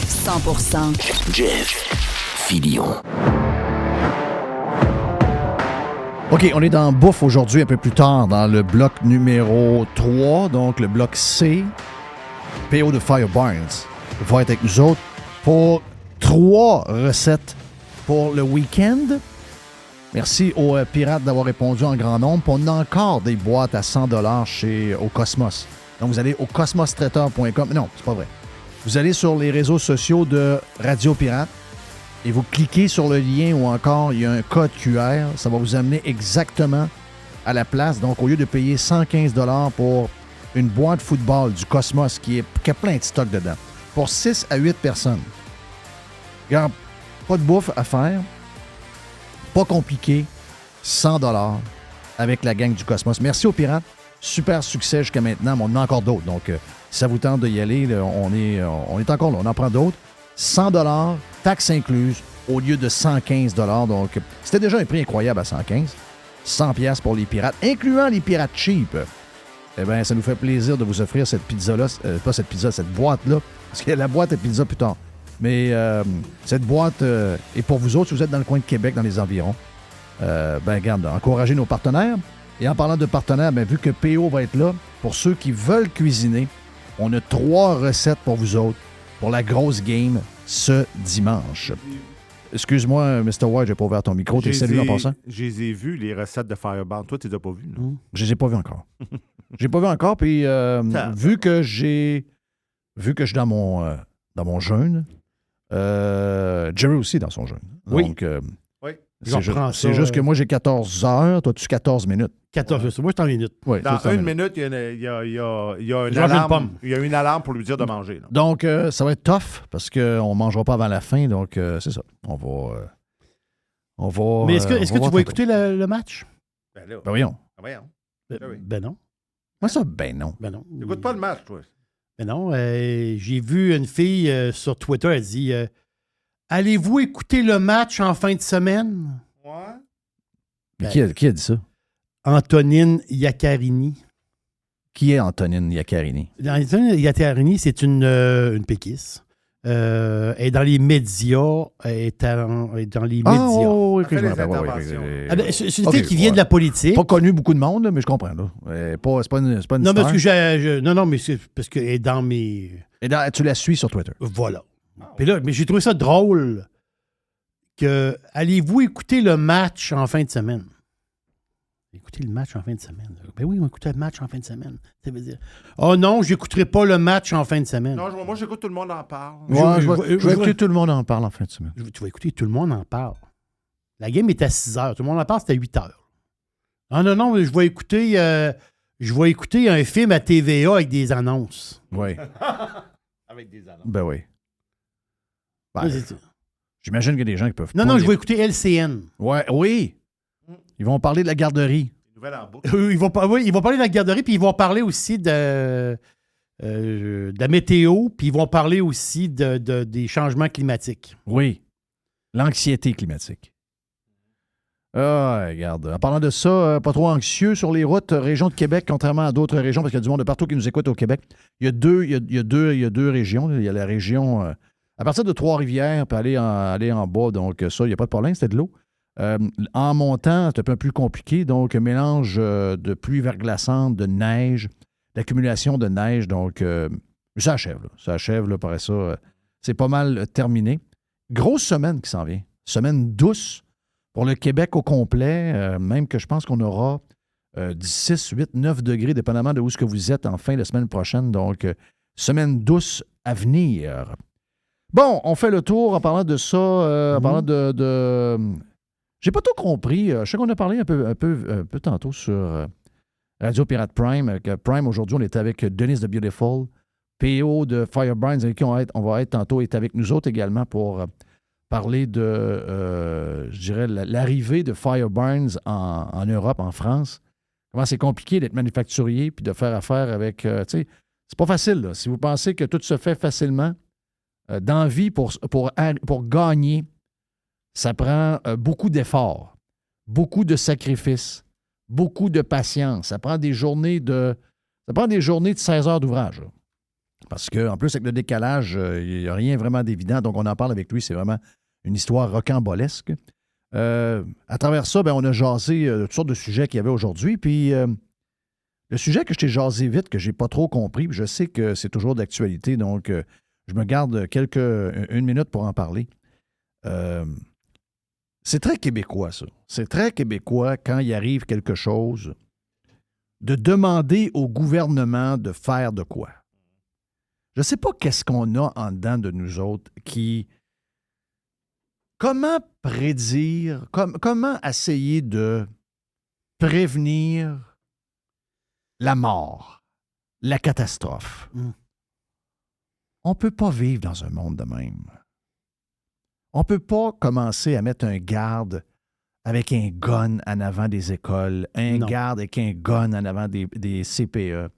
100%. Jeff Fillion. OK, on est dans Bouffe aujourd'hui, un peu plus tard, dans le bloc numéro 3, donc le bloc C. PO de Fire Barnes va être avec nous autres pour 3 recettes pour le week-end. Merci aux pirates d'avoir répondu en grand nombre. Puis on a encore des boîtes à 100$ au Cosmos. Donc, vous allez au cosmostraiteur.com. Non, c'est pas vrai. Vous allez sur les réseaux sociaux de Radio Pirate et vous cliquez sur le lien ou encore, il y a un code QR. Ça va vous amener exactement à la place. Donc, au lieu de payer 115$ pour une boîte de football du Cosmos qui a plein de stock dedans, pour 6 à 8 personnes. Regarde, pas de bouffe à faire. Pas compliqué. 100$ avec la gang du Cosmos. Merci aux pirates. Super succès jusqu'à maintenant, mais on en a encore d'autres. Donc, si ça vous tente d'y aller, là, on est encore là. On en prend d'autres. 100$, taxes incluses, au lieu de 115$. Donc, c'était déjà un prix incroyable à 115$. 100$ pour les pirates, incluant les pirates cheap. Eh bien, ça nous fait plaisir de vous offrir cette pizza-là. Pas cette pizza, cette boîte-là. Parce qu'il y a la boîte à pizza plus tard. Mais cette boîte est pour vous autres, si vous êtes dans le coin de Québec, dans les environs. Regarde, encouragez nos partenaires. Et en parlant de partenaires, vu que PO va être là, pour ceux qui veulent cuisiner, on a 3 recettes pour vous autres pour la grosse game ce dimanche. Excuse-moi, Mr. White, j'ai pas ouvert ton micro. T'es salué en passant? Je les ai vus, les recettes de Fireball. Toi, tu les as pas vues, non? Je les ai pas vues encore. J'ai pas vu encore, puis vu que je suis dans mon jeûne, Jerry aussi dans son jeûne. Oui. Donc, Oui. c'est juste que moi, j'ai 14 heures. Toi, tu 14 minutes. 14, moi, je suis en minute. Oui, Dans c'est ça, une minute, il y a une mange une alarme. pomme. Il y a une alarme pour lui dire de manger. Là. Donc, ça va être tough parce qu'on ne mangera pas avant la fin. Donc, c'est ça. On va. Mais est-ce que tu vas tantôt. écouter le match? Ben là, Voyons. voyons. Ben, oui. ben non. Moi, ça, ben non. Ben non. Écoute pas le match, toi. Ben non. J'ai vu une fille sur Twitter, elle dit allez-vous écouter le match en fin de semaine? Ouais. Mais qui a dit ça? Antonine Iaccarini. Qui est Antonine Iaccarini? Antonine Iaccarini, c'est une péquiste. Elle est dans les médias. Elle est dans les médias. Oui, Elle fait je me les rappelle, interventions. C'est une fille qui vient de la politique. Pas connu beaucoup de monde, là, mais je comprends. Là. C'est pas une Non, star. mais c'est parce qu'elle est dans mes... Et tu la suis sur Twitter. Voilà. Puis là, mais j'ai trouvé ça drôle que allez-vous écouter le match en fin de semaine? Écouter le match en fin de semaine. Ben oui, on écoute le match en fin de semaine. Ça veut dire oh non, j'écouterai pas le match en fin de semaine. Non, moi, j'écoute tout le monde en parle. Ouais, je vais écouter tout le monde en parle en fin de semaine. Tu vas écouter tout le monde en parle. La game est à 6 heures. Tout le monde en parle, c'est à 8 heures. Non, je vais écouter un film à TVA avec des annonces. Oui. Avec des annonces. Ben oui. Ben, Ouais, c'est ça. j'imagine qu'il y a des gens qui peuvent Non, je vais écouter LCN. Ouais, oui. Ils vont parler de la garderie. Nouvelle en boucle. Ils vont parler de la garderie, puis ils vont parler aussi de la météo, puis ils vont parler aussi des changements climatiques. Oui. L'anxiété climatique. Ah, regarde. En parlant de ça, pas trop anxieux sur les routes, région de Québec, contrairement à d'autres régions, parce qu'il y a du monde de partout qui nous écoute au Québec. Il y a deux régions. Il y a la région à partir de Trois-Rivières, puis aller en bas. Donc, ça, il n'y a pas de problème, c'était de l'eau. En montant, c'est un peu plus compliqué. Donc, mélange de pluie verglaçante, de neige, d'accumulation de neige. Donc, ça achève. Là. Ça achève, là, par ça. C'est pas mal terminé. Grosse semaine qui s'en vient. Semaine douce pour le Québec au complet. Même que je pense qu'on aura 6, 8, 9 degrés, dépendamment de où ce que vous êtes en fin de semaine prochaine. Donc, semaine douce à venir. Bon, on fait le tour en parlant de ça, en parlant de j'ai pas tout compris. Je sais qu'on a parlé un peu tantôt sur Radio Pirate Prime. Prime, aujourd'hui, on était avec Denise de Beautiful, PO de Firebrands, avec qui on va être tantôt, est avec nous autres également pour parler de, je dirais, l'arrivée de Firebrands en Europe, en France. Comment c'est compliqué d'être manufacturier puis de faire affaire avec... tu sais, c'est pas facile, là. Si vous pensez que tout se fait facilement, dans la vie, pour gagner, ça prend beaucoup d'efforts, beaucoup de sacrifices, beaucoup de patience. Ça prend des journées de 16 heures d'ouvrage. Là. Parce qu'en plus, avec le décalage, il n'y a rien vraiment d'évident. Donc, on en parle avec lui. C'est vraiment une histoire rocambolesque. À travers ça, on a jasé toutes sortes de sujets qu'il y avait aujourd'hui. Puis, le sujet que je t'ai jasé vite, que je n'ai pas trop compris, puis je sais que c'est toujours d'actualité, donc je me garde une minute pour en parler. C'est très québécois, ça. C'est très québécois quand il arrive quelque chose de demander au gouvernement de faire de quoi. Je ne sais pas qu'est-ce qu'on a en dedans de nous autres qui... Comment prédire, comment essayer de prévenir la mort, la catastrophe? On ne peut pas vivre dans un monde de même. On ne peut pas commencer à mettre un garde avec un gun en avant des écoles, garde avec un gun en avant des CPE,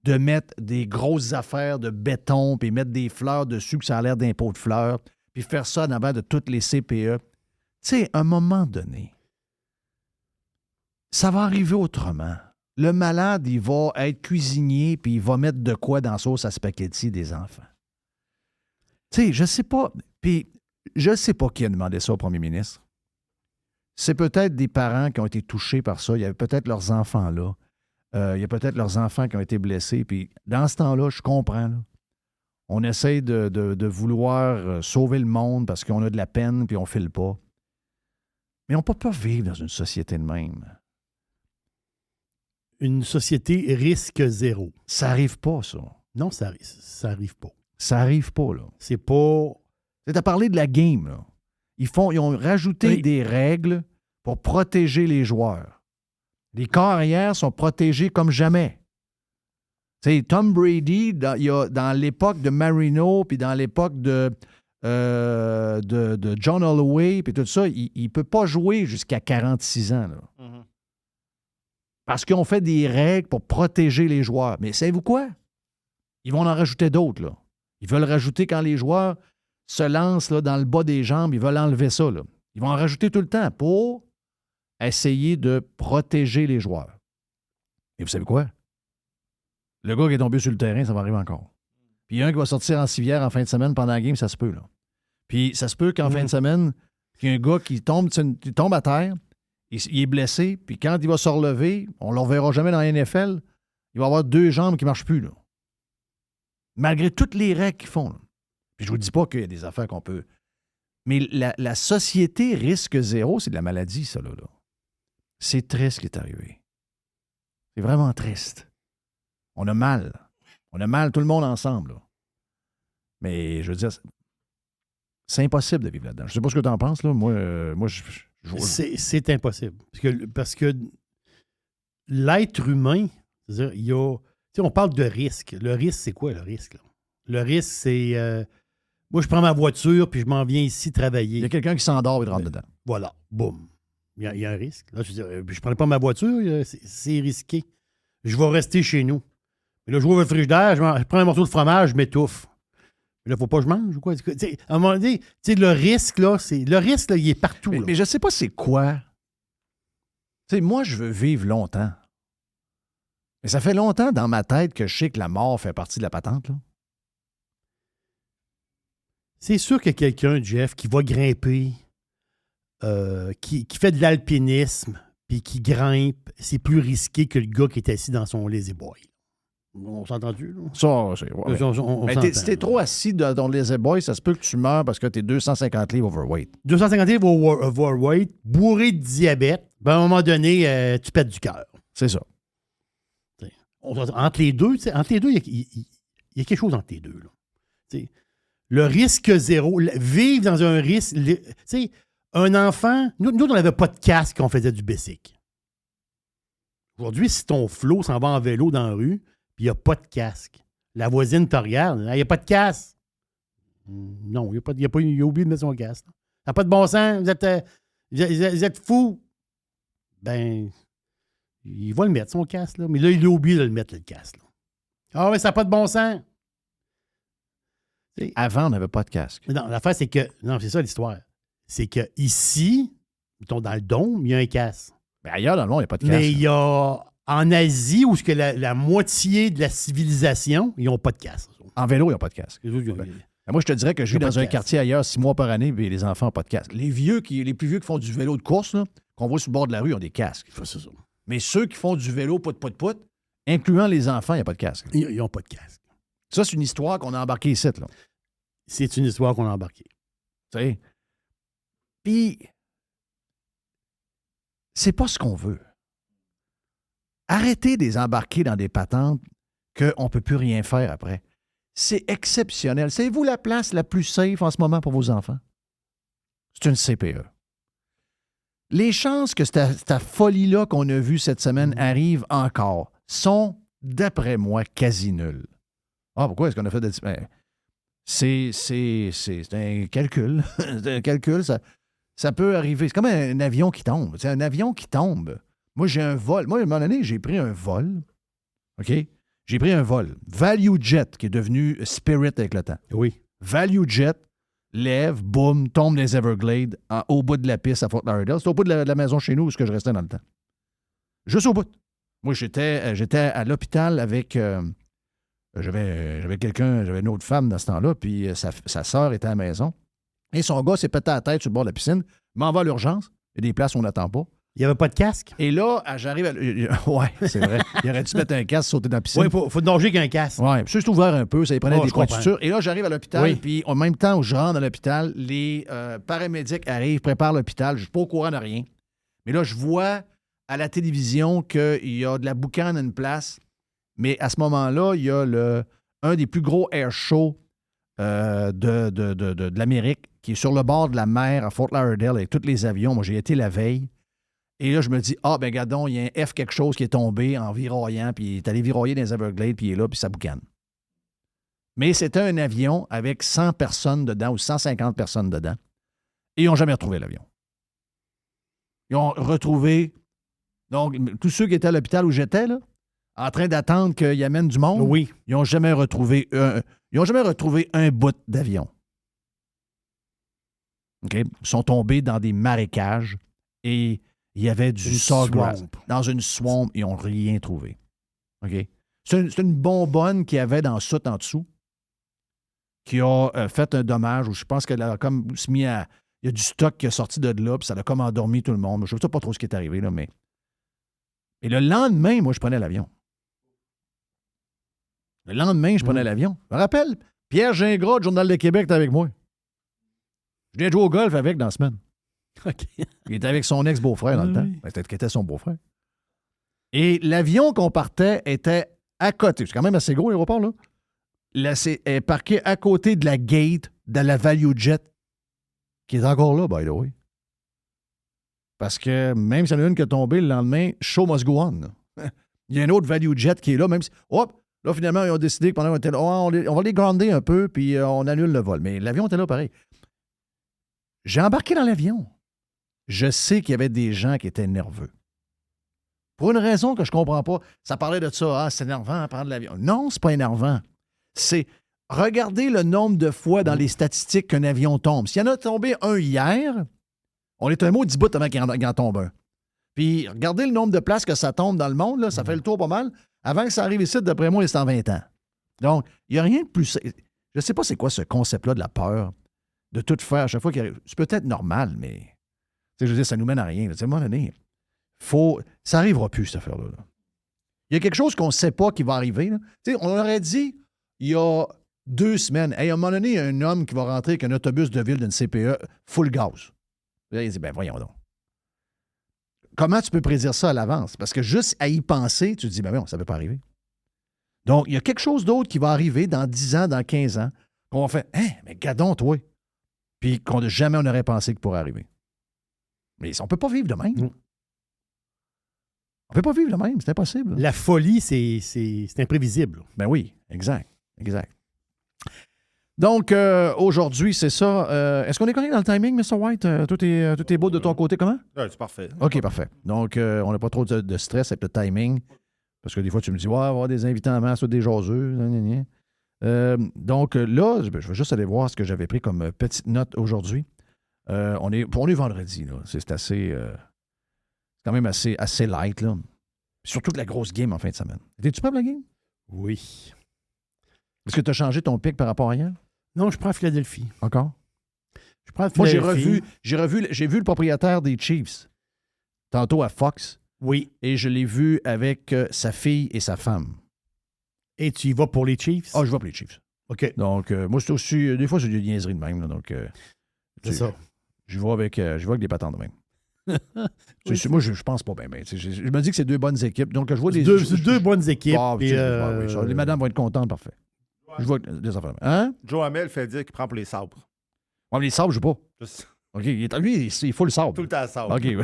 de mettre des grosses affaires de béton, puis mettre des fleurs dessus, que ça a l'air d'un pot de fleurs, puis faire ça en avant de toutes les CPE. Tu sais, à un moment donné, ça va arriver autrement. Le malade, il va être cuisinier, puis il va mettre de quoi dans la sauce à spaghetti des enfants. Tu sais, je sais pas, puis je sais pas qui a demandé ça au premier ministre. C'est peut-être des parents qui ont été touchés par ça. Il y avait peut-être leurs enfants là. Il y a peut-être leurs enfants qui ont été blessés. Puis dans ce temps-là, je comprends. Là. On essaie de vouloir sauver le monde parce qu'on a de la peine puis on ne file pas. Mais on ne peut pas vivre dans une société de même. Une société risque zéro. Ça n'arrive pas, ça. Non, ça arrive pas. Ça n'arrive pas, là. C'est pas... C'est à parler de la game, là. Ils ont rajouté des règles pour protéger les joueurs. Les carrières sont protégés comme jamais. Tu sais, Tom Brady, dans l'époque de Marino, puis dans l'époque de John Holloway, puis tout ça, il ne peut pas jouer jusqu'à 46 ans. Là. Mm-hmm. Parce qu'on fait des règles pour protéger les joueurs. Mais savez-vous quoi? Ils vont en rajouter d'autres. Là. Ils veulent rajouter quand les joueurs se lancent là, dans le bas des jambes, ils veulent enlever ça. Là. Ils vont en rajouter tout le temps pour essayer de protéger les joueurs. Et vous savez quoi? Le gars qui est tombé sur le terrain, ça va arriver encore. Puis il y a un qui va sortir en civière en fin de semaine pendant la game, ça se peut. Là. Puis ça se peut qu'en fin de semaine, il y a un gars qui tombe à terre, il est blessé, puis quand il va se relever, on ne le reverra jamais dans la NFL, il va avoir 2 jambes qui ne marchent plus. Là. Malgré toutes les règles qu'ils font. Là. Puis je ne vous dis pas qu'il y a des affaires qu'on peut... Mais la société risque zéro, c'est de la maladie, ça, là. C'est triste ce qui est arrivé. C'est vraiment triste. On a mal. On a mal tout le monde ensemble. Là. Mais je veux dire, c'est impossible de vivre là-dedans. Je ne sais pas ce que tu en penses. Là. Moi c'est impossible. Parce que l'être humain, c'est-à-dire, il y a... Tu sais, on parle de risque. Le risque, c'est quoi le risque? Là? Le risque, c'est... moi, je prends ma voiture puis je m'en viens ici travailler. Il y a quelqu'un qui s'endort et rentre dedans. Voilà. Boum. Il y a un risque. Là, je ne prends pas ma voiture, c'est risqué. Je vais rester chez nous. Mais là, je ouvre le frigidaire, je prends un morceau de fromage, je m'étouffe. Mais là, il ne faut pas que je mange ou quoi? À un moment donné, le risque, là, il est partout. Mais je ne sais pas c'est quoi. T'sais, moi, je veux vivre longtemps. Mais ça fait longtemps dans ma tête que je sais que la mort fait partie de la patente. Là. C'est sûr qu'il y a quelqu'un, Jeff, qui va grimper, qui fait de l'alpinisme, puis qui grimpe. C'est plus risqué que le gars qui est assis dans son lazy boy. On s'entend-tu? Là? Ça, c'est... Ouais, mais si t'es trop assis dans ton lazy boy, ça se peut que tu meurs parce que t'es 250 livres overweight. 250 livres overweight, bourré de diabète, ben à un moment donné, tu pètes du cœur. C'est ça. Entre les deux, il y a quelque chose entre les deux. Là. Le risque zéro, vivre dans un risque... Un enfant... Nous, on n'avait pas de casque quand on faisait du basic. Aujourd'hui, si ton flot s'en va en vélo dans la rue, puis il n'y a pas de casque, la voisine te regarde, il n'y a pas de casque. Non, il a oublié de mettre son casque. Ça n'a pas de bon sens, vous êtes fous. Ben, il va le mettre, son casque. Là. Mais là, il a oublié de le mettre, le casque. Là. Ah oui, ça n'a pas de bon sens. Avant, on n'avait pas de casque. Non, l'affaire, c'est que... Non, c'est ça l'histoire. C'est qu'ici, mettons, dans le dôme, il y a un casque. Mais ailleurs, dans le monde, il n'y a pas de casque. Mais il y a En Asie, où que la moitié de la civilisation, ils n'ont pas de casque. En vélo, ils n'ont pas de casque. Les autres, ils ont- Moi, je te dirais que je vis Ils ont pas dans de un casque. quartier ailleurs 6 mois par année, et les enfants n'ont pas de casque. Les plus vieux qui font du vélo de course, là, qu'on voit sur le bord de la rue, ont des casques. C'est ça. Mais ceux qui font du vélo pout, incluant les enfants, il n'y a pas de casque. Ils n'ont pas de casque. Ça, c'est une histoire qu'on a embarquée ici, là. C'est une histoire qu'on a embarquée. Tu sais. Puis, c'est pas ce qu'on veut. Arrêtez de les embarquer dans des patentes qu'on ne peut plus rien faire après. C'est exceptionnel. Savez-vous la place la plus safe en ce moment pour vos enfants? C'est une CPE. Les chances que cette folie-là qu'on a vue cette semaine arrive encore sont, d'après moi, quasi nulles. Ah, pourquoi est-ce qu'on a fait de... Ben, c'est un calcul. C'est un calcul, ça peut arriver. C'est comme un avion qui tombe. C'est un avion qui tombe. Moi, j'ai un vol. Moi, à un moment donné, j'ai pris un vol. OK? J'ai pris un vol. Value Jet, qui est devenu Spirit avec le temps. Oui. Value Jet, lève, boum, tombe dans les Everglades, au bout de la piste à Fort Lauderdale. C'est au bout de la maison chez nous où je restais dans le temps. Juste au bout. Moi, j'étais à l'hôpital avec... j'avais quelqu'un, j'avais une autre femme dans ce temps-là, puis sa sœur était à la maison. Et son gars s'est pété la tête sur le bord de la piscine. M'en va à l'urgence. Il y a des places où on n'attend pas. Il n'y avait pas de casque? Et là, j'arrive à... Ouais, c'est vrai. Il aurait dû mettre un casque, sauter dans la piscine. Oui, il faut nager qu'un casque. Oui, puis ça, c'est ouvert un peu, ça y prenait des je comprends. cointures. Et là, j'arrive à l'hôpital, Oui. puis en même temps où je rentre à l'hôpital, les paramédics arrivent, préparent l'hôpital. Je ne suis pas au courant de rien. Mais là, je vois à la télévision qu'il y a de la boucane à une place. Mais à ce moment-là, il y a un des plus gros air shows de l'Amérique qui est sur le bord de la mer à Fort Lauderdale avec tous les avions. Moi, j'ai été la veille. Et là, je me dis, ben gadon, il y a un F quelque chose qui est tombé en viroyant, puis il est allé viroyer dans les Everglades, puis il est là, puis ça boucane. Mais c'était un avion avec 100 personnes dedans ou 150 personnes dedans. Et ils n'ont jamais retrouvé l'avion. Ils ont retrouvé... Donc, tous ceux qui étaient à l'hôpital où j'étais, là, en train d'attendre qu'il amène du monde, Oui. ils n'ont jamais retrouvé un bout d'avion. OK? Ils sont tombés dans des marécages et il y avait du sawgrass. swamp. Dans une swamp, ils n'ont rien trouvé. OK? C'est une bonbonne qu'il y avait dans le soute en dessous qui a fait un dommage où je pense qu'elle a comme se mis à... Il y a du stock qui est sorti de là, puis ça a comme endormi tout le monde. Je ne sais pas trop ce qui est arrivé, là, mais... Et le lendemain, moi, je prenais l'avion. Le lendemain, je prenais l'avion. Je me rappelle, Pierre Gingras, du Journal de Québec, était avec moi. Je viens de jouer au golf avec dans la semaine. OK. Il était avec son ex-beau-frère dans le temps. Oui. C'était qui était son beau-frère. Et l'avion qu'on partait était à côté. C'est quand même assez gros, l'aéroport, là. Là, est parqué à côté de la gate de la Value Jet, qui est encore là, by the way. Parce que même s'il y en a une qui est tombée le lendemain, show must go on. Il y a un autre Value Jet qui est là, même si... Hop! Là, finalement, ils ont décidé que pendant qu'on était là, on va les grounder un peu, puis on annule le vol. Mais l'avion était là pareil. J'ai embarqué dans l'avion. Je sais qu'il y avait des gens qui étaient nerveux. Pour une raison que je ne comprends pas. Ça parlait de ça. Ah, c'est énervant à prendre l'avion. Non, c'est pas énervant. C'est regardez le nombre de fois dans les statistiques qu'un avion tombe. S'il y en a tombé un hier, on est un mot 10 bouts avant qu'il en tombe un. Puis regardez le nombre de places que ça tombe dans le monde, là, ça fait le tour pas mal. Avant que ça arrive ici, d'après moi, c'est en 20 ans. Donc, il n'y a rien de plus... Je ne sais pas c'est quoi ce concept-là de la peur, de tout faire à chaque fois qu'il arrive. C'est peut-être normal, mais... Je veux dire, ça ne nous mène à rien. À un moment donné, ça n'arrivera plus, cette affaire-là. Là. Il y a quelque chose qu'on ne sait pas qui va arriver. Là. On aurait dit, il y a 2 semaines, hey, à un moment donné, il y a un homme qui va rentrer avec un autobus de ville d'une CPE full gaz. Là, il dit, voyons donc. Comment tu peux prédire ça à l'avance? Parce que juste à y penser, tu te dis, non, ça ne peut pas arriver. Donc, il y a quelque chose d'autre qui va arriver dans 10 ans, dans 15 ans, qu'on va faire, mais gadon, toi. Puis qu'on jamais on n'aurait pensé qu'il pourrait arriver. Mais on ne peut pas vivre de même. On ne peut pas vivre de même, c'est impossible. La folie, c'est imprévisible. Ben oui, exact. Donc, aujourd'hui, c'est ça. Est-ce qu'on est correct dans le timing, Mr. White? Tout est beau de ton côté, comment? Ouais, c'est parfait. OK, parfait. Donc, on n'a pas trop de stress avec le timing. Parce que des fois, tu me dis, ouais, on va avoir des invités en masse, des jaseux. Donc, là, je vais juste aller voir ce que j'avais pris comme petite note aujourd'hui. On est vendredi, là. C'est assez... c'est quand même assez light, là. Surtout de la grosse game en fin de semaine. Étais-tu prêt pour la game? Oui. Est-ce que tu as changé ton pic par rapport à hier? Non, je prends Philadelphie. Encore? Je prends Moi, Philadelphie. j'ai vu le propriétaire des Chiefs tantôt à Fox Oui. et je l'ai vu avec sa fille et sa femme. Et tu y vas pour les Chiefs? Ah, je vais pour les Chiefs. OK. Donc, moi, c'est aussi... des fois, c'est des niaiseries de même. Là, donc, C'est ça. Je vais avec des patentes de même. Moi, je pense pas bien. Je me dis que c'est deux bonnes équipes. Donc, je vois des... Deux bonnes équipes. Ah, et, oui, ça, les madames vont être contentes, parfait. Je vois des affaires. Hein? Joe Hamel fait dire qu'il prend pour les sabres. Ouais, mais les sabres, je joue pas. Juste OK, lui, il faut le sabre. tout le temps sabre. OK, oui.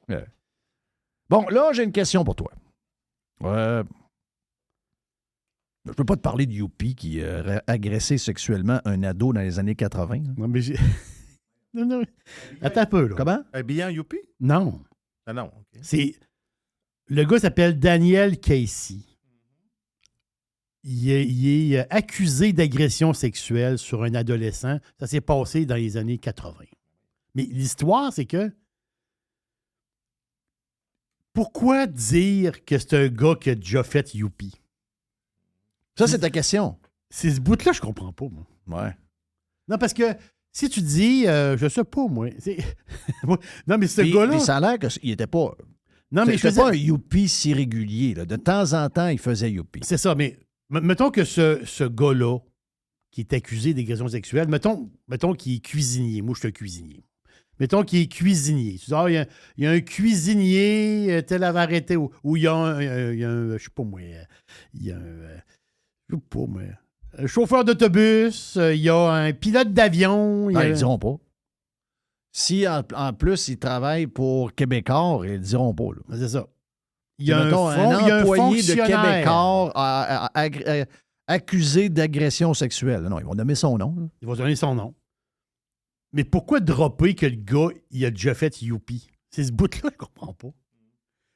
Ouais. Bon, là, j'ai une question pour toi. Je peux pas te parler de Youpi qui a agressé sexuellement un ado dans les années 80. Hein. Non, mais j'ai... non. Attends un peu, là. Comment? Habillé en youpi? Non. Ah non, OK. C'est... Le gars s'appelle Daniel Casey. Il est accusé d'agression sexuelle sur un adolescent. Ça s'est passé dans les années 80. Mais l'histoire, c'est que pourquoi dire que c'est un gars qui a déjà fait Youpi? Ça, c'est ta question. C'est ce bout-là, je comprends pas, moi. Ouais. Non, parce que si tu dis, je sais pas, moi. Non, mais ce Puis gars-là. ça a l'air qu'il était pas... Non, mais je C'était faisais pas un Youpi si régulier. Là. De temps en temps, il faisait Youpi. C'est ça, mais mettons que ce gars-là, qui est accusé d'agression sexuelle, mettons qu'il est cuisinier. Moi, je suis un cuisinier. Mettons qu'il est cuisinier. Tu dis, il y a un cuisinier, tel avait arrêté, ou il y a un, je sais pas moi, il y a un, je sais pas moi, un chauffeur d'autobus, il y a un pilote d'avion. Non, ils ne diront pas. Si en plus, ils travaillent pour Québécois, ils ne diront pas. Là. C'est ça. Il y a mettons, un employé de fonctionnaire. Québécois accusé d'agression sexuelle. Non, ils vont nommer son nom. Là. Ils vont donner son nom. Mais pourquoi dropper que le gars, il a déjà fait Youpi? C'est ce bout-là, je comprends pas.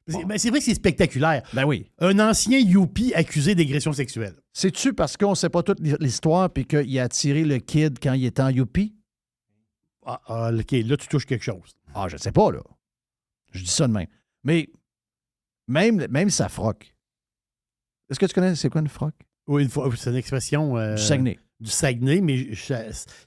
C'est vrai que c'est spectaculaire. Ben oui. Un ancien Youpi accusé d'agression sexuelle. C'est-tu parce qu'on ne sait pas toute l'histoire puis qu'il a attiré le kid quand il était en Youpi? OK, là, tu touches quelque chose. Ah, je ne sais pas, là. Je dis ça de même. Mais même sa froc. Est-ce que tu connais c'est quoi une froc? Oui, c'est une expression... Du Saguenay. Du Saguenay, mais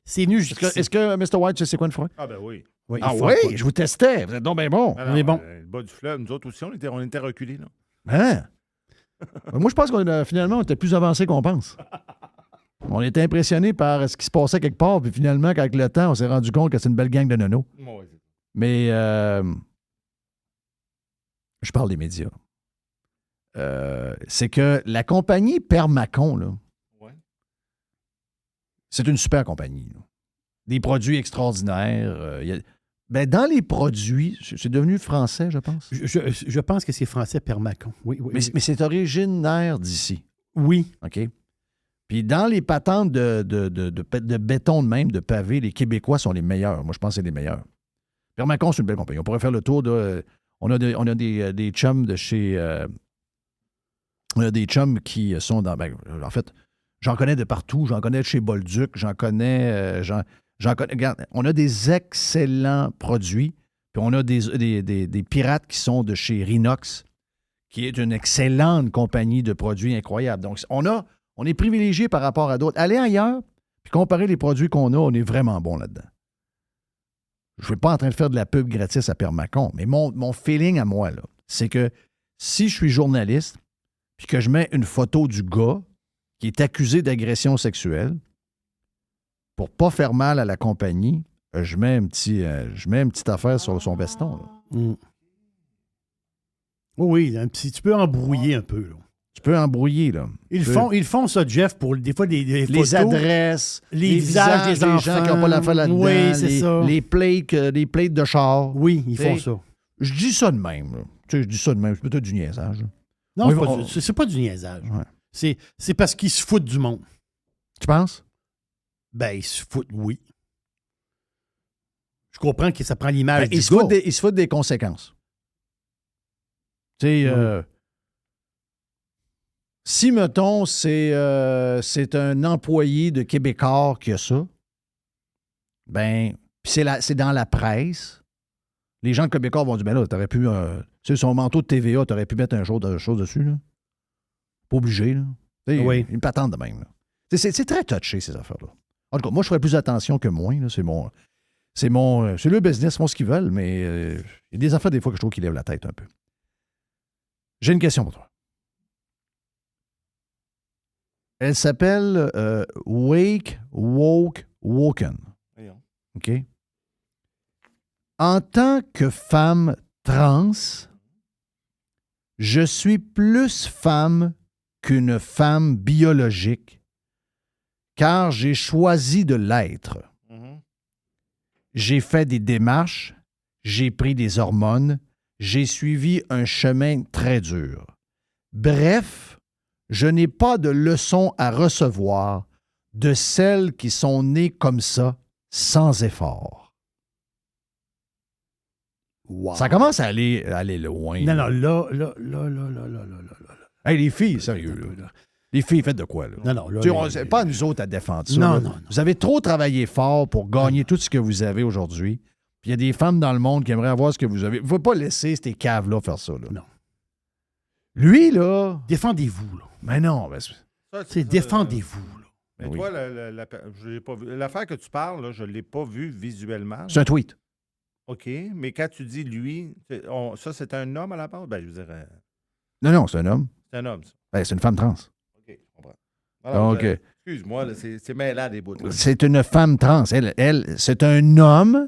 c'est venu jusqu'ici. Est-ce que Mr. White, tu sais c'est quoi une froc? Ah ben oui. Oui, Ah oui, je vous testais. Vous êtes donc bien bon. Ah On est bon. Le bas du fleuve, nous autres aussi, on était reculés. Là. Hein? Moi, je pense finalement, on était plus avancé qu'on pense. On était impressionnés par ce qui se passait quelque part, puis finalement, avec le temps, on s'est rendu compte que c'est une belle gang de nonos. Ouais, Mais je parle des médias. C'est que la compagnie Permacon, là, ouais. c'est une super compagnie. Là. Des produits extraordinaires. Dans les produits, c'est devenu français, je pense. Je pense que c'est français Permacon. Oui. Mais c'est originaire d'ici. Oui. OK? Puis dans les patentes de béton de même, de pavé, les Québécois sont les meilleurs. Moi, je pense que c'est les meilleurs. Permacon, c'est une belle compagnie. On pourrait faire le tour de... On a des chums de chez... on a des chums qui sont dans... en fait, j'en connais de partout. J'en connais de chez Bolduc. J'en connais... Regarde, on a des excellents produits. Puis on a des pirates qui sont de chez Rinox, qui est une excellente compagnie de produits incroyables. Donc, on est privilégié par rapport à d'autres. Aller ailleurs, puis comparer les produits qu'on a, on est vraiment bon là-dedans. Je ne suis pas en train de faire de la pub gratis à Permacon, mais mon feeling à moi, là, c'est que si je suis journaliste, puis que je mets une photo du gars qui est accusé d'agression sexuelle, pour ne pas faire mal à la compagnie, je mets une petite affaire sur son veston. Là. Mm. Oui, tu peux embrouiller un peu. Là. Tu peux embrouiller, là. Ils font ça, Jeff, pour des fois des photos. Les adresses, les visages des enfants. gens qui n'ont pas l'affaire là-dedans. Oui, c'est ça. Les plates de char. Oui, ils font ça. Je dis ça de même. Là. Tu sais, je dis ça de même. C'est peut-être du niaisage. Là. Non, Oui, c'est pas du niaisage. Ouais. C'est parce qu'ils se foutent du monde. Tu penses? Ben, ils se foutent, oui. Je comprends que ça prend l'image du gars. Ils se foutent des conséquences. Tu sais, si, mettons, c'est un employé de Québécois qui a ça, ben, puis c'est dans la presse, Les gens de Québécois vont dire, ben là, t'aurais pu... tu sais, son manteau de TVA, t'aurais pu mettre un chose dessus, là. Pas obligé, là. Oui. Une patente de même, là. C'est très touché, ces affaires-là. En tout cas, moi, je ferais plus attention que moins, là. C'est le business, moi, ce qu'ils veulent, mais il y a des affaires, des fois, que je trouve qu'ils lèvent la tête un peu. J'ai une question pour toi. Elle s'appelle Wake, Woke, Woken. Voyons. OK? En tant que femme trans, je suis plus femme qu'une femme biologique, car j'ai choisi de l'être. Mhm. J'ai fait des démarches, j'ai pris des hormones, j'ai suivi un chemin très dur. Bref, je n'ai pas de leçons à recevoir de celles qui sont nées comme ça, sans effort. Wow. Ça commence à aller loin. Non, non, là. Hey, les filles, sérieux, là. Les filles, faites de quoi, là? Non, non, là. Tu sais, c'est pas à nous autres à défendre ça. Non, là. non. Vous avez trop travaillé fort pour gagner tout ce que vous avez aujourd'hui. Puis il y a des femmes dans le monde qui aimeraient avoir ce que vous avez. Vous ne pouvez pas laisser ces caves-là faire ça, là. Non. Lui, là... Défendez-vous, là. Mais non, ben, C'est défendez-vous, là. Mais Oui. toi, je l'ai pas vu. L'affaire que tu parles, là, je ne l'ai pas vue visuellement. c'est un tweet. OK, mais quand tu dis lui, ça, c'est un homme à la base? Ben, je dirais, Non, c'est un homme. c'est un homme, ça. Ben, c'est une femme trans. OK, je comprends. Alors, Donc, excuse-moi, là, c'est mêlant des bouts. Là. c'est une femme trans. Elle, c'est un homme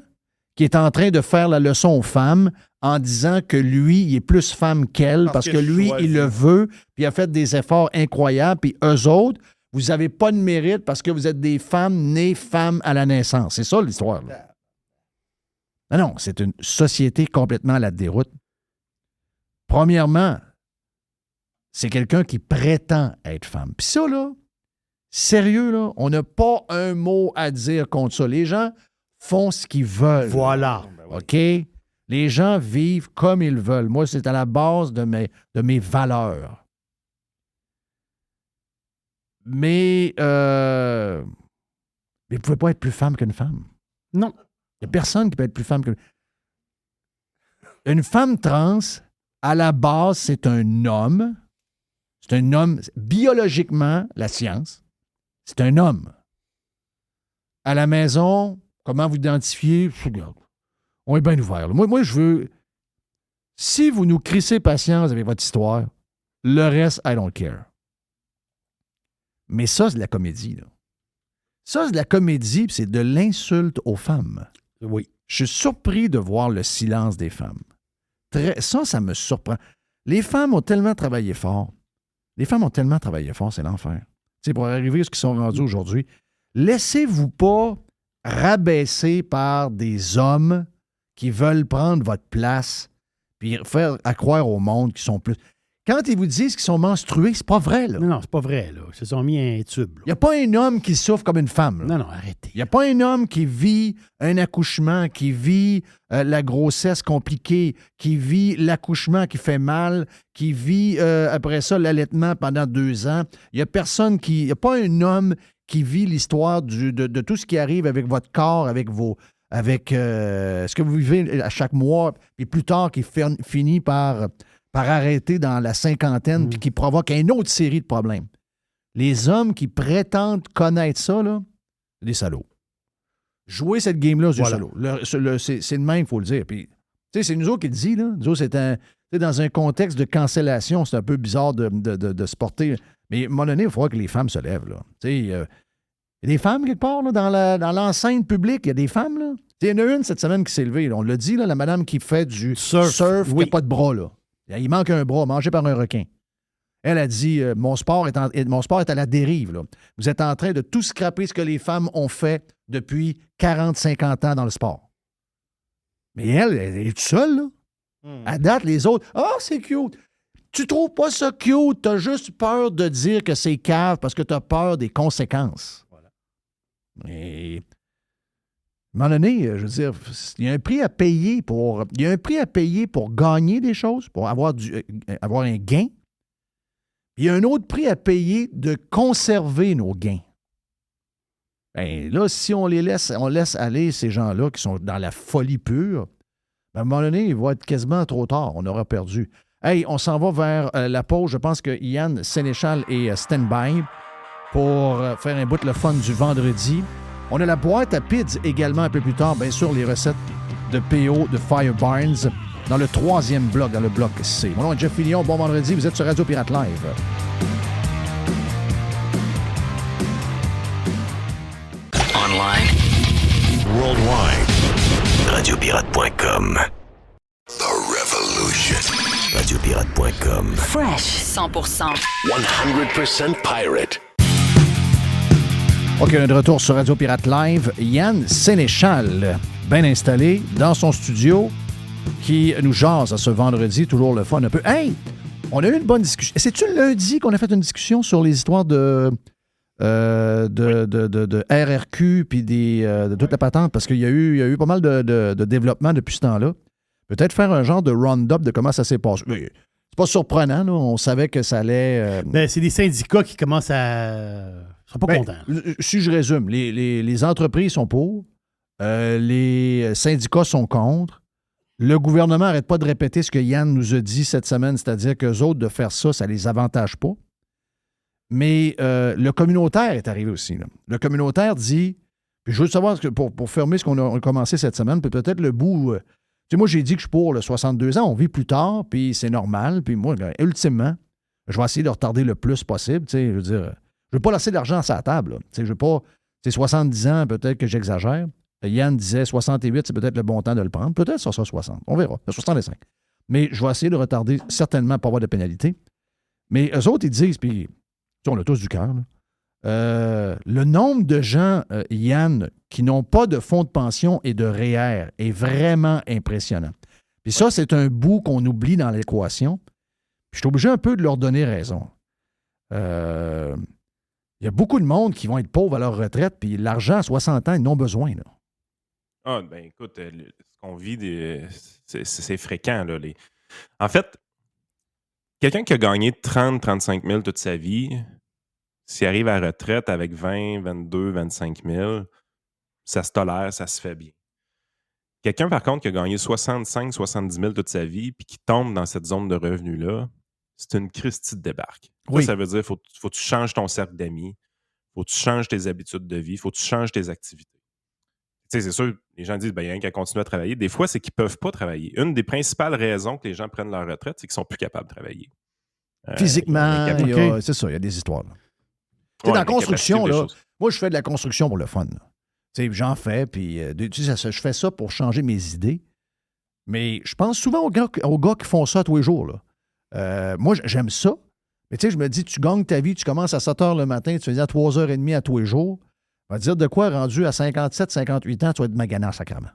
qui est en train de faire la leçon aux femmes en disant que lui, il est plus femme qu'elle parce que lui, choisit. il le veut, puis il a fait des efforts incroyables, puis eux autres, vous n'avez pas de mérite parce que vous êtes des femmes nées femmes à la naissance. C'est ça, l'histoire, là. Non, c'est une société complètement à la déroute. Premièrement, c'est quelqu'un qui prétend être femme. Puis ça, là, sérieux, là, on n'a pas un mot à dire contre ça. Les gens font ce qu'ils veulent. Voilà. Ben oui. OK? Les gens vivent comme ils veulent. Moi, c'est à la base de mes valeurs. Mais vous ne pouvez pas être plus femme qu'une femme. Non. Il n'y a personne qui peut être plus femme qu'une... Une femme trans, à la base, c'est un homme. C'est un homme, biologiquement, la science, c'est un homme. À la maison, comment vous identifiez? Regarde, on est bien ouvert. Là. Moi, je veux... Si vous nous crissez patience avec votre histoire, le reste, I don't care. Mais ça, c'est de la comédie. Là. Ça, c'est de la comédie, puis c'est de l'insulte aux femmes. Oui. Je suis surpris de voir le silence des femmes. Ça me surprend. Les femmes ont tellement travaillé fort. C'est l'enfer. Tu sais, pour arriver à ce qu'ils sont rendus aujourd'hui, laissez-vous pas rabaisser par des hommes qui veulent prendre votre place puis faire à croire au monde qu'ils sont plus... Quand ils vous disent qu'ils sont menstrués, c'est pas vrai, là. Non, c'est pas vrai, là. Ils se sont mis un tube, Il n'y a pas un homme qui souffre comme une femme, là. Non, arrêtez. Il n'y a pas un homme qui vit un accouchement, qui vit la grossesse compliquée, qui vit l'accouchement qui fait mal, qui vit après ça l'allaitement pendant 2 ans. Il n'y a personne qui... Il n'y a pas un homme qui vit l'histoire de tout ce qui arrive avec votre corps, avec ce que vous vivez à chaque mois, puis plus tard qui finit par arrêter dans la cinquantaine, puis qui provoque une autre série de problèmes. Les hommes qui prétendent connaître ça, là, c'est des salauds. Jouer cette game-là, c'est Voilà. des salauds. C'est de même, il faut le dire. Puis, tu sais, c'est nous autres qui le dit, là. Nous autres, c'est dans un contexte de cancellation, c'est un peu bizarre de se porter. Mais à un moment donné, il faudra que les femmes se lèvent, là. Tu sais, il y a des femmes quelque part, là, dans l'enceinte publique, il y a des femmes, là. Il y en a une cette semaine qui s'est levée, là. On l'a dit, là, la madame qui fait du surf qui oui. n'a pas de bras, là. Il manque un bras, mangé par un requin. Elle a dit, mon sport est à la dérive. Là. Vous êtes en train de tout scraper ce que les femmes ont fait depuis 40-50 ans dans le sport. Mais elle est toute seule. Là. À date, les autres, « Ah, c'est cute! » Tu trouves pas ça cute? Tu as juste peur de dire que c'est cave parce que tu as peur des conséquences. Voilà. Et... À un moment donné, je veux dire, il y a un prix à payer pour gagner des choses, pour avoir un gain. Il y a un autre prix à payer de conserver nos gains. Bien, là, si on laisse aller ces gens-là qui sont dans la folie pure, à un moment donné, il va être quasiment trop tard. On aura perdu. Hey, on s'en va vers la pause. Je pense que Yann Sénéchal est stand-by pour faire un bout de le fun du vendredi. On a la boîte à PIDS également un peu plus tard. Bien sûr, les recettes de PO de Fire Barnes dans le 3e bloc, dans le bloc C. Mon nom est Jeff Fillion. Bon vendredi. Vous êtes sur Radio Pirate Live. Online. Worldwide. Radiopirate.com. The Revolution. Radiopirate.com. Fresh 100%. 100% pirate. OK, on est de retour sur Radio Pirate Live. Yann Sénéchal, bien installé dans son studio, qui nous jase à ce vendredi, toujours le fun un peu. Hey, on a eu une bonne discussion. C'est-tu lundi qu'on a fait une discussion sur les histoires de RRQ puis de toute la patente? Parce qu'il y a eu pas mal de développement depuis ce temps-là. Peut-être faire un genre de round-up de comment ça s'est passé. C'est pas surprenant, là. On savait que ça allait... Ben, c'est des syndicats qui commencent à... Ils sont pas contents. Si je résume, les entreprises sont pour, les syndicats sont contre. Le gouvernement n'arrête pas de répéter ce que Yann nous a dit cette semaine, c'est-à-dire qu'eux autres, de faire ça, ça ne les avantage pas. Mais le communautaire est arrivé aussi. Là. Le communautaire dit, puis je veux savoir, pour fermer ce qu'on a commencé cette semaine, puis peut-être le bout... tu sais, moi, j'ai dit que je suis pour le 62 ans, on vit plus tard, puis c'est normal. Puis moi, ultimement, je vais essayer de retarder le plus possible. Tu sais, je veux dire, je ne veux pas laisser d'argent sur la table. Là. Tu sais, je veux pas... C'est 70 ans, peut-être que j'exagère. Yann disait 68, c'est peut-être le bon temps de le prendre. Peut-être que ça sera 60. On verra. 65. Mais je vais essayer de retarder certainement pour avoir de pénalité. Mais eux autres, ils disent, puis on a tous du cœur, le nombre de gens, Yann, qui n'ont pas de fonds de pension et de REER est vraiment impressionnant. Puis ça, c'est un bout qu'on oublie dans l'équation. Puis je suis obligé un peu de leur donner raison. Il y a beaucoup de monde qui vont être pauvres à leur retraite, puis l'argent à 60 ans, ils n'ont besoin. Là. Ah, ben écoute, ce qu'on vit, c'est fréquent. Là, En fait, quelqu'un qui a gagné 30-35 000 toute sa vie, s'il arrive à la retraite avec 20, 22, 25 000, ça se tolère, ça se fait bien. Quelqu'un, par contre, qui a gagné 65, 70 000 toute sa vie, puis qui tombe dans cette zone de revenus-là, c'est une Christie de débarque. Oui. Ça veut dire qu'il faut que tu changes ton cercle d'amis, faut que tu changes tes habitudes de vie, faut que tu changes tes activités. Tu sais, c'est sûr, les gens disent, ben, il y a rien qu'à continuer à travailler. Des fois, c'est qu'ils ne peuvent pas travailler. Une des principales raisons que les gens prennent leur retraite, c'est qu'ils ne sont plus capables de travailler. Physiquement, c'est ça, il y a des histoires. Là. Ouais, dans la construction, là, moi, je fais de la construction pour le fun. J'en fais, puis je fais ça pour changer mes idées. Mais je pense souvent aux gars qui font ça tous les jours. Là. Moi, j'aime ça. Mais tu sais, je me dis, tu gagnes ta vie, tu commences à 7 h le matin, tu fais à 3h30 à tous les jours. On va dire de quoi, rendu à 57, 58 ans, tu vas être magané en sacrement.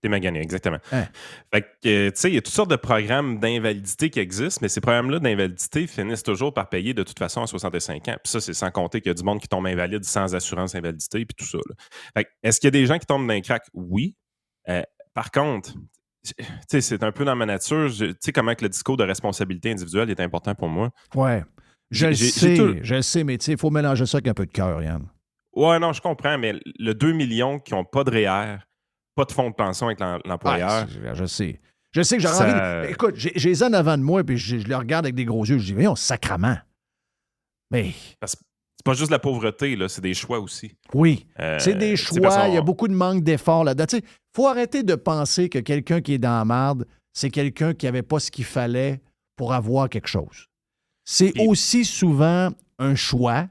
T'es magané, exactement. Hein? Fait que, tu sais, il y a toutes sortes de programmes d'invalidité qui existent, mais ces programmes-là d'invalidité finissent toujours par payer de toute façon à 65 ans. Puis ça, c'est sans compter qu'il y a du monde qui tombe invalide sans assurance invalidité, puis tout ça. Là. Fait que, est-ce qu'il y a des gens qui tombent dans les cracks? Oui. Par contre, tu sais, c'est un peu dans ma nature. Tu sais comment que le discours de responsabilité individuelle est important pour moi? Ouais. Je le sais, mais tu sais, il faut mélanger ça avec un peu de cœur, Yann. Ouais, non, je comprends, mais le 2 millions qui n'ont pas de REER, pas de fonds de pension avec l'employeur. Je sais. Je sais que j'aurais envie de... Écoute, j'ai les en avant de moi, puis je les regarde avec des gros yeux. Je dis, voyons, sacrament. Mais... Parce que c'est pas juste la pauvreté, là, c'est des choix aussi. Oui, c'est des choix. Il y a beaucoup de manque d'efforts là-dedans. Il faut arrêter de penser que quelqu'un qui est dans la marde, c'est quelqu'un qui n'avait pas ce qu'il fallait pour avoir quelque chose. C'est aussi souvent un choix.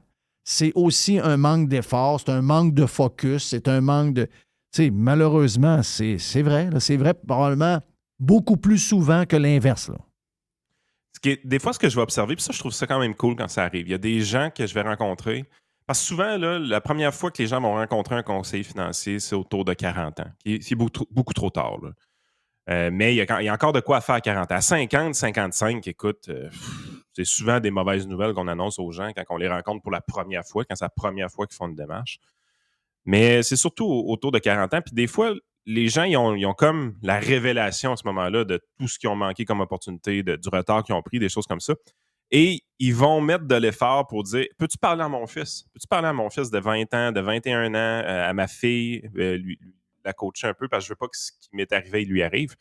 C'est aussi un manque d'effort, c'est un manque de focus, c'est un manque de... Tu sais, malheureusement, c'est vrai. Là, c'est vrai probablement beaucoup plus souvent que l'inverse. Là. Des fois, ce que je vais observer, puis ça, je trouve ça quand même cool quand ça arrive. Il y a des gens que je vais rencontrer. Parce que souvent, là, la première fois que les gens vont rencontrer un conseiller financier, c'est autour de 40 ans. C'est beaucoup trop tard. Là. Mais il y a encore de quoi à faire à 40 ans. À 50, 55, écoute... c'est souvent des mauvaises nouvelles qu'on annonce aux gens quand on les rencontre pour la première fois, quand c'est la première fois qu'ils font une démarche. Mais c'est surtout autour de 40 ans. Puis des fois, les gens, ils ont comme la révélation à ce moment-là de tout ce qu'ils ont manqué comme opportunité, du retard qu'ils ont pris, des choses comme ça. Et ils vont mettre de l'effort pour dire, peux-tu parler à mon fils? Peux-tu parler à mon fils de 20 ans, de 21 ans, à ma fille, lui la coacher un peu parce que je veux pas que ce qui m'est arrivé, il lui arrive.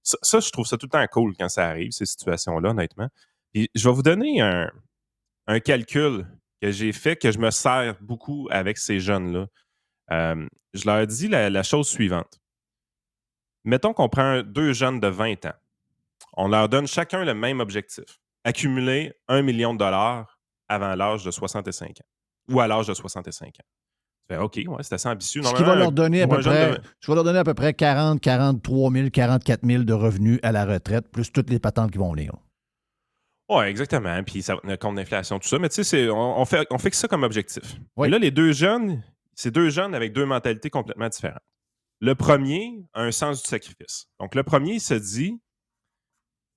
Ça, je trouve ça tout le temps cool quand ça arrive, ces situations-là, honnêtement. Puis je vais vous donner un calcul que j'ai fait, que je me sers beaucoup avec ces jeunes-là. Je leur dis la chose suivante. Mettons qu'on prend 2 jeunes de 20 ans. On leur donne chacun le même objectif. Accumuler 1 million de dollars avant l'âge de 65 ans. Ou à l'âge de 65 ans. Tu fais, OK, ouais, c'est assez ambitieux. Ce qui va leur donner à peu près, de... tu vas leur donner à peu près 40, 43 000, 44 000 de revenus à la retraite, plus toutes les patentes qui vont venir. Oui, exactement. Puis ça va tenir compte d'inflation, tout ça. Mais tu sais, on fixe ça comme objectif. Oui. Et là, les 2 jeunes, c'est 2 jeunes avec 2 mentalités complètement différentes. Le premier a un sens du sacrifice. Donc, le premier, il se dit,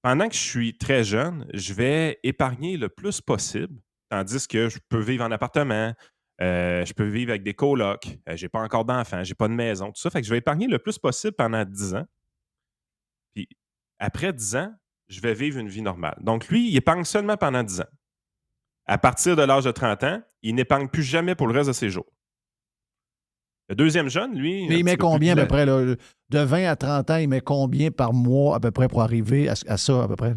pendant que je suis très jeune, je vais épargner le plus possible, tandis que je peux vivre en appartement, je peux vivre avec des colocs, j'ai pas encore d'enfants, j'ai pas de maison, tout ça. Fait que je vais épargner le plus possible pendant 10 ans. Puis après 10 ans, je vais vivre une vie normale. Donc lui, il épargne seulement pendant 10 ans. À partir de l'âge de 30 ans, il n'épargne plus jamais pour le reste de ses jours. Le deuxième jeune, lui... Mais il met combien à peu près? Là, de 20 à 30 ans, il met combien par mois à peu près pour arriver à ça à peu près?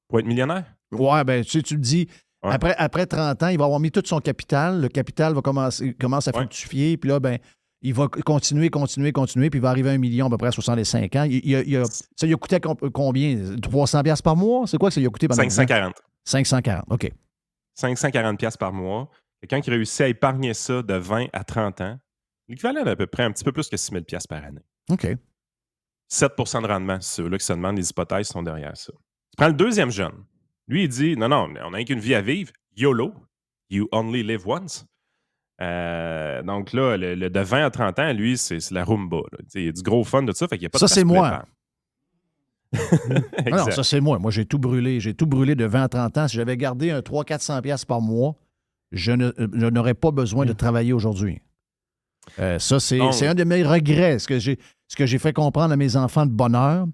Pour être millionnaire? Ouais, ben tu sais, tu le dis, Ouais. après 30 ans, il va avoir mis tout son capital. Le capital va commence à fructifier, puis là, ben, il va continuer, puis il va arriver à 1 million à peu près à 65 ans. Ça lui a coûté combien? 300$ par mois? C'est quoi que ça lui a coûté pendant 540. 540, OK. 540$ par mois. Quelqu'un qui réussit à épargner ça de 20 à 30 ans, l'équivalent d'à peu près un petit peu plus que 6 000$ par année. OK. 7 de rendement, c'est ceux-là qui se demandent, les hypothèses sont derrière ça. Tu prends le deuxième jeune. Lui, il dit, non, on n'a qu'une vie à vivre. YOLO, you only live once. Donc là, le de 20 à 30 ans, lui, c'est la rumba. Il y a du gros fun de ça, fait qu'il n'y a pas Ça, de c'est moi. Exact. Non, ça, c'est moi. Moi, j'ai tout brûlé. J'ai tout brûlé de 20 à 30 ans. Si j'avais gardé un 300-400$ par mois, je n'aurais pas besoin de travailler aujourd'hui. Ça, c'est un de mes regrets. Ce que j'ai fait comprendre à mes enfants de bonheur,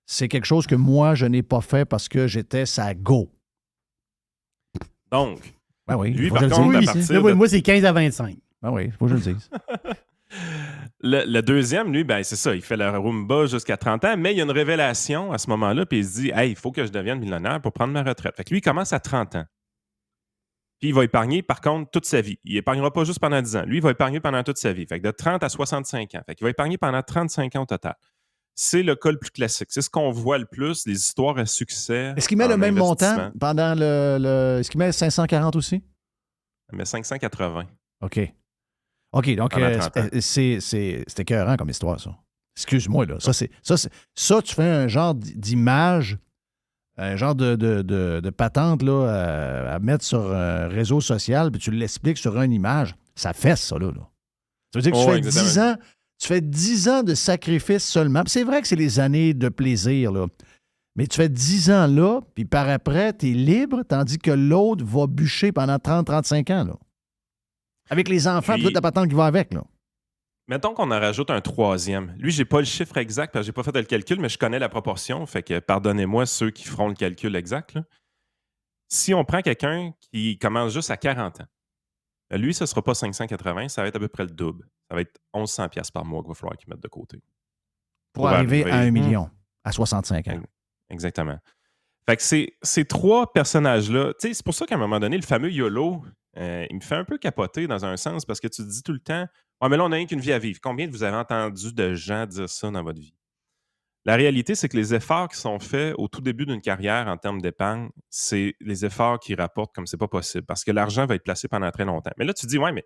c'est quelque chose que moi, je n'ai pas fait parce que j'étais sa go. Donc, ben oui, lui, faut par que je contre, le à dise. partir Là, de... moi, c'est 15 à 25. Ben oui, il faut que je le dise. Le deuxième, lui, ben c'est ça, il fait le Roomba jusqu'à 30 ans, mais il y a une révélation à ce moment-là, puis il se dit, hey, il faut que je devienne millionnaire pour prendre ma retraite. Fait que lui, il commence à 30 ans. Puis il va épargner, par contre, toute sa vie. Il n'épargnera pas juste pendant 10 ans. Lui, il va épargner pendant toute sa vie. Fait que de 30 à 65 ans. Fait qu'il va épargner pendant 35 ans au total. C'est le cas le plus classique. C'est ce qu'on voit le plus, les histoires à succès. Est-ce qu'il met le même montant pendant Est-ce qu'il met 540 aussi? Il met 580. OK. OK, donc c'est écœurant comme histoire, ça. Excuse-moi, là. Ça, tu fais un genre d'image, un genre de patente là, à mettre sur un réseau social, puis tu l'expliques sur une image. Ça fesse, ça, là. Ça veut dire que tu fais 10 ans. Tu fais 10 ans de sacrifice seulement. Puis c'est vrai que c'est les années de plaisir, là. Mais tu fais 10 ans là, puis par après, tu es libre, tandis que l'autre va bûcher pendant 30-35 ans, là. Avec les enfants, puis toute la patente qui va avec, là. Mettons qu'on en rajoute un troisième. Lui, j'ai pas le chiffre exact parce que j'ai pas fait le calcul, mais je connais la proportion. Fait que pardonnez-moi ceux qui feront le calcul exact, là. Si on prend quelqu'un qui commence juste à 40 ans, lui, ce ne sera pas 580, ça va être à peu près le double. Ça va être 1100$ par mois qu'il va falloir qu'il mette de côté. Pour arriver à 1 million, à 65 ans. Exactement. Fait que ces 3 personnages-là, tu sais, c'est pour ça qu'à un moment donné, le fameux YOLO, il me fait un peu capoter dans un sens parce que tu te dis tout le temps, ah, mais là, on n'a rien qu'une vie à vivre. Combien de vous avez entendu de gens dire ça dans votre vie? La réalité, c'est que les efforts qui sont faits au tout début d'une carrière en termes d'épargne, c'est les efforts qui rapportent comme c'est pas possible parce que l'argent va être placé pendant très longtemps. Mais là, tu te dis, ouais, mais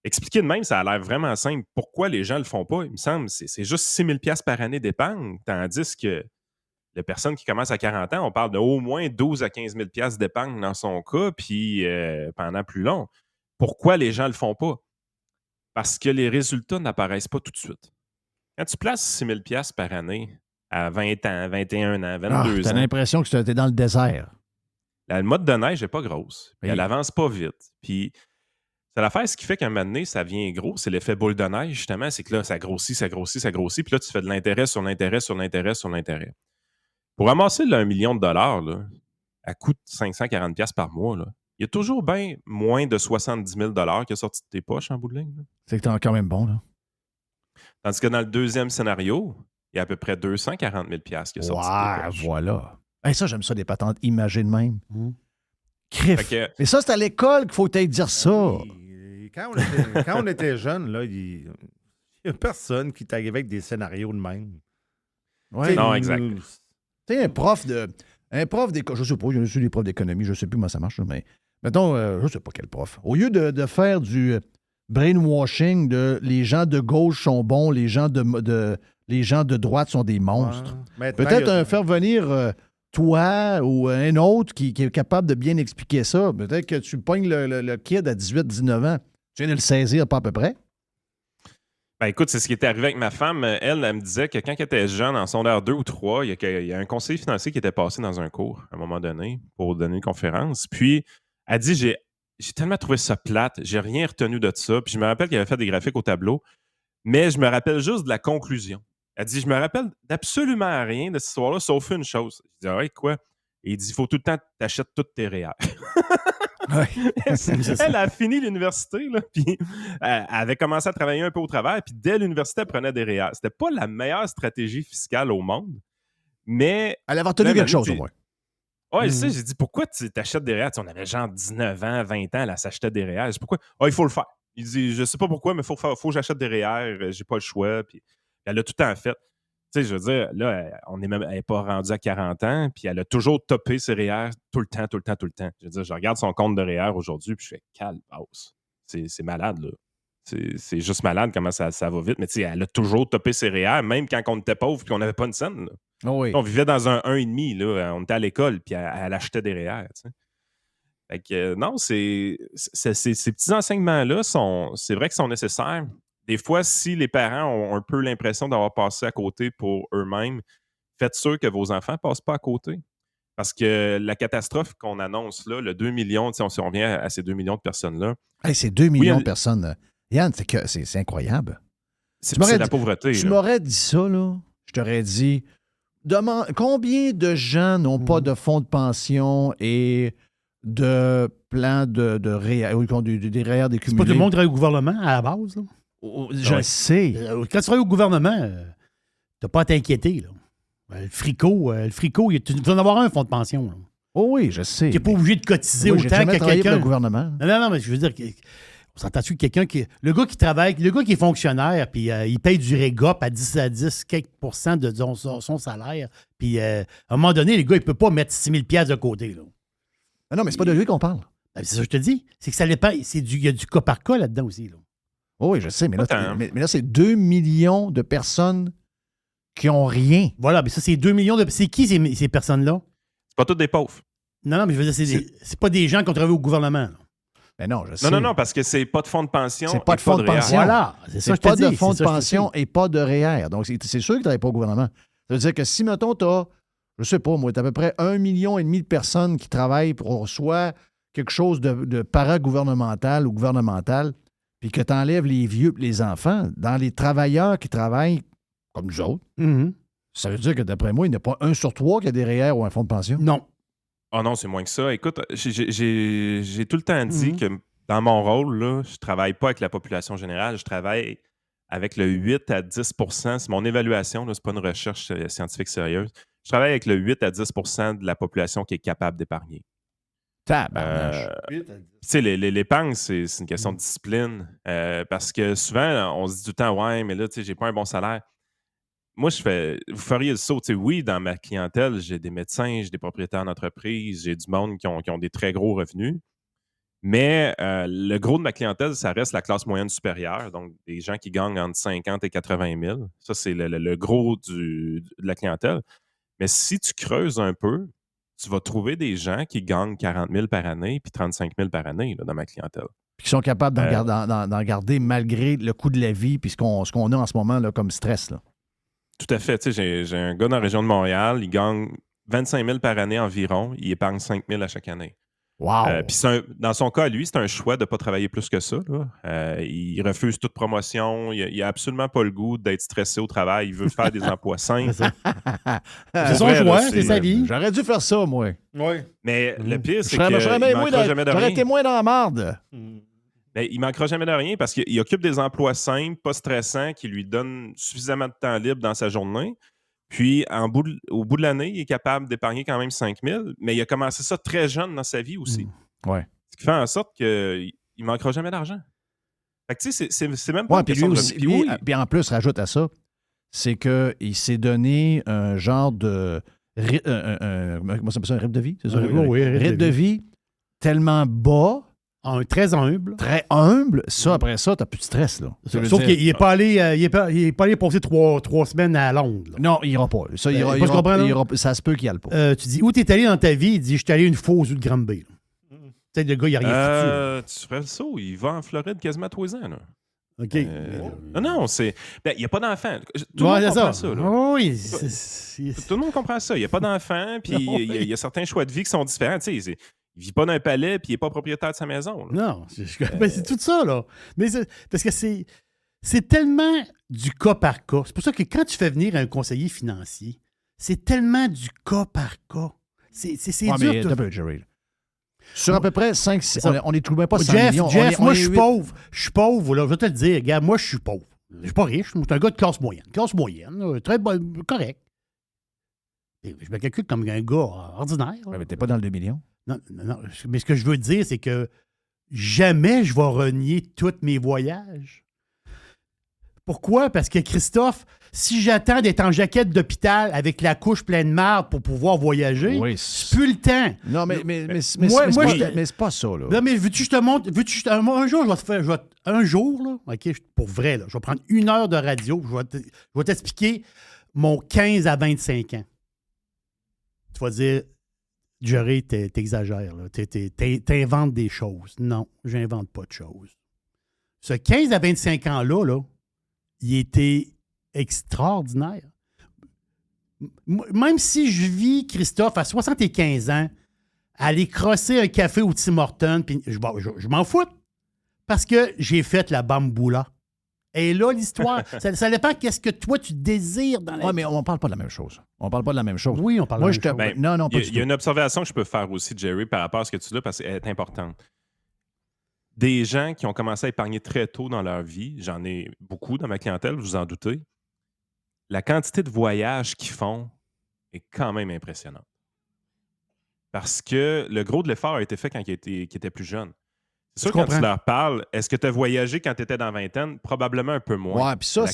expliquer de même, ça a l'air vraiment simple. Pourquoi les gens le font pas? Il me semble c'est juste 6 000$ par année d'épargne, tandis que les personnes qui commencent à 40 ans, on parle d'au moins 12 à 15 000$ d'épargne dans son cas, puis pendant plus long. Pourquoi les gens le font pas? Parce que les résultats n'apparaissent pas tout de suite. Quand tu places 6 000$ par année à 20 ans, 21 ans, 22 ans... T'as l'impression que tu es dans le désert. La mode de neige n'est pas grosse. Oui. Elle avance pas vite. Puis c'est l'affaire, ce qui fait qu'à un moment donné, ça vient gros, c'est l'effet boule de neige, justement. C'est que là, ça grossit, ça grossit, ça grossit. Puis là, tu fais de l'intérêt sur l'intérêt, sur l'intérêt, sur l'intérêt. Pour ramasser le 1 million de dollars, là, à coût de 540$ par mois, là, il y a toujours bien moins de 70 000$ qui est sorti de tes poches en bout de ligne. Là. C'est que t'es quand même bon, là. Tandis que dans le deuxième scénario, il y a à peu près 240 000 qui est sorti des poches. Voilà. Hey, ça, j'aime ça, des patentes imagées de même. Mm. Crif. Fait que- Mais ça, c'est à l'école qu'il faut peut-être dire ça. Et quand on était jeune, là, il n'y a personne qui t'arrivait avec des scénarios de même. Ouais. Tu sais, Non, exact. Tu sais, un prof d'école, je sais pas, je suis des profs d'économie, je sais plus comment ça marche, mais mettons, je sais pas quel prof. Au lieu de faire du brainwashing de les gens de gauche sont bons, les gens de droite sont des monstres. Maintenant, Peut-être il y a- faire venir toi ou un autre qui est capable de bien expliquer ça. Peut-être que tu pognes le kid à 18-19 ans. Tu viens de le saisir pas à peu près. Ben écoute, c'est ce qui était arrivé avec ma femme. Elle me disait que quand elle était jeune, en secondaire 2 ou 3, il y a un conseiller financier qui était passé dans un cours à un moment donné pour donner une conférence. Puis, elle dit j'ai tellement trouvé ça plate, j'ai rien retenu de ça. Puis, je me rappelle qu'elle avait fait des graphiques au tableau, mais je me rappelle juste de la conclusion. Elle dit je me rappelle d'absolument rien de cette histoire-là, sauf une chose. Je dis ah ouais, quoi? Et il dit il faut tout le temps que tu achètes toutes tes REER. Elle a fini l'université, là, puis elle avait commencé à travailler un peu au travers, puis dès l'université, elle prenait des REER. C'était pas la meilleure stratégie fiscale au monde, mais... Elle avait retenu Même quelque Marie, chose, au moins. Ouais, je sais, j'ai dit, pourquoi tu t'achètes des REER? Tu sais, on avait genre 19 ans, 20 ans, elle s'achetait des REER. Je dis, pourquoi? Ah, il faut le faire. Il dit, je sais pas pourquoi, mais il faut que j'achète des REER, j'ai pas le choix, puis elle a tout le temps fait. Tu sais, je veux dire, là, elle n'est pas rendue à 40 ans, puis elle a toujours topé ses REER tout le temps. Je veux dire, je regarde son compte de REER aujourd'hui, puis je fais calvasse. C'est malade, là. C'est juste malade comment ça va vite, mais tu sais, elle a toujours topé ses REER, même quand on était pauvre puis qu'on n'avait pas une scène. Là. Oh oui. On vivait dans un 1,5, là. On était à l'école, puis elle achetait des REER, tu sais. Fait que, non, ces petits enseignements-là, c'est vrai qu'ils sont nécessaires. Des fois, si les parents ont un peu l'impression d'avoir passé à côté pour eux-mêmes, faites sûr que vos enfants ne passent pas à côté. Parce que la catastrophe qu'on annonce là, le 2 millions, si on revient à ces 2 millions de personnes-là. Hey, c'est 2 millions Oui, de personnes. Yann, c'est incroyable. C'est m'aurais la dit- pauvreté. Tu là. m'aurais dit ça, là. Je t'aurais dit, combien de gens n'ont pas de fonds de pension et de plans de REER, des REER C'est décumulés? pas tout le monde qui travaille au gouvernement à la base. Là. Je Ouais. sais. Quand tu travailles au gouvernement, t'as pas à t'inquiéter. Là. Le fricot, tu dois en avoir un fonds de pension. Là. Oh oui, je sais. Tu n'es pas obligé de cotiser Moi, j'ai autant jamais que travaillé pour quelqu'un. le gouvernement. Non, mais je veux dire, on s'entend-tu que quelqu'un qui. Le gars qui travaille, le gars qui est fonctionnaire, puis il paye du régop à 10 quelques % de son salaire, puis à un moment donné, le gars, il peut pas mettre 6 000 $ de côté. Là. Ah non, mais c'est pas de lui qu'on parle. Ben, c'est ça que je te dis. C'est que ça dépend. Il y a du cas par cas là-dedans aussi. Là. Oh oui, je sais, mais là, Attends. mais là, c'est 2 millions de personnes qui ont rien. Voilà, mais ça, c'est 2 millions de. C'est qui ces personnes-là? C'est pas tous des pauvres. Non, mais je veux dire, c'est pas des gens qui ont travaillé au gouvernement. Là. Mais non, je sais. Non, parce que c'est pas de fonds de pension. C'est pas et de fonds de REER. pension. Voilà, c'est ça C'est que je pas te de dis. fonds c'est de ça que je te pension dis. et pas de REER. Donc, c'est sûr qu'ils ne travaillent pas au gouvernement. Ça veut dire que si, mettons, tu as, je sais pas, moi, tu as à peu près 1,5 million de personnes qui travaillent pour soit quelque chose de paragouvernemental ou gouvernemental, puis que tu enlèves les vieux et les enfants, dans les travailleurs qui travaillent comme nous autres, Mhm. ça veut dire que d'après moi, il n'y en a pas 1 sur 3 qui a des REER ou un fonds de pension. Non. Ah non, c'est moins que ça. Écoute, j'ai tout le temps dit que dans mon rôle, là, je travaille pas avec la population générale, je travaille avec le 8 à 10 %. C'est mon évaluation, ce n'est pas une recherche scientifique sérieuse. Je travaille avec le 8 à 10 % de la population qui est capable d'épargner. Tabarnache. Tu sais, l'épargne, c'est une question de discipline. Parce que souvent, on se dit tout le temps, ouais, mais là, tu sais, j'ai pas un bon salaire. Moi, vous feriez le saut. Tu sais, oui, dans ma clientèle, j'ai des médecins, j'ai des propriétaires d'entreprise, j'ai du monde qui ont des très gros revenus. Mais le gros de ma clientèle, ça reste la classe moyenne supérieure, donc des gens qui gagnent entre 50 et 80 000. Ça, c'est le gros de la clientèle. Mais si tu creuses un peu, tu vas trouver des gens qui gagnent 40 000 par année puis 35 000 par année là, dans ma clientèle. Puis qui sont capables d'en garder malgré le coût de la vie puis ce qu'on a en ce moment là, comme stress. Là. Tout à fait. Tu sais, j'ai un gars dans la région de Montréal, il gagne 25 000 par année environ. Il épargne 5 000 à chaque année. Wow! Puis dans son cas, lui, c'est un choix de ne pas travailler plus que ça. Là. Il refuse toute promotion. Il n'a absolument pas le goût d'être stressé au travail. Il veut faire des emplois sains. C'est ça. C'est C'est son vrai, choix, là, c'est sa vie. J'aurais dû faire ça, moi. Oui. Mais le pire, Je c'est serais- qu'il j'aurais ne manquera jamais de j'aurais rien. été moins dans la marde. Ben, il ne manquera jamais de rien parce qu'il occupe des emplois simples, pas stressants, qui lui donnent suffisamment de temps libre dans sa journée. Puis, au bout de l'année, il est capable d'épargner quand même 5 000, mais il a commencé ça très jeune dans sa vie aussi. Ouais. Ce qui fait en sorte qu'il ne manquera jamais d'argent. Fait que, tu sais, c'est même pas une Puis question lui de... aussi, Puis oui, puis en plus, rajoute à ça, c'est qu'il s'est donné un genre de... comment ça s'appelle ça, un rythme de vie? C'est ça? Oui, rythme de vie tellement bas, Très humble. très humble. Ça, après ça, t'as plus de stress, là. Sauf qu'il n'est pas allé, il est pas allé passer 3 semaines à Londres. Là. Non, il ira pas. Ça, ça se peut qu'il y aille pas. Tu dis, où t'es allé dans ta vie? Il dit, je suis allé une fois aux zoo de Granby. Tu sais, le gars, il a rien foutu. tu ferais le saut. Il va en Floride quasiment tous les ans. Là. OK. Non, c'est... Ben, il n'y a pas d'enfant. Tout le monde comprend ça. Là. Oui. Tout le monde comprend ça. Il n'y a pas d'enfant, puis il y a certains choix de vie qui sont différents. Tu sais, il ne vit pas dans un palais, puis il n'est pas propriétaire de sa maison. Là. Non, c'est tout ça, là. Mais parce que c'est tellement du cas par cas. C'est pour ça que quand tu fais venir un conseiller financier, c'est tellement du cas par cas. C'est dur. Mais t'as peu, Jerry. Sur à peu près 5, on est tout même pas 100 millions. Jeff, moi, je suis pauvre. Je suis pauvre, là. Je vais te le dire. Regarde, moi, je suis pauvre. Je suis pas riche. Je suis un gars de classe moyenne. Classe moyenne, très bon, correct. Et je me calcule comme un gars ordinaire. Ouais, mais t'es pas dans le 2 millions. Non. Mais ce que je veux dire, c'est que jamais je vais renier tous mes voyages. Pourquoi? Parce que Christophe, si j'attends d'être en jaquette d'hôpital avec la couche pleine de marde pour pouvoir voyager, Oui, c'est plus le temps. Non, mais c'est pas ça, là. Non, mais veux-tu que je te montre? Un jour, un jour, là, OK, pour vrai, là, je vais prendre 1 heure de radio, je vais t'expliquer mon 15 à 25 ans. Tu vas dire, Jerry, t'exagères, là. T'inventes des choses. Non, j'invente pas de choses. Ce 15 à 25 ans-là, là, il était extraordinaire. Même si je vis, Christophe, à 75 ans, aller crosser un café au Tim Hortons, puis je m'en fous. Parce que j'ai fait la bamboula. Et là, l'histoire, ça dépend qu'est-ce que toi, tu désires dans la vie. Oui, mais on parle pas de la même chose. On parle pas de la même chose. Oui, on parle de la même chose. Ben, non, pas du tout. Il y a une observation que je peux faire aussi, Jerry, par rapport à ce que tu dis, parce qu'elle est importante. Des gens qui ont commencé à épargner très tôt dans leur vie, j'en ai beaucoup dans ma clientèle, vous en doutez, la quantité de voyages qu'ils font est quand même impressionnante. Parce que le gros de l'effort a été fait quand ils étaient plus jeunes. C'est sûr, quand tu leur parles, est-ce que tu as voyagé quand tu étais dans la vingtaine? Probablement un peu moins. Oui, puis ça,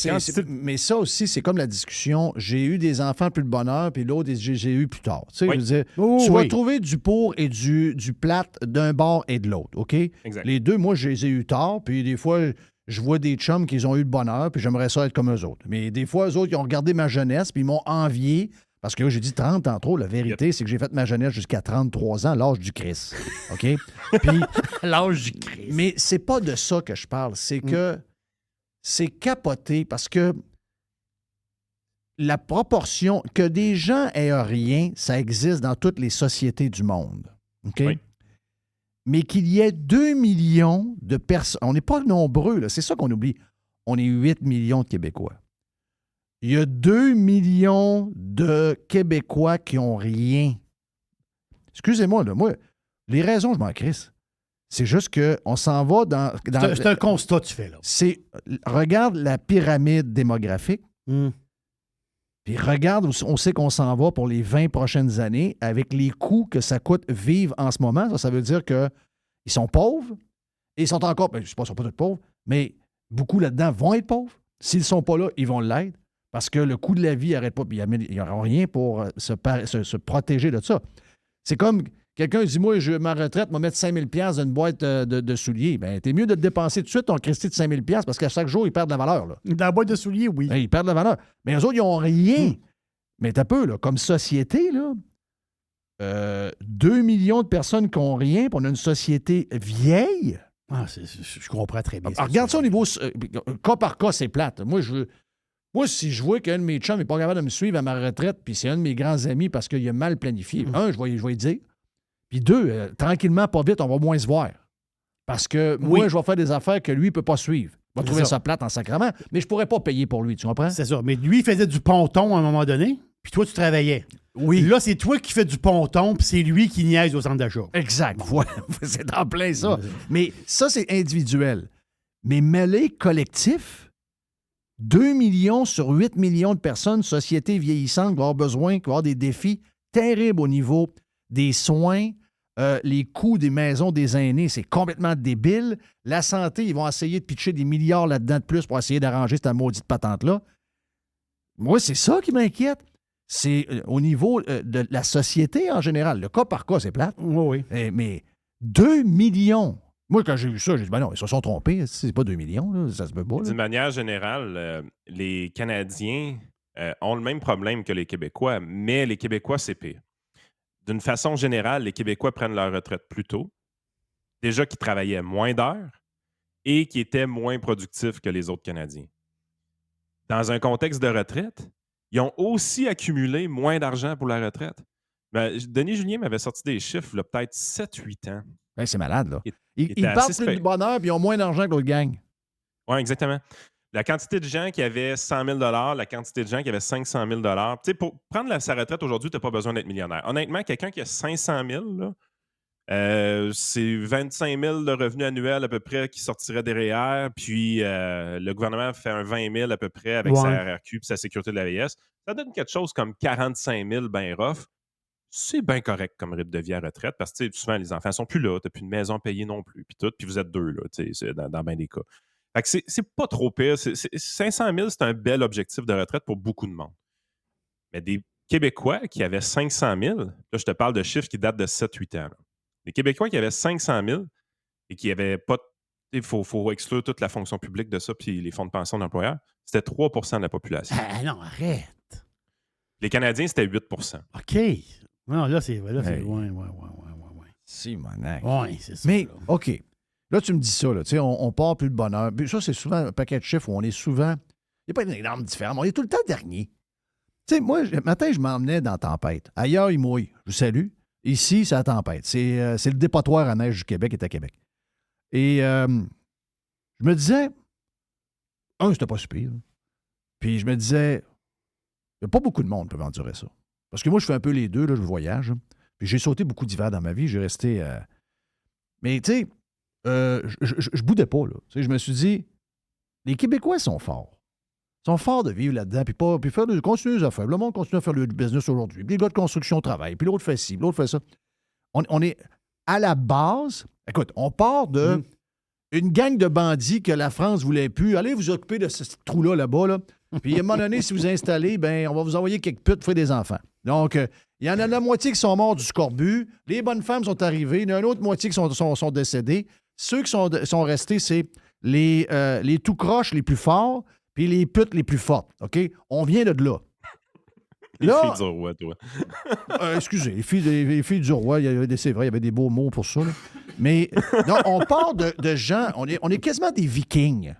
mais ça aussi, c'est comme la discussion. J'ai eu des enfants plus de bonheur, puis l'autre, j'ai eu plus tard. Tu sais, je veux dire, tu vas trouver du pour et du plate d'un bord et de l'autre, OK? Exact. Les deux, moi, je les ai eu tard, puis des fois, je vois des chums qui ont eu le bonheur, puis j'aimerais ça être comme eux autres. Mais des fois, eux autres, ils ont regardé ma jeunesse, puis ils m'ont envié. Parce que j'ai dit 30 en trop. La vérité, c'est que j'ai fait ma jeunesse jusqu'à 33 ans, l'âge du Christ. OK? Puis, l'âge du Christ. Mais c'est pas de ça que je parle. C'est que c'est capoté parce que la proportion que des gens aient rien, ça existe dans toutes les sociétés du monde. OK? Oui. Mais qu'il y ait 2 millions de personnes. On n'est pas nombreux, là. C'est ça qu'on oublie. On est 8 millions de Québécois. Il y a 2 millions de Québécois qui n'ont rien. Excusez-moi, là, moi, les raisons, je m'en crisse. C'est juste qu'on s'en va dans c'est un constat que tu fais, là. Regarde la pyramide démographique, puis regarde où on sait qu'on s'en va pour les 20 prochaines années avec les coûts que ça coûte vivre en ce moment. Ça veut dire qu'ils sont pauvres et ils sont encore... Ben, je ne sais pas, ils ne sont pas tous pauvres, mais beaucoup là-dedans vont être pauvres. S'ils ne sont pas là, ils vont l'être. Parce que le coût de la vie n'arrête pas. Puis il n'y aura rien pour se protéger de ça. C'est comme quelqu'un dit, moi, ma retraite, je vais mettre 5 000 $ dans une boîte de souliers. Bien, t'es mieux de te dépenser tout de suite ton Christy de 5 000 $, parce qu'à chaque jour, ils perdent de la valeur. Là. Dans la boîte de souliers, oui. Ils perdent de la valeur. Mais eux autres, ils n'ont rien. Mais t'as peu, là, comme société, là, 2 millions de personnes qui n'ont rien, puis on a une société vieille. Ah, je comprends très bien. Alors, regarde ça au niveau... cas par cas, c'est plate. Moi, si je vois qu'un de mes chums n'est pas capable de me suivre à ma retraite, puis c'est un de mes grands amis parce qu'il a mal planifié, un, je vais lui dire. Puis deux, tranquillement, pas vite, on va moins se voir. Parce que moi, je vais faire des affaires que lui ne peut pas suivre. Il va trouver ça plate en sacrement, mais je ne pourrais pas payer pour lui, tu comprends? C'est ça. Mais lui, il faisait du ponton à un moment donné, puis toi, tu travaillais. Oui. Là, c'est toi qui fais du ponton, puis c'est lui qui niaise au centre d'achat. Exact. Voilà. C'est en plein ça. Mais ça, c'est individuel. Mais mêlé collectif, 2 millions sur 8 millions de personnes, société vieillissante, qui vont avoir besoin, qui vont avoir des défis terribles au niveau des soins, les coûts des maisons des aînés, c'est complètement débile. La santé, ils vont essayer de pitcher des milliards là-dedans de plus pour essayer d'arranger cette maudite patente-là. Moi, c'est ça qui m'inquiète. C'est au niveau de la société en général. Le cas par cas, c'est plate. Oui. Mais 2 millions. Moi, quand j'ai vu ça, j'ai dit, ben non, ils se sont trompés. C'est pas 2 millions, là, ça se peut pas. Là. D'une manière générale, les Canadiens ont le même problème que les Québécois, mais les Québécois, c'est pire. D'une façon générale, les Québécois prennent leur retraite plus tôt, déjà qu'ils travaillaient moins d'heures et qui étaient moins productifs que les autres Canadiens. Dans un contexte de retraite, ils ont aussi accumulé moins d'argent pour la retraite. Ben, Denis Julien m'avait sorti des chiffres, là, peut-être 7-8 ans. Ben, c'est malade, là. Il Ils était partent assez plus du bonheur puis ils ont moins d'argent que l'autre gang. Oui, exactement. La quantité de gens qui avaient 100 000 la quantité de gens qui avaient 500 000 tu sais, pour prendre sa retraite aujourd'hui, tu n'as pas besoin d'être millionnaire. Honnêtement, quelqu'un qui a 500 000 là, c'est 25 000 de revenus annuels à peu près qui sortirait derrière, puis le gouvernement fait un 20 000 à peu près avec sa RRQ et sa sécurité de la vieillesse. Ça donne quelque chose comme 45 000 ben rough. C'est bien correct comme rythme de vie à retraite parce que souvent, les enfants sont plus là, tu n'as plus de maison payée non plus, puis tout, puis vous êtes deux là, dans bien des cas. Fait que c'est pas trop pire. 500 000, c'est un bel objectif de retraite pour beaucoup de monde. Mais des Québécois qui avaient 500 000, là, je te parle de chiffres qui datent de 7-8 ans. Là. Les Québécois qui avaient 500 000 et qui n'avaient pas... Il faut exclure toute la fonction publique de ça puis les fonds de pension d'employeurs, c'était 3 de la population. Ah non, arrête. Les Canadiens, c'était 8 OK. Non, là, c'est... Ouais. Si, monac. Oui, c'est ça. Mais, là. OK. Là, tu me dis ça, là. Tu sais, on part plus de bonheur. Puis ça, c'est souvent un paquet de chiffres où on est souvent. Il n'y a pas une énorme différence. On est tout le temps dernier. Tu sais, moi, le matin, je m'emmenais dans Tempête. Ailleurs, il mouille. Je vous salue. Ici, c'est la Tempête. C'est le dépotoir à neige du Québec est à Québec. Et je me disais, c'était pas super. Puis je me disais, il n'y a pas beaucoup de monde qui peut endurer ça. Parce que moi, je fais un peu les deux, là, je voyage. Puis j'ai sauté beaucoup d'hiver dans ma vie. J'ai resté. Mais tu sais, je boudais pas, là. Tu sais, je me suis dit, les Québécois sont forts. Ils sont forts de vivre là-dedans, puis continuer les affaires. Le monde continue à faire le business aujourd'hui. Puis les gars de construction travaillent, puis l'autre fait ci, puis l'autre fait ça. On est à la base. Écoute, on part de une gang de bandits que la France voulait plus. Allez vous occuper de ce trou-là, là-bas, là. Puis à un moment donné, si vous installez, ben on va vous envoyer quelques putes pour faire des enfants. Donc, il y en a la moitié qui sont morts du scorbut. Les bonnes femmes sont arrivées. Il y en a une autre moitié qui sont décédées. Ceux qui sont restés, c'est les tout croches les plus forts puis les putes les plus fortes. OK? On vient de là. Les filles du roi, toi. Excusez, les filles du roi, c'est vrai, il y avait des beaux mots pour ça. Là. Mais non, on part de gens, on est quasiment des vikings.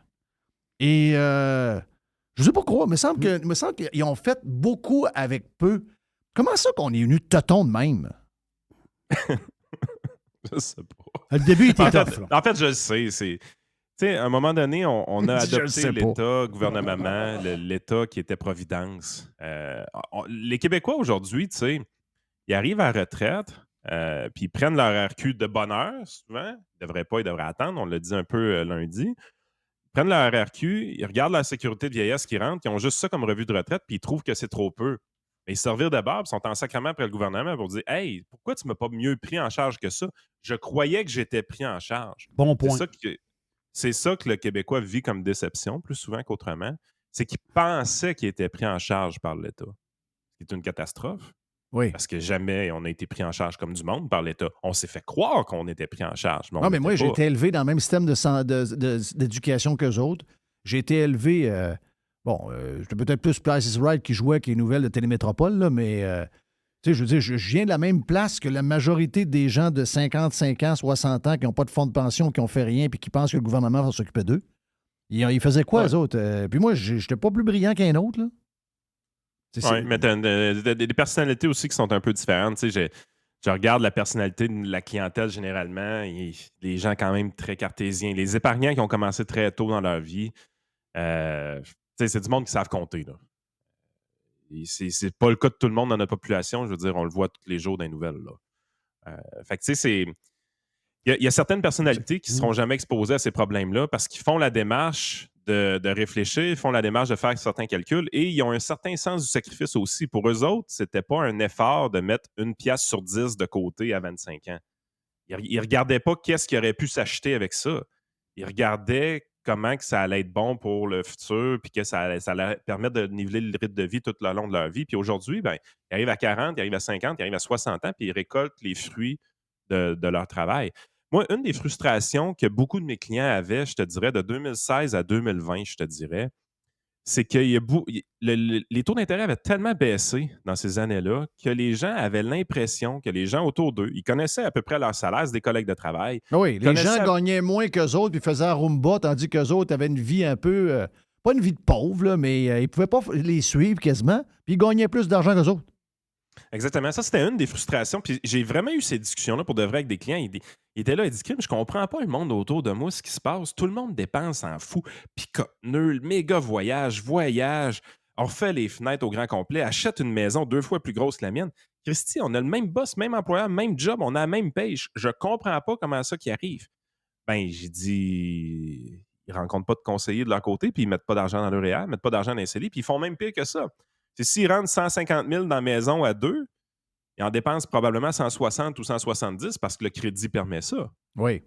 Et je sais pas quoi, il me semble qu'ils ont fait beaucoup avec peu. Comment ça qu'on est venu tâton de même? Je sais pas. Le début était tough. En fait, je le sais. Tu sais, à un moment donné, on a Je le adopté sais l'État, gouvernement, l'État qui était Providence. Les Québécois, aujourd'hui, tu sais, ils arrivent à la retraite, puis ils prennent leur RQ de bonne heure, souvent. Ils ne devraient pas, ils devraient attendre. On l'a dit un peu lundi. Ils prennent leur RQ, ils regardent la sécurité de vieillesse qui rentre, ils ont juste ça comme revue de retraite, puis ils trouvent que c'est trop peu. Mais ils se servirent de barbe, ils sont en sacrement après le gouvernement pour dire « Hey, pourquoi tu ne m'as pas mieux pris en charge que ça? Je croyais que j'étais pris en charge. » Bon point. C'est ça que le Québécois vit comme déception, plus souvent qu'autrement. C'est qu'il pensait qu'il était pris en charge par l'État. Ce qui est une catastrophe. Oui. Parce que jamais on a été pris en charge comme du monde par l'État. On s'est fait croire qu'on était pris en charge. Non, mais moi, j'ai été élevé dans le même système d'éducation qu'eux autres. J'ai été élevé... j'étais peut-être plus Price is Right qui jouait que les nouvelles de Télémétropole, là, mais... tu sais, je veux dire, je viens de la même place que la majorité des gens de 55 ans, 60 ans qui n'ont pas de fonds de pension, qui n'ont fait rien puis qui pensent que le gouvernement va s'occuper d'eux. Ils faisaient quoi, eux autres? Puis moi, j'étais pas plus brillant qu'un autre, là. Oui, mais t'as des personnalités aussi qui sont un peu différentes. Tu sais, je regarde la personnalité de la clientèle généralement. Les gens quand même très cartésiens. Les épargnants qui ont commencé très tôt dans leur vie, c'est du monde qui savent compter. Là. C'est pas le cas de tout le monde dans notre population. Je veux dire, on le voit tous les jours dans les nouvelles. Là. Fait que, tu sais, c'est... Il y a certaines personnalités qui ne seront jamais exposées à ces problèmes-là parce qu'ils font la démarche de réfléchir, ils font la démarche de faire certains calculs et ils ont un certain sens du sacrifice aussi. Pour eux autres, c'était pas un effort de mettre 1$ sur 10 de côté à 25 ans. Ils ne regardaient pas qu'est-ce qui aurait pu s'acheter avec ça. Ils regardaient comment que ça allait être bon pour le futur puis que ça allait permettre de niveler le rythme de vie tout le long de leur vie. Puis aujourd'hui, ben, ils arrivent à 40, ils arrivent à 50, ils arrivent à 60 ans puis ils récoltent les fruits de leur travail. Moi, une des frustrations que beaucoup de mes clients avaient, je te dirais, de 2016 à 2020, je te dirais, c'est que les taux d'intérêt avaient tellement baissé dans ces années-là que les gens avaient l'impression que les gens autour d'eux, ils connaissaient à peu près leur salaire, c'est des collègues de travail. Oui, les gens gagnaient moins qu'eux autres puis faisaient un Roomba, tandis qu'eux autres avaient une vie un peu... pas une vie de pauvre, là, mais ils ne pouvaient pas les suivre quasiment, puis ils gagnaient plus d'argent qu'eux autres. Exactement. Ça, c'était une des frustrations. Puis j'ai vraiment eu ces discussions-là pour de vrai avec des clients. Ils étaient là, ils disent, je comprends pas le monde autour de moi, ce qui se passe. Tout le monde dépense en fou. Pick-up, nul, méga voyage, on refait les fenêtres au grand complet, achète une maison 2 fois plus grosse que la mienne. Christy, on a le même boss, même employeur, même job, on a la même paye. Je comprends pas comment ça qui arrive. Ben, j'ai dit, ils rencontrent pas de conseillers de leur côté, puis ils mettent pas d'argent dans leur REER, ils mettent pas d'argent dans les CELI, puis ils font même pire que ça. C'est s'ils rentrent 150 000 dans la maison à 2, ils en dépensent probablement 160 ou 170 parce que le crédit permet ça. Oui.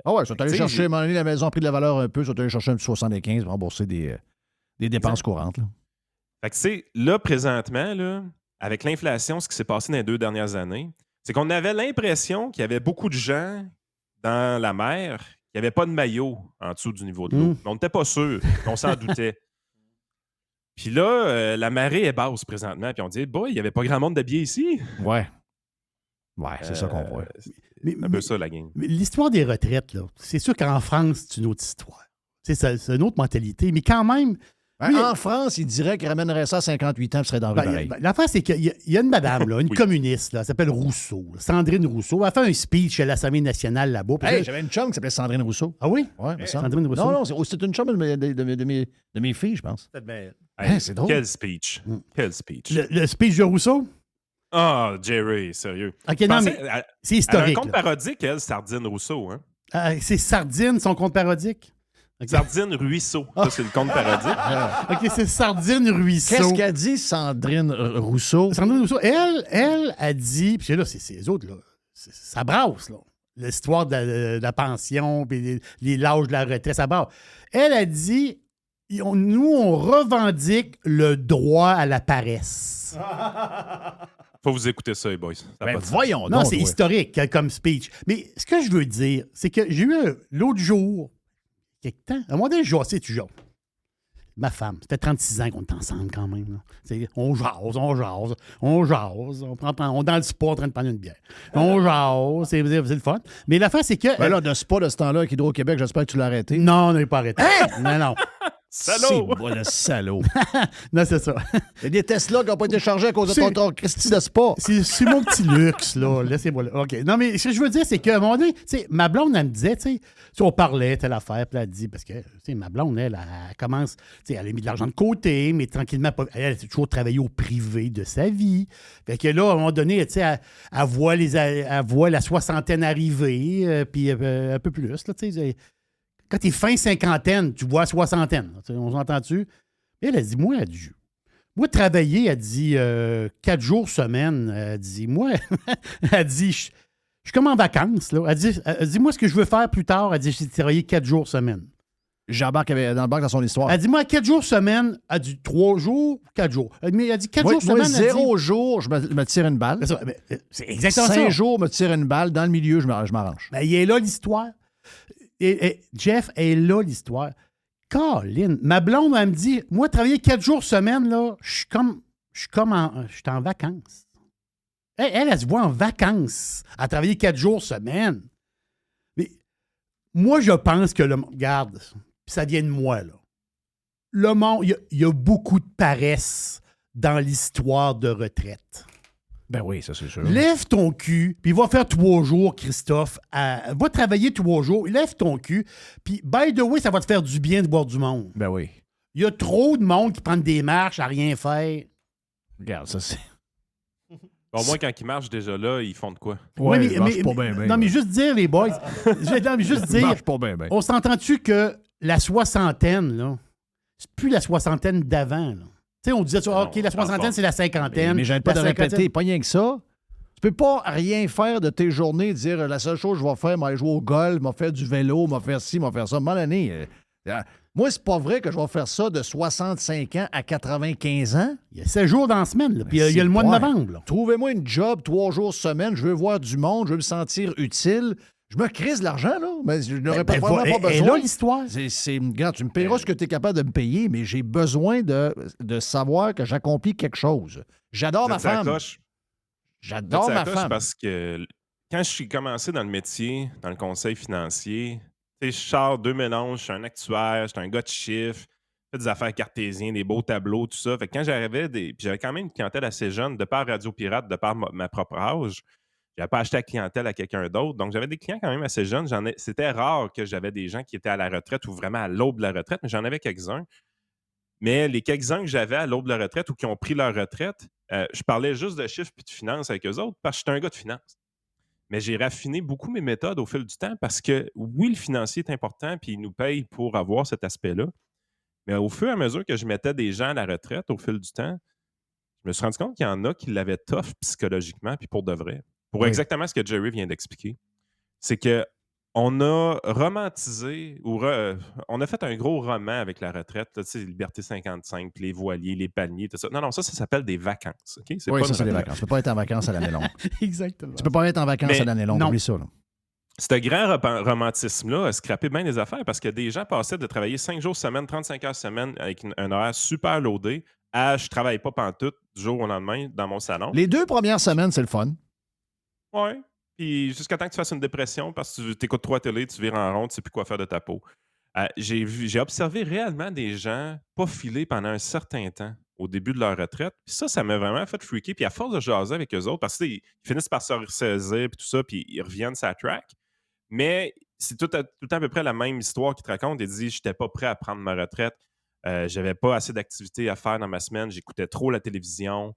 Ah ouais, ils sont allés chercher, à un moment donné, la maison a pris de la valeur un peu, ils sont allés chercher un petit 75 pour rembourser des dépenses courantes. Là. Fait que c'est là, présentement, là, avec l'inflation, ce qui s'est passé dans les 2 dernières années, c'est qu'on avait l'impression qu'il y avait beaucoup de gens dans la mer qui n'avaient pas de maillot en dessous du niveau de l'eau. Mais on n'était pas sûr, on s'en doutait. Puis là, la marée est basse présentement. Puis on dit, boy, il n'y avait pas grand monde d'habillés ici. Ouais. Ouais, c'est ça qu'on voit. C'est un peu ça, la game. Mais l'histoire des retraites, là, c'est sûr qu'en France, c'est une autre histoire. C'est une autre mentalité. Mais quand même... Lui, en France, il dirait qu'il ramènerait ça à 58 ans, il serait dans le pareil. L'affaire, c'est qu'il y a une madame, là, une communiste, là, elle s'appelle Rousseau, Sandrine Rousseau. Elle a fait un speech à l'Assemblée nationale là-bas. Hey, j'avais une chum qui s'appelait Sandrine Rousseau. Ah oui? Ouais, Sandrine Rousseau. Non, c'est une chum de mes filles, je pense. Hey, c'est drôle. Quel speech. Quel speech. Le speech de Rousseau? Ah, Jerry, sérieux. OK, non, mais c'est historique. Elle a un compte parodique, elle, Sardine Rousseau. Hein? C'est Sardine, son compte parodique? Okay. Sardine Ruisseau. Ça, c'est le compte parodique. OK, c'est Sardine Ruisseau. Qu'est-ce qu'a dit Sandrine Rousseau? Sandrine Rousseau, elle a dit, puis là, c'est les autres, là, ça brasse, là. L'histoire de la pension, puis l'âge de la retraite, ça brasse. Elle a dit, nous, on revendique le droit à la paresse. Faut vous écouter ça, les boys. Ben voyons non, donc. c'est historique comme speech. Mais ce que je veux dire, c'est que j'ai eu l'autre jour, quelque temps, à un moment donné, je vois, tu genre. Ma femme, ça fait 36 ans qu'on est ensemble quand même. On jase. On est dans le spa en train de prendre une bière. On jase, c'est le fun. Mais l'affaire, c'est que... Ben là, de spa de ce temps-là, qui au Québec, j'espère que tu l'as arrêté. Non, on n'a pas arrêté. Non. Salaud! C'est moi, le salaud. Non, c'est ça. Il y a des Tesla qui n'ont pas été chargés à cause de ton Christy de spa. C'est mon petit luxe, là. Laissez-moi là. OK. Non, mais ce que je veux dire, c'est qu'à un moment donné, ma blonde, elle me disait, tu sais, on parlait, telle affaire, puis elle dit, parce que, ma blonde, elle commence, elle a mis de l'argent de côté, mais tranquillement, elle a toujours travaillé au privé de sa vie. Fait que là, à un moment donné, tu sais, elle voit la soixantaine arriver, puis un peu plus, là, tu sais. Quand t'es fin cinquantaine, tu vois soixantaine. On s'entend-tu? Elle a dit, moi, travailler, elle dit 4 jours semaine. Elle dit, elle dit, je suis comme en vacances. Là. Elle dit, moi, ce que je veux faire plus tard, elle dit, j'ai travaillé 4 jours semaine. J'embarque dans son histoire. Elle dit, moi, 4 jours semaine, elle dit 3 jours, 4 jours. Mais elle dit 4 jours semaine. 0 jours, je me tire une balle. C'est exactement ça. 5 jours, je me tire une balle. Dans le milieu, je m'arrange. Ben, il est là l'histoire. Et Jeff est là l'histoire. Colin, ma blonde, elle me dit, moi, travailler 4 jours semaine, là, je suis en vacances. Elle se voit en vacances à travailler 4 jours semaine. Mais moi, je pense que regarde, ça vient de moi, là. Le monde, il y a beaucoup de paresse dans l'histoire de retraite. Ben oui, ça c'est sûr. Lève ton cul, puis va faire 3 jours, Christophe. Va travailler 3 jours, lève ton cul, puis by the way, ça va te faire du bien de boire du monde. Ben oui. Il y a trop de monde qui prennent des marches à rien faire. Regarde, ça c'est. Au moins, quand ils marchent déjà là, ils font de quoi? Oui, il marche pas bien, non, mais juste dire, les boys, non, mais juste Il dire, marche pas bien, bien. on s'entend-tu que la soixantaine, là, c'est plus la soixantaine d'avant, là? Tu sais, on disait, OK, la soixantaine, c'est la cinquantaine. Mais j'arrête pas de La cinquantaine- répéter, pas rien que ça. Tu peux pas rien faire de tes journées, dire la seule chose que je vais faire, m'aller jouer au golf, m'a faire du vélo, m'a faire ci, m'a faire ça. Mal année. Moi, c'est pas vrai que je vais faire ça de 65 ans à 95 ans. Il y a 7 jours dans la semaine, là, puis il y a le mois de Ouais. novembre. Là. Trouvez-moi une job 3 jours semaine, je veux voir du monde, je veux me sentir utile. Je me crise de l'argent, là, mais je n'aurais pas, vraiment pas Et besoin. là, l'histoire. Regarde, tu me paieras ce que tu es capable de me payer, mais j'ai besoin de savoir que j'accomplis quelque chose. J'adore ma femme. J'adore ma femme. Parce que quand je suis commencé dans le métier, dans le conseil financier, tu sais, je sors deux mélanges, je suis un actuaire, je suis un gars de chiffres, je fais des affaires cartésiennes, des beaux tableaux, tout ça. Fait que quand j'arrivais, puis j'avais quand même une clientèle assez jeune, de par Radio Pirate, de par ma propre âge. Je n'avais pas acheté la clientèle à quelqu'un d'autre. Donc, j'avais des clients quand même assez jeunes. C'était rare que j'avais des gens qui étaient à la retraite ou vraiment à l'aube de la retraite, mais j'en avais quelques-uns. Mais les quelques-uns que j'avais à l'aube de la retraite ou qui ont pris leur retraite, je parlais juste de chiffres et de finances avec eux autres parce que j'étais un gars de finance. Mais j'ai raffiné beaucoup mes méthodes au fil du temps parce que, oui, le financier est important puis il nous paye pour avoir cet aspect-là. Mais au fur et à mesure que je mettais des gens à la retraite au fil du temps, je me suis rendu compte qu'il y en a qui l'avaient tough psychologiquement puis pour de vrai. Pour exactement ce que Jerry vient d'expliquer. C'est que on a romantisé on a fait un gros roman avec la retraite, tu sais, Liberté 55, puis les voiliers, les palmiers, tout ça. Non, ça s'appelle des vacances. OK? Oui, pas ça, une c'est des retraite. vacances. Tu peux pas être en vacances à l'année longue. Exactement. Tu peux pas être en vacances à l'année longue. non. Oublie ça. Là. Ce grand romantisme-là a scrappé bien des affaires parce que des gens passaient de travailler 5 jours semaine, 35 heures semaine avec un horaire super loadé à je travaille pas pantoute du jour au lendemain dans mon salon. Les 2 premières semaines, c'est le fun. Ouais. Puis jusqu'à temps que tu fasses une dépression parce que tu écoutes 3 télé, tu vires en rond, tu sais plus quoi faire de ta peau. J'ai observé réellement des gens pas filer pendant un certain temps au début de leur retraite. Puis ça m'a vraiment fait freaker. Puis à force de jaser avec eux autres, parce qu'ils finissent par se ressaisir puis tout ça, puis ils reviennent sur la track. Mais c'est tout le temps à peu près la même histoire qu'ils te racontent. Ils disent « J'étais pas prêt à prendre ma retraite. J'avais pas assez d'activités à faire dans ma semaine. J'écoutais trop la télévision.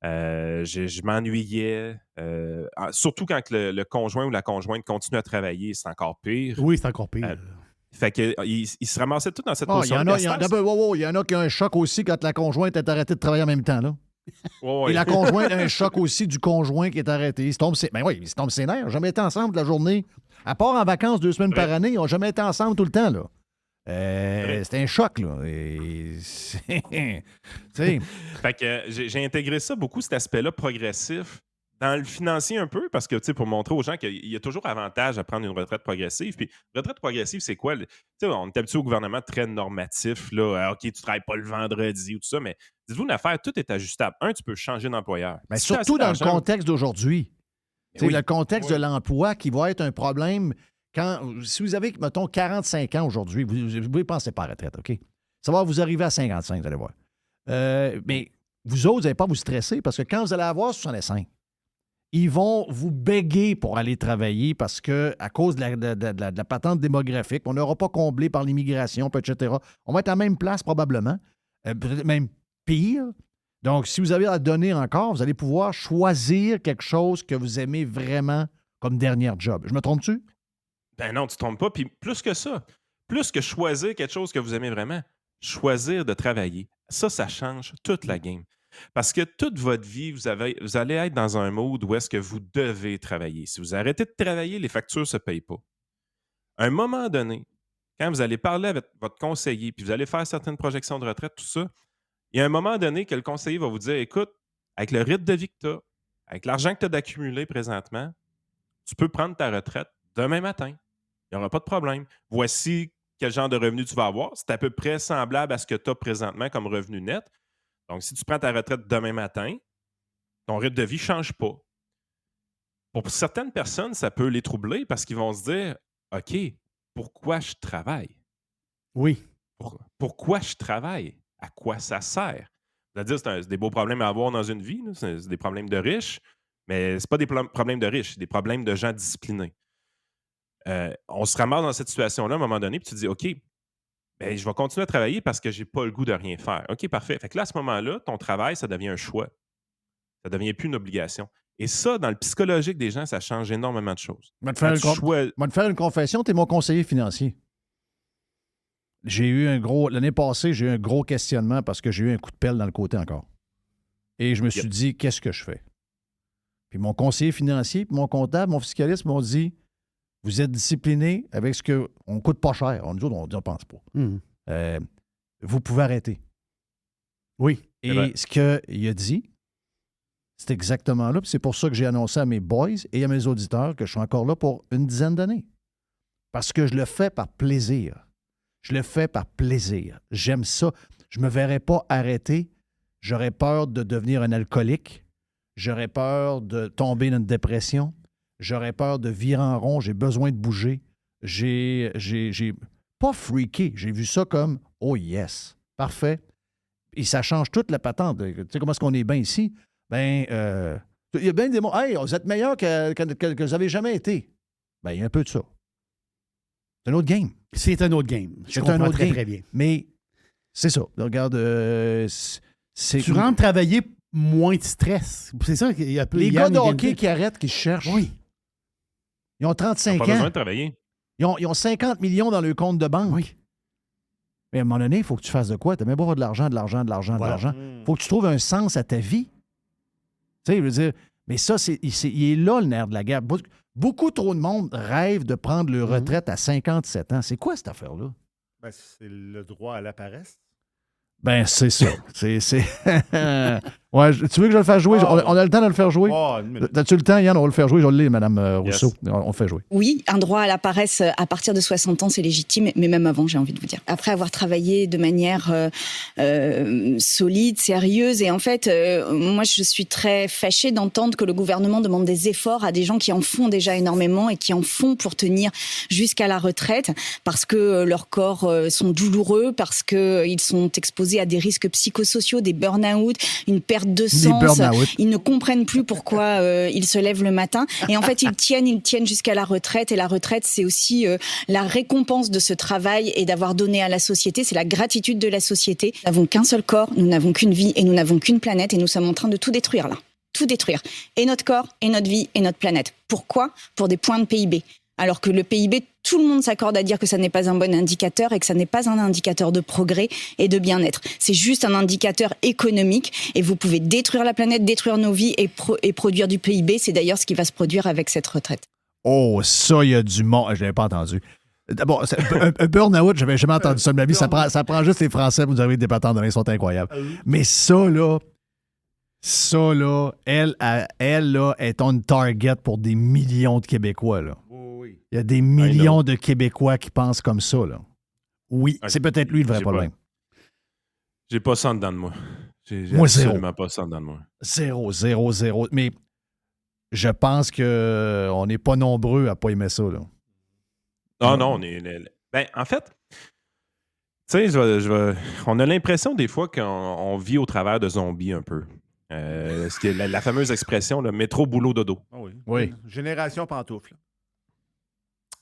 Je m'ennuyais. Surtout quand le conjoint ou la conjointe continue à travailler, c'est encore pire. Oui, c'est encore pire. Fait qu'ils se ramassaient tous dans cette Il position. y en a qui ont un choc aussi quand la conjointe est arrêtée de travailler en même temps. Là. Et la conjointe a un choc aussi du conjoint qui est arrêté. Il se tombe ses nerfs. Ils n'ont jamais été ensemble la journée. À part en vacances 2 semaines par année, ils n'ont jamais été ensemble tout le temps. Là. C'est un choc, là. Fait que j'ai intégré ça beaucoup, cet aspect-là progressif, dans le financier un peu, parce que, tu sais, pour montrer aux gens qu'il y a toujours avantage à prendre une retraite progressive. Puis, retraite progressive, c'est quoi? Tu sais, on est habitué au gouvernement très normatif, là. OK, tu travailles pas le vendredi ou tout ça, mais dites-vous une affaire, tout est ajustable. Tu peux changer d'employeur. Mais surtout dans le contexte d'aujourd'hui. Oui. Le contexte de l'emploi qui va être un problème si vous avez, mettons, 45 ans aujourd'hui, vous ne pensez pas à la retraite, OK? Ça va vous arriver à 55, vous allez voir. Mais vous autres, vous n'allez pas vous stresser parce que quand vous allez avoir 65, ils vont vous béguer pour aller travailler parce que à cause de la patente démographique, on n'aura pas comblé par l'immigration, etc. On va être à la même place probablement, peut-être même pire. Donc, si vous avez à donner encore, vous allez pouvoir choisir quelque chose que vous aimez vraiment comme dernier job. Je me trompe-tu? Ben non, tu ne te trompes pas. Puis plus que ça, plus que choisir quelque chose que vous aimez vraiment, choisir de travailler. Ça change toute la game. Parce que toute votre vie, vous allez être dans un mode où est-ce que vous devez travailler. Si vous arrêtez de travailler, les factures ne se payent pas. À un moment donné, quand vous allez parler avec votre conseiller, puis vous allez faire certaines projections de retraite, tout ça, il y a un moment donné que le conseiller va vous dire, écoute, avec le rythme de vie que tu as, avec l'argent que tu as d'accumuler présentement, tu peux prendre ta retraite demain matin. Il n'y aura pas de problème. Voici quel genre de revenu tu vas avoir. C'est à peu près semblable à ce que tu as présentement comme revenu net. Donc, si tu prends ta retraite demain matin, ton rythme de vie ne change pas. Pour certaines personnes, ça peut les troubler parce qu'ils vont se dire, OK, pourquoi je travaille? Oui. Pourquoi je travaille? À quoi ça sert? C'est-à-dire, c'est des beaux problèmes à avoir dans une vie. Là. C'est des problèmes de riches, mais ce pas des problèmes de riches, c'est des problèmes de gens disciplinés. On se ramasse dans cette situation-là à un moment donné, puis tu te dis, OK, ben, je vais continuer à travailler parce que je n'ai pas le goût de rien faire. OK, parfait. Fait que là, à ce moment-là, ton travail, ça devient un choix. Ça ne devient plus une obligation. Et ça, dans le psychologique des gens, ça change énormément de choses. Je vais te faire une confession, tu es mon conseiller financier. L'année passée, j'ai eu un gros questionnement parce que j'ai eu un coup de pelle dans le côté encore. Et je me suis dit, qu'est-ce que je fais? Puis mon conseiller financier, puis mon comptable, mon fiscaliste m'ont dit, vous êtes discipliné avec ce que... On ne coûte pas cher. Nous autres, on ne pense pas. Vous pouvez arrêter. Oui. Et ce qu'il a dit, c'est exactement là. Puis c'est pour ça que j'ai annoncé à mes boys et à mes auditeurs que je suis encore là pour une dizaine d'années. Parce que je le fais par plaisir. Je le fais par plaisir. J'aime ça. Je ne me verrais pas arrêter. J'aurais peur de devenir un alcoolique. J'aurais peur de tomber dans une dépression. J'aurais peur de virer en rond. J'ai besoin de bouger. J'ai pas freaké. J'ai vu ça comme « Oh yes! » Parfait. Et ça change toute la patente. Tu sais comment est-ce qu'on est bien ici? Il y a bien des mots. Hey, vous êtes meilleurs que vous n'avez jamais été. Il y a un peu de ça. C'est un autre game. C'est un autre game. C'est un autre game. Très bien. Mais c'est ça. Regarde, tu rentres travailler moins de stress. C'est ça qu'il y a plus. Les gars de hockey qui arrêtent, qui se cherchent. Oui. Ils ont 35 ans. Pas besoin de travailler. Ils ont 50 millions dans leur compte de banque. Oui. Mais à un moment donné, il faut que tu fasses de quoi? Tu n'as même pas de l'argent. Il faut que tu trouves un sens à ta vie. Tu sais, je veux dire, mais ça, il est là le nerf de la guerre. Beaucoup trop de monde rêve de prendre leur retraite à 57 ans. C'est quoi cette affaire-là? C'est le droit à la paresse. C'est ça. Ouais, tu veux que je le fasse jouer? On a le temps de le faire jouer? As-tu le temps, Yann? On va le faire jouer. Je vais le lire, Mme Rousseau. Yes. On le fait jouer. Oui, un droit à la paresse à partir de 60 ans, c'est légitime, mais même avant, j'ai envie de vous dire. Après avoir travaillé de manière solide, sérieuse, et en fait, moi, je suis très fâchée d'entendre que le gouvernement demande des efforts à des gens qui en font déjà énormément et qui en font pour tenir jusqu'à la retraite, parce que leurs corps sont douloureux, parce qu'ils sont exposés à des risques psychosociaux, des burn-out, une perte de sens. Ils ne comprennent plus pourquoi ils se lèvent le matin. Et en fait, ils tiennent jusqu'à la retraite. Et la retraite, c'est aussi la récompense de ce travail et d'avoir donné à la société. C'est la gratitude de la société. Nous n'avons qu'un seul corps, nous n'avons qu'une vie et nous n'avons qu'une planète. Et nous sommes en train de tout détruire là. Tout détruire. Et notre corps, et notre vie, et notre planète. Pourquoi ? Pour des points de PIB. Alors que le PIB, tout le monde s'accorde à dire que ça n'est pas un bon indicateur et que ça n'est pas un indicateur de progrès et de bien-être. C'est juste un indicateur économique et vous pouvez détruire la planète, détruire nos vies et produire du PIB. C'est d'ailleurs ce qui va se produire avec cette retraite. Oh, ça, il y a du monde. Je n'avais pas entendu. D'abord, un burn-out, je n'avais jamais entendu ça de ma vie. Ça prend juste les Français pour nous arriver des patentes de main, ils sont incroyables. Mais ça, elle là, est on target pour des millions de Québécois, là. Oui. Il y a des millions de Québécois qui pensent comme ça, là. Oui, c'est peut-être lui le vrai problème. J'ai pas ça en dedans de moi. Moi, absolument pas ça en dedans de moi. Zéro. Mais je pense qu'on n'est pas nombreux à pas aimer ça, là. Non, on est... en fait, tu sais, on a l'impression des fois qu'on vit au travers de zombies un peu. La fameuse expression, le métro, boulot, dodo. Oh oui. Génération pantoufle.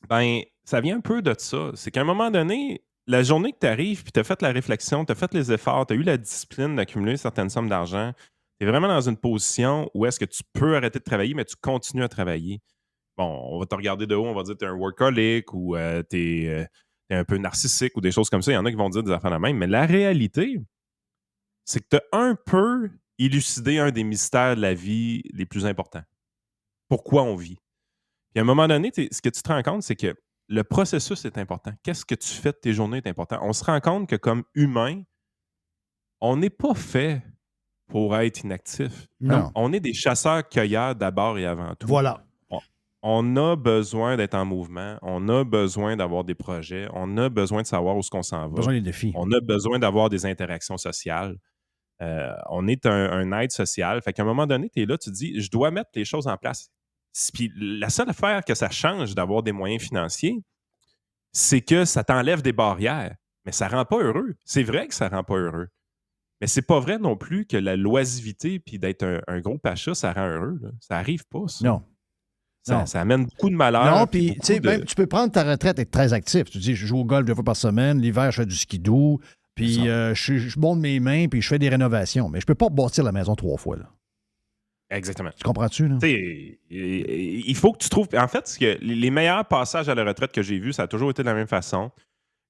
Ça vient un peu de ça. C'est qu'à un moment donné, la journée que tu arrives, puis tu as fait la réflexion, tu as fait les efforts, tu as eu la discipline d'accumuler certaines sommes d'argent, tu es vraiment dans une position où est-ce que tu peux arrêter de travailler, mais tu continues à travailler. Bon, on va te regarder de haut, on va dire que tu es un workaholic ou tu es un peu narcissique ou des choses comme ça. Il y en a qui vont dire des affaires de même. Mais la réalité, c'est que tu as un peu élucidé un des mystères de la vie les plus importants. Pourquoi on vit? Puis à un moment donné, ce que tu te rends compte, c'est que le processus est important. Qu'est-ce que tu fais de tes journées est important. On se rend compte que comme humain, on n'est pas fait pour être inactif. Non. On est des chasseurs-cueilleurs d'abord et avant tout. Voilà. On a besoin d'être en mouvement. On a besoin d'avoir des projets. On a besoin de savoir où est-ce qu'on s'en va. Besoin des défis. On a besoin d'avoir des interactions sociales. On est un être social. Fait qu'à un moment donné, tu es là, tu te dis, je dois mettre les choses en place. Puis la seule affaire que ça change d'avoir des moyens financiers, c'est que ça t'enlève des barrières. Mais ça ne rend pas heureux. C'est vrai que ça ne rend pas heureux. Mais c'est pas vrai non plus que la loisivité puis d'être un gros pacha, ça rend heureux. Là. Ça n'arrive pas, ça. Non. Ça amène beaucoup de malheur. Non, puis tu sais, même tu peux prendre ta retraite et être très actif. Tu dis, je joue au golf 2 fois par semaine, l'hiver, je fais du skidoo, puis je monte mes mains, puis je fais des rénovations. Mais je peux pas bâtir la maison 3 fois, là. Exactement. Tu comprends-tu, là? Tu sais, il faut que tu trouves. En fait, les meilleurs passages à la retraite que j'ai vus, ça a toujours été de la même façon.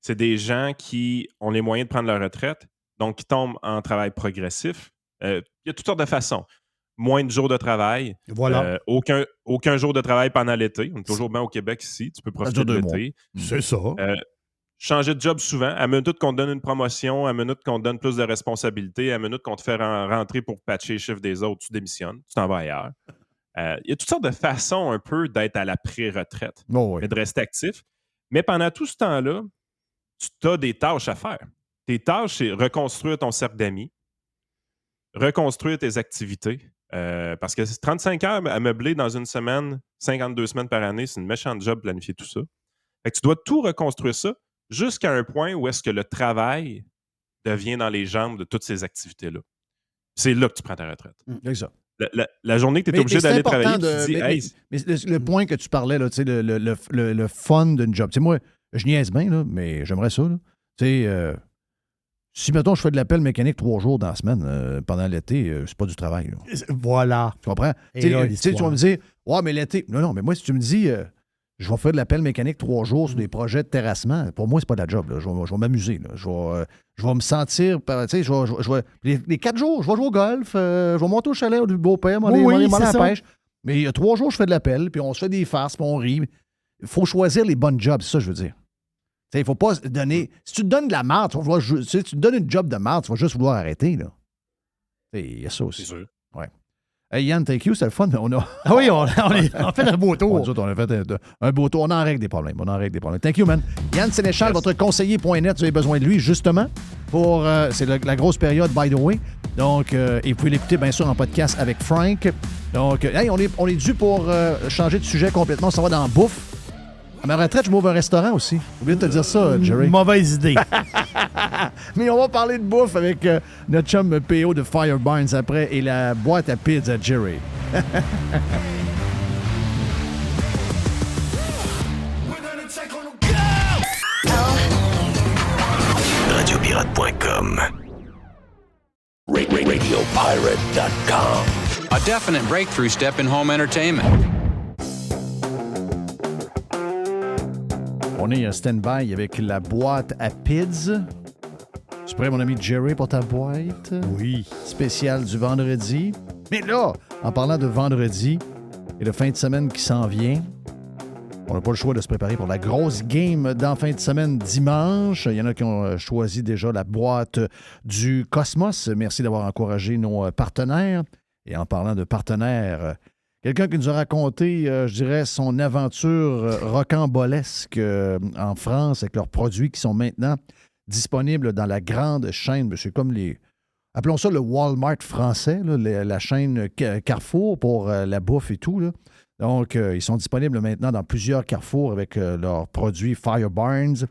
C'est des gens qui ont les moyens de prendre leur retraite, donc qui tombent en travail progressif. Il y a toutes sortes de façons. Moins de jours de travail. Voilà. Aucun jour de travail pendant l'été. On est toujours bien au Québec ici. Tu peux profiter de l'été. C'est ça. Changer de job souvent. À minute qu'on te donne une promotion, à minute qu'on te donne plus de responsabilités, à minute qu'on te fait rentrer pour patcher les chiffres des autres, tu démissionnes, tu t'en vas ailleurs. Il y a toutes sortes de façons un peu d'être à la pré-retraite, mais de rester actif. Mais pendant tout ce temps-là, tu as des tâches à faire. Tes tâches, c'est reconstruire ton cercle d'amis, reconstruire tes activités. Parce que 35 heures à meubler dans une semaine, 52 semaines par année, c'est une méchante job planifier tout ça. Fait que tu dois tout reconstruire ça jusqu'à un point où est-ce que le travail devient dans les jambes de toutes ces activités-là. C'est là que tu prends ta retraite. Exact. La journée que tu es obligé d'aller travailler, tu te dis... Mais le point que tu parlais, là, le fun d'une job. T'sais, moi, je niaise bien, là, mais j'aimerais ça. Si, mettons, je fais de l'appel mécanique 3 jours dans la semaine, pendant l'été, c'est pas du travail. Là. Voilà. Tu comprends? Et là, tu vas me dire, ouais, mais l'été... Non, mais moi, si tu me dis... je vais faire de l'appel mécanique 3 jours sur des projets de terrassement. Pour moi, c'est pas de la job. Là. Je vais m'amuser. Là. Je vais me sentir... Les 4 jours, je vais jouer au golf, je vais monter au chalet du beau-père, aller à la pêche. Mais il y a 3 jours, je fais de l'appel, puis on se fait des farces, puis on rit. Il faut choisir les bonnes jobs, c'est ça que je veux dire. Il ne faut pas donner... Si tu te donnes de la merde, si tu te donnes une job de merde, tu vas juste vouloir arrêter. Il y a ça aussi. C'est sûr. Ouais. Hey Yann, thank you, c'était le fun, mais on a... Ah oui, on fait un beau tour. On a fait un beau tour. On en règle des problèmes. Thank you, man. Yann Sénéchal, votre conseiller.net, vous avez besoin de lui, justement, pour... c'est la grosse période, by the way. Donc, et vous pouvez l'écouter, bien sûr, en podcast avec Frank. Donc, hey, on est dû pour changer de sujet complètement. Ça va dans la bouffe. À ma retraite, je m'ouvre un restaurant aussi. J'ai oublié de te dire ça, Jerry. Mauvaise idée. Mais on va parler de bouffe avec notre chum PO de Fire Barns après et la boîte à pizza Jerry. Radiopirate.com. Radiopirate.com. A definite breakthrough step in home entertainment. On est en stand-by avec la boîte à pizza. Tu prêt, mon ami Jerry, pour ta boîte? Oui. Spéciale du vendredi. Mais là, en parlant de vendredi et de fin de semaine qui s'en vient, on n'a pas le choix de se préparer pour la grosse game d'en fin de semaine dimanche. Il y en a qui ont choisi déjà la boîte du Cosmos. Merci d'avoir encouragé nos partenaires. Et en parlant de partenaires... quelqu'un qui nous a raconté, je dirais, son aventure rocambolesque en France avec leurs produits qui sont maintenant disponibles dans la grande chaîne. C'est comme appelons ça le Walmart français, là, la chaîne Carrefour pour la bouffe et tout. Là. Donc, ils sont disponibles maintenant dans plusieurs Carrefours avec leurs produits Fire Barns.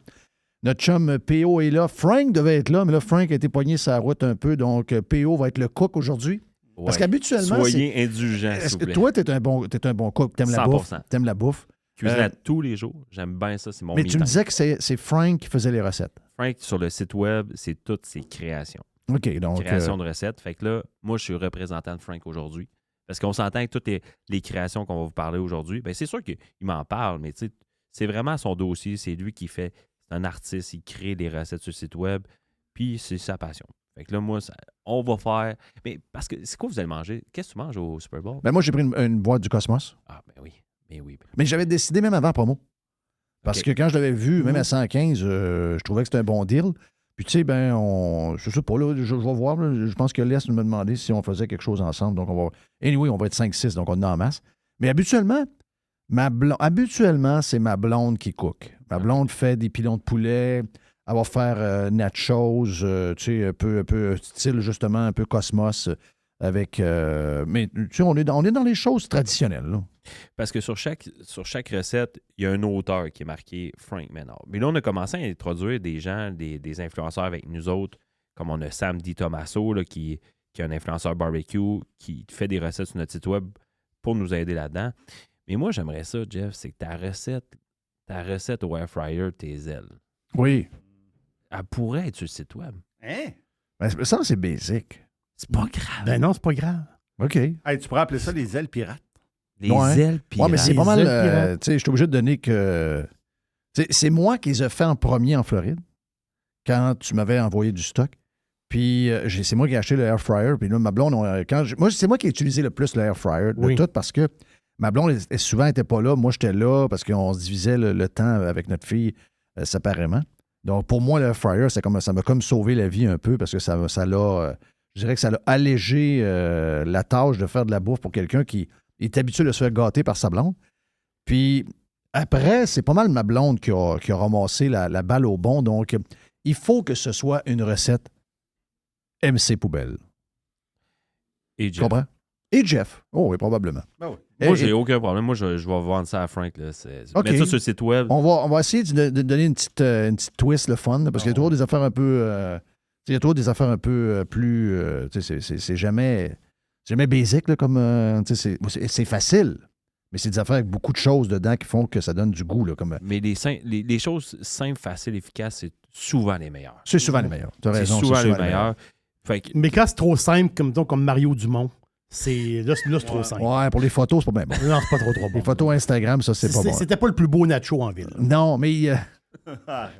Notre chum PO est là. Frank devait être là, mais là, Frank a été pogné sur la route un peu. Donc, PO va être le cook aujourd'hui. Ouais. Parce qu'habituellement, soyez indulgents, s'il est-ce vous que plaît. toi, t'es un bon cook, t'aimes la 100%. bouffe, t'aimes la bouffe. Cuisine tous les jours. J'aime bien ça, c'est mon Mais me tu me time. disais que c'est Frank qui faisait les recettes. Frank, sur le site web, c'est toutes ses créations. OK, donc... Création de recettes. Fait que là, moi, je suis représentant de Frank aujourd'hui. Parce qu'on s'entend que toutes les créations qu'on va vous parler aujourd'hui, bien, c'est sûr qu'il m'en parle, mais tu sais, c'est vraiment son dossier. C'est lui qui fait... C'est un artiste, il crée des recettes sur le site web, puis c'est sa passion. Fait que là, moi, on va faire... Mais parce que c'est quoi vous allez manger? Qu'est-ce que tu manges au Super Bowl? Ben moi, j'ai pris une boîte du Cosmos. Ah, ben oui. Mais oui. Mais j'avais décidé même avant la promo. Parce que quand je l'avais vu, même à 115, je trouvais que c'était un bon deal. Puis tu sais, je sais pas, là, je vais voir. Là, je pense que Les nous a demandé si on faisait quelque chose ensemble. Donc, on va... Anyway, on va être 5-6, donc on en a en masse. Mais habituellement, c'est ma blonde qui cook. Ma blonde fait des pilons de poulet... Elle va faire nachos, tu sais, un peu style, justement, un peu Cosmos, avec... mais, tu sais, on est dans les choses traditionnelles, là. Parce que sur chaque recette, il y a un auteur qui est marqué Frank Ménard. Mais là, on a commencé à introduire des gens, des influenceurs avec nous autres, comme on a Sam Di Tommaso, là, qui est un influenceur barbecue, qui fait des recettes sur notre site web pour nous aider là-dedans. Mais moi, j'aimerais ça, Jeff, c'est que ta recette au air fryer, tes ailes. Oui. Elle pourrait être sur le site web. Hein? Ben, ça, c'est basic. C'est pas grave. Ben non, c'est pas grave. OK. Hey, tu pourrais appeler ça les ailes pirates. Les Ouais. ailes pirates. Ouais, mais c'est Les pas mal. ailes pirates. Tu sais, je suis obligé de donner que. C'est moi qui les ai fait en premier en Floride, quand tu m'avais envoyé du stock. Puis c'est moi qui ai acheté le air fryer. Puis là, ma blonde, moi, c'est moi qui ai utilisé le plus le air fryer de tout parce que ma blonde, elle, souvent, n'était pas là. Moi, j'étais là parce qu'on se divisait le temps avec notre fille séparément. Donc, pour moi, le air fryer, ça m'a comme sauvé la vie un peu parce que ça l'a. Je dirais que ça l'a allégé la tâche de faire de la bouffe pour quelqu'un qui est habitué de se faire gâter par sa blonde. Puis après, c'est pas mal ma blonde qui a ramassé la balle au bon. Donc, il faut que ce soit une recette MC Poubelle. Et Tu Jeff. comprends? Et Jeff. Oh oui, probablement. Ben oui. Moi, j'ai aucun problème. Moi, je vais vendre ça à Frank. Là. OK. Mettre ça sur le site web. On va essayer de donner une petite twist, le fun, là, parce qu'il y a toujours des affaires un peu... il y a toujours des affaires un peu plus... c'est jamais basic, là, comme... c'est facile, mais c'est des affaires avec beaucoup de choses dedans qui font que ça donne du goût. Là, comme, Mais les choses simples, faciles, efficaces, c'est souvent les meilleures. c'est souvent les meilleurs. Tu as raison. C'est souvent les meilleurs. Fait que, Mais quand c'est trop simple, comme Mario Dumont, là, c'est trop simple. Ouais, pour les photos, c'est pas bien bon. Non, c'est pas trop bon. Les photos Instagram, ça, c'est pas bon. C'était pas le plus beau nacho en ville. Non, mais... ah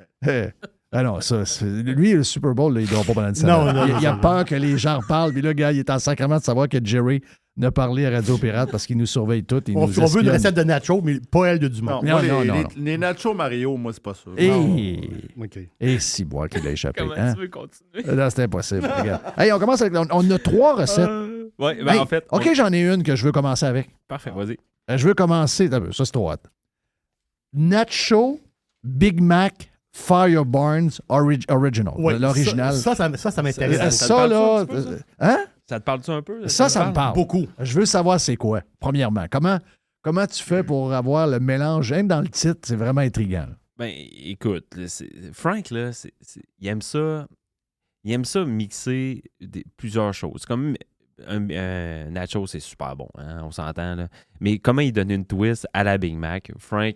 non, lui, le Super Bowl, là, il doit pas parler de ça. Non, Il a peur que les gens reparlent. Puis là, gars, il est en sacrement de savoir que Jerry n'a parlé à Radio Pirate parce qu'il nous surveille tous. On veut une recette de nacho, mais pas elle de Dumont. Non, Non, moi, non. les nachos Mario, moi, c'est pas ça. Et si boire qu'il a échappé. comment Hein? tu veux continuer? Non, c'est impossible. Regarde. Hey, on commence avec... On a 3 recettes. Ouais, Hey, en fait. OK, j'en ai une que je veux commencer avec. Parfait, vas-y. Je veux commencer... Ça, c'est trop hot. Nacho Big Mac Fire Barnes Original. Ouais, l'original. Ça m'intéresse. Ça, là... Hein? Ça te parle-tu un peu? Ça me parle. Beaucoup. Je veux savoir c'est quoi, premièrement. Comment tu fais pour avoir le mélange? Même dans le titre, c'est vraiment intriguant. Ben, écoute, Frank, là, il aime ça. Il aime ça mixer plusieurs choses. Comme un nacho, c'est super bon, hein, on s'entend, là. Mais comment il donne une twist à la Big Mac? Frank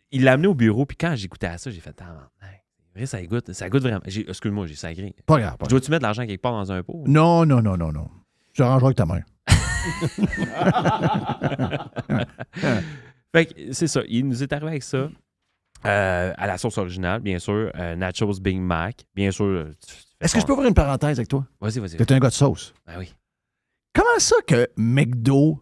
il l'a amené au bureau, puis quand j'écoutais à ça, j'ai fait « ça goûte vraiment. » Excuse-moi, j'ai sacré. Pas grave. Je dois-tu mettre de l'argent quelque part dans un pot? Non. Tu arrangeras avec ta main. Fait que c'est ça. Il nous est arrivé avec ça. À la sauce originale, bien sûr. Nachos Big Mac. Bien sûr. Est-ce que je peux ouvrir une parenthèse avec toi? Vas-y. Que tu es un gars de sauce. Ben oui. Comment ça que McDo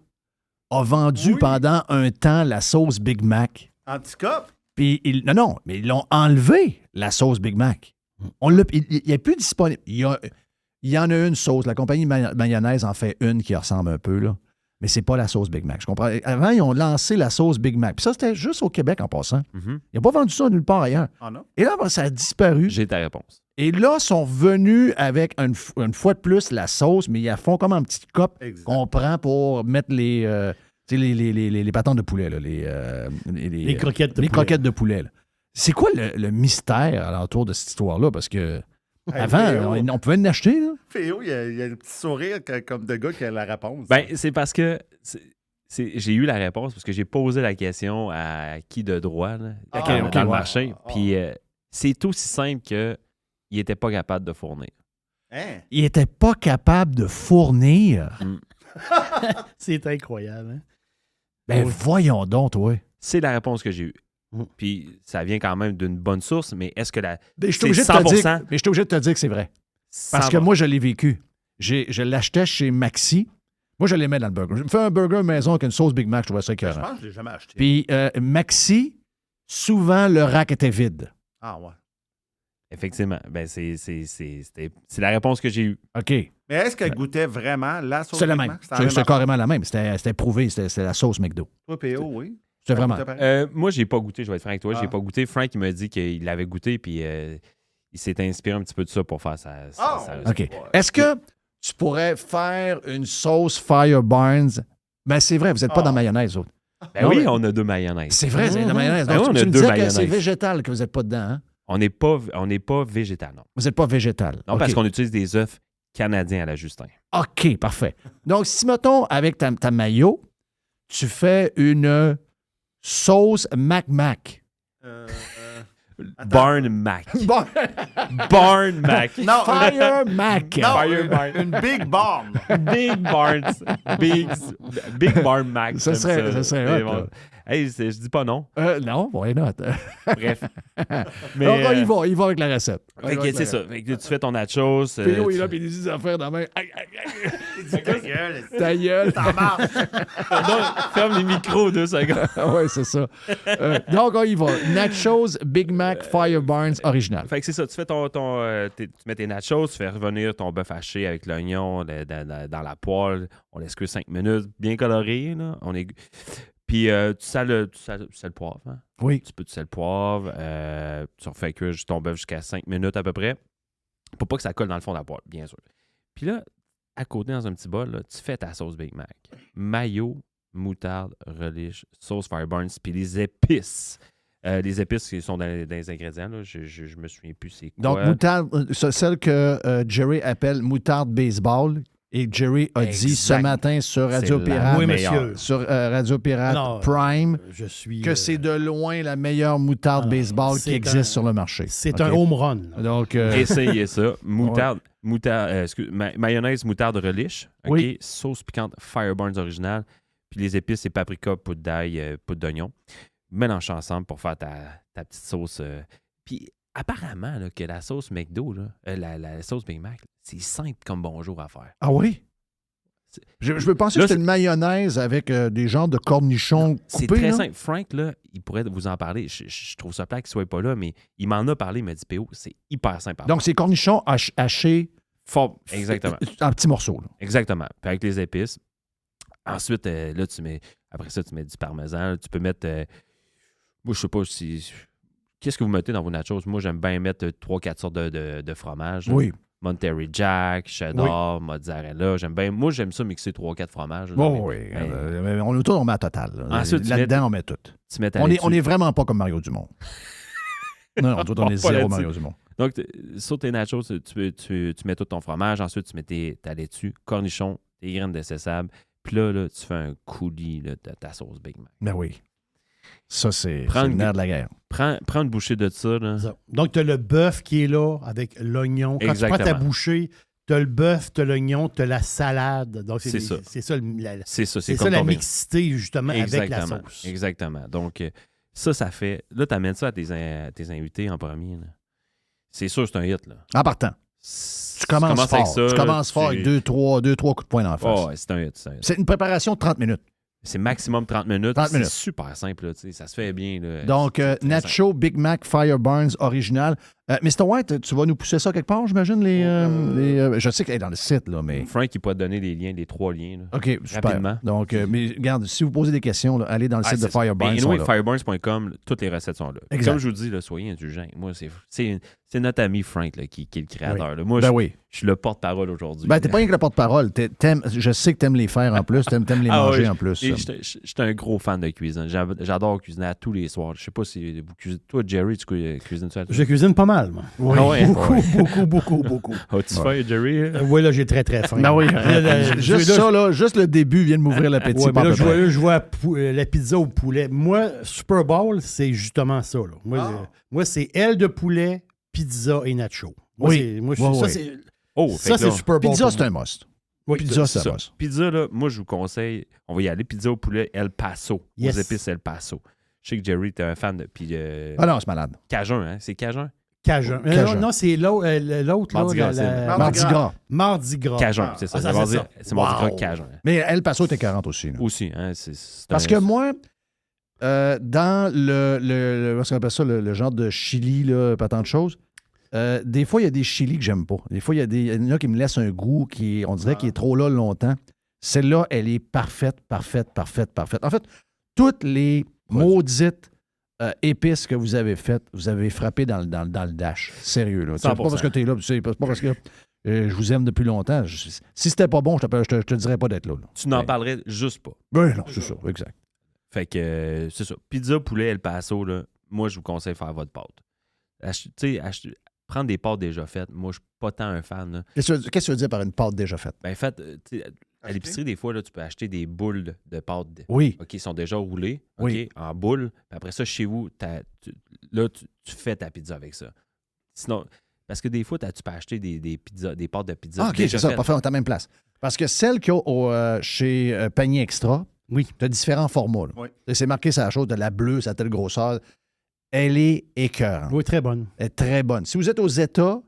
a vendu pendant un temps la sauce Big Mac? Anticope? Puis non, mais ils l'ont enlevé, la sauce Big Mac. Il n'est plus disponible. Il y en a une sauce. La compagnie mayonnaise en fait une qui ressemble un peu, là. Mais c'est pas la sauce Big Mac. Je comprends. Avant, ils ont lancé la sauce Big Mac. Puis ça, c'était juste au Québec en passant. Mm-hmm. Ils n'ont pas vendu ça nulle part ailleurs. Ah non? Et là, ça a disparu. J'ai ta réponse. Et là, sont venus avec une fois de plus la sauce, mais ils la font comme en petite coupe qu'on prend pour mettre les patentes de poulet, là, Les croquettes de les poulet. croquettes de poulet. Là. C'est quoi le mystère alentour de cette histoire-là? Parce que avant, on pouvait l'acheter. Féo, il y a un petit sourire comme de gars qui a la réponse. Ben, c'est parce que j'ai eu la réponse parce que j'ai posé la question à qui de droit là, dans le marché. Puis c'est aussi simple qu'il n'était pas capable de fournir. Hein? Il n'était pas capable de fournir. C'est incroyable. Hein? Ben voyons donc, toi. C'est la réponse que j'ai eue. Puis ça vient quand même d'une bonne source, mais est-ce que Mais je suis c'est obligé 100%? de te dire que c'est vrai. Parce que moi, je l'ai vécu. Je l'achetais chez Maxi. Moi, je les mets dans le burger. Je me fais un burger maison avec une sauce Big Mac, je trouvais ça Je écœurant. pense que je ne l'ai jamais acheté. Puis Maxi, souvent, le rack était vide. Ah ouais. Effectivement. Ben, c'est la réponse que j'ai eue. OK. Mais est-ce qu'elle goûtait vraiment la sauce C'est la Big même. Mac? C'était la même C'était affaire. carrément la même. C'était prouvé. C'était la sauce McDo. Toi, PO, oui. C'était vraiment. Moi, j'ai pas goûté, je vais être franc avec toi. Ah. J'ai pas goûté. Frank, il m'a dit qu'il l'avait goûté, puis il s'est inspiré un petit peu de ça pour faire sa OK. Est-ce que tu pourrais faire une sauce Fire Barnes? Ben, c'est vrai, vous n'êtes pas dans mayonnaise, autres. Ben Non, oui, mais- on a 2 mayonnaises. C'est vrai, c'est la mayonnaise. Ben Donc, oui, on tu a me 2 disais que mayonnaises. c'est végétal que vous n'êtes pas dedans, hein? On n'est pas végétal, non. Vous n'êtes pas végétal. Non, OK. parce qu'on utilise des œufs canadiens à la Justin. OK, parfait. Donc, si, mettons, avec ta mayo, tu fais une sauce Mac-Mac. Barn Mac. Bon, Barn Mac. Non, Fire Mac. non, Fire Barn. une Big Barn. Big Barns. Big Barn Mac. Ça j'aime serait C'est hot, bon. là. Hey, je dis pas non. Non, why not? Bref. Mais, Donc, il va avec la recette. fait que c'est ça. Fait que tu fais ton nachos. P.O. est là, puis il dit des affaires dans la main. Aïe, aïe, aïe. Ta gueule. Ta gueule. Ça marche. Ferme les micros 2 secondes. Ouais, c'est ça. Donc, on y va. Nachos, Big Mac, Fire Barns, original. Fait que c'est ça. Tu fais tu mets tes nachos, tu fais revenir ton bœuf haché avec l'oignon dans la poêle. On laisse que 5 minutes, bien coloré. Là. Puis tu sales le poivre. Hein? Oui. Tu peux le poivre. Tu refais cuire ton bœuf jusqu'à 5 minutes à peu près. Pour pas que ça colle dans le fond de la poêle, bien sûr. Puis là, à côté, dans un petit bol, là, tu fais ta sauce Big Mac. Mayo, moutarde, relish, sauce Fireburns, puis les épices. Les épices qui sont dans les ingrédients, là, je me souviens plus c'est quoi. Donc, moutarde, celle que Jerry appelle moutarde baseball. Et Jerry a dit ce Exact. matin sur Radio C'est la Pirate, Oui, meilleure. monsieur. sur Radio Pirate Non, Prime, Je suis. que c'est de loin la meilleure moutarde non, baseball qui c'est existe un- sur le marché. C'est OK? un home run. Donc, Essayez ça. Mayonnaise, moutarde, relish. OK? Oui. Sauce piquante Fireburns original. Puis les épices, c'est paprika, poudre d'ail, poudre d'oignon. Mélange ensemble pour faire ta petite sauce. Puis apparemment, là, que la sauce McDo, là, la sauce Big Mac, c'est simple comme bonjour à faire. ah oui? Je veux penser Là, que c'est une mayonnaise avec des genres de cornichons C'est coupés. très là. simple. Frank, là, il pourrait vous en parler. Je trouve ça plat qu'il ne soit pas là, mais il m'en a parlé. Il m'a dit, PO, c'est hyper simple. à Donc, c'est cornichons hachés Fort. Exactement. en petits morceaux. Là. Exactement. Puis avec les épices. Ensuite, là, après ça, tu mets du parmesan. Là, tu peux mettre. Moi, je sais pas si. Qu'est-ce que vous mettez dans vos nachos? Moi, j'aime bien mettre 3-4 sortes de fromages. Oui. Monterey Jack, cheddar, mozzarella. Moi, j'aime ça mixer 3-4 fromages. là, Oh, mais- oui. mais On met à total. Là. Ensuite, tu Là-dedans, on met tout. tu mets ta On laitue. est vraiment pas comme Mario Dumont. Non, nous autres, on est Pas zéro là-dessus. Mario Dumont. Donc, sur tes nachos, tu mets tout ton fromage. Ensuite, tu mets ta laitue, cornichons, tes graines de sésame. Puis là, tu fais un coulis là, de ta sauce Big Mac. Ben oui. Ça, c'est Prends le une- nerf de la guerre. Prends une bouchée de ça. Là. Ça. Donc, tu as le bœuf qui est là avec l'oignon. Quand tu Exactement. prends ta bouchée, tu as le bœuf, tu as l'oignon, tu as la salade. Donc, C'est ça. C'est ça, C'est ça. c'est comme ça la ton mix. mixité, justement, avec la Exactement. sauce. Exactement. Donc, ça fait. Là, tu amènes ça à tes invités en premier. Là. C'est sûr, c'est un hit. Là. En partant, tu commences fort. avec ça, tu commences fort avec deux, trois coups de poing dans la face. Oh, ouais, c'est un hit. C'est une préparation de 30 minutes. C'est maximum 30 minutes. 30 minutes. C'est super simple. Là, tu sais, ça se fait bien. Là. Donc, C'est très Nacho, Big Mac, Fire Barns, original. Mr. White, tu vas nous pousser ça quelque part, j'imagine? Je sais qu'elle est dans le site, là, mais... simple. Frank, il peut te donner les 3 liens. Là. OK, super. Rapidement. Donc, mais regarde, si vous posez des questions, là, allez dans le site de Fire Barns. Anyway, fireburns.com, toutes les recettes sont là. Exact. Comme je vous dis, là, soyez indulgents. Moi, c'est notre ami Frank là, qui est le créateur. Là. Moi, Ben oui. je suis le porte-parole aujourd'hui. Ben, t'es pas rien que le porte-parole. Je sais que t'aimes les faire en plus, t'aimes les manger ouais, en plus. et J'étais un gros fan de cuisine. J'adore cuisiner à tous les soirs. Je sais pas si vous cuisinez. Toi, Jerry, tu cuisines ça à tous Je cuisine pas mal, moi. Oui. Ah ouais? Beaucoup. As-tu faim, Jerry? Oui, là, j'ai très, très faim. Ben oui, Juste ça, là, juste le début vient de m'ouvrir l'appétit. Ouais, mais pas là, à peu près. je vois la pizza au poulet. Moi, Super Bowl, c'est justement ça. Là. Moi, c'est aile de poulet, pizza et nacho. Moi, Oui. c'est- moi, je- Ouais, ça, ouais. c'est Oh, ça, fait que c'est là, Super Bowl. Pizza, pour c'est moi. un must. Oui, Pizza, c'est c'est un ça. must. Pizza, là, moi, je vous conseille, on va y aller. Pizza au poulet El Paso. Yes. Aux épices El Paso. Je sais que Jerry, t'es un fan de. Puis, Ah non, c'est malade. Cajun, hein? C'est Cajun? Cajun. Cajun. Non, c'est l'autre, Mardi là, Gras, c'est- Mardi gras. Mardi Gras. Cajun, c'est ça. Ah, C'est ça. Mardi Gras Wow. Cajun. Mais El Paso était 40 aussi. là. Aussi, hein? Parce que moi, dans comment on appelle ça, le genre de chili, là, pas tant de choses, des fois, il y a des chilis que j'aime pas. Des fois, il y en a qui me laissent un goût on dirait qu'il est trop là longtemps. Celle-là, elle est parfaite. En fait, toutes les maudites épices que vous avez faites, vous avez frappé dans le dash. Sérieux, là. C'est pas 100%. parce que tu es là, c'est pas parce que je vous aime depuis longtemps. Si c'était pas bon, je te dirais pas d'être là. Tu n'en parlerais juste pas. Ben non, c'est ça, exact. Fait que, c'est ça. Pizza, poulet, El Paso, là, moi, je vous conseille de faire votre pâte. Prendre des pâtes déjà faites, moi, je suis pas tant un fan. Là. Qu'est-ce que tu veux dire par une pâte déjà faite? Ben, faites, tu sais, à l'épicerie, des fois, là, tu peux acheter des boules de pâtes. Oui. OK, ils sont déjà roulés, OK, Oui. en boule. Puis après ça, chez vous, là, tu fais ta pizza avec ça. Sinon, parce que des fois, tu peux acheter des pâtes de pizza. Ah, OK, c'est ça, pas faire à ta même place. Parce que celle qu'il y a chez Panier Extra, oui, tu as différents formats. Oui. C'est marqué sur la chose, de la bleue, ça a telle grosseur. Elle est écœurante. Oui, très bonne. Elle est très bonne. Si vous êtes aux États,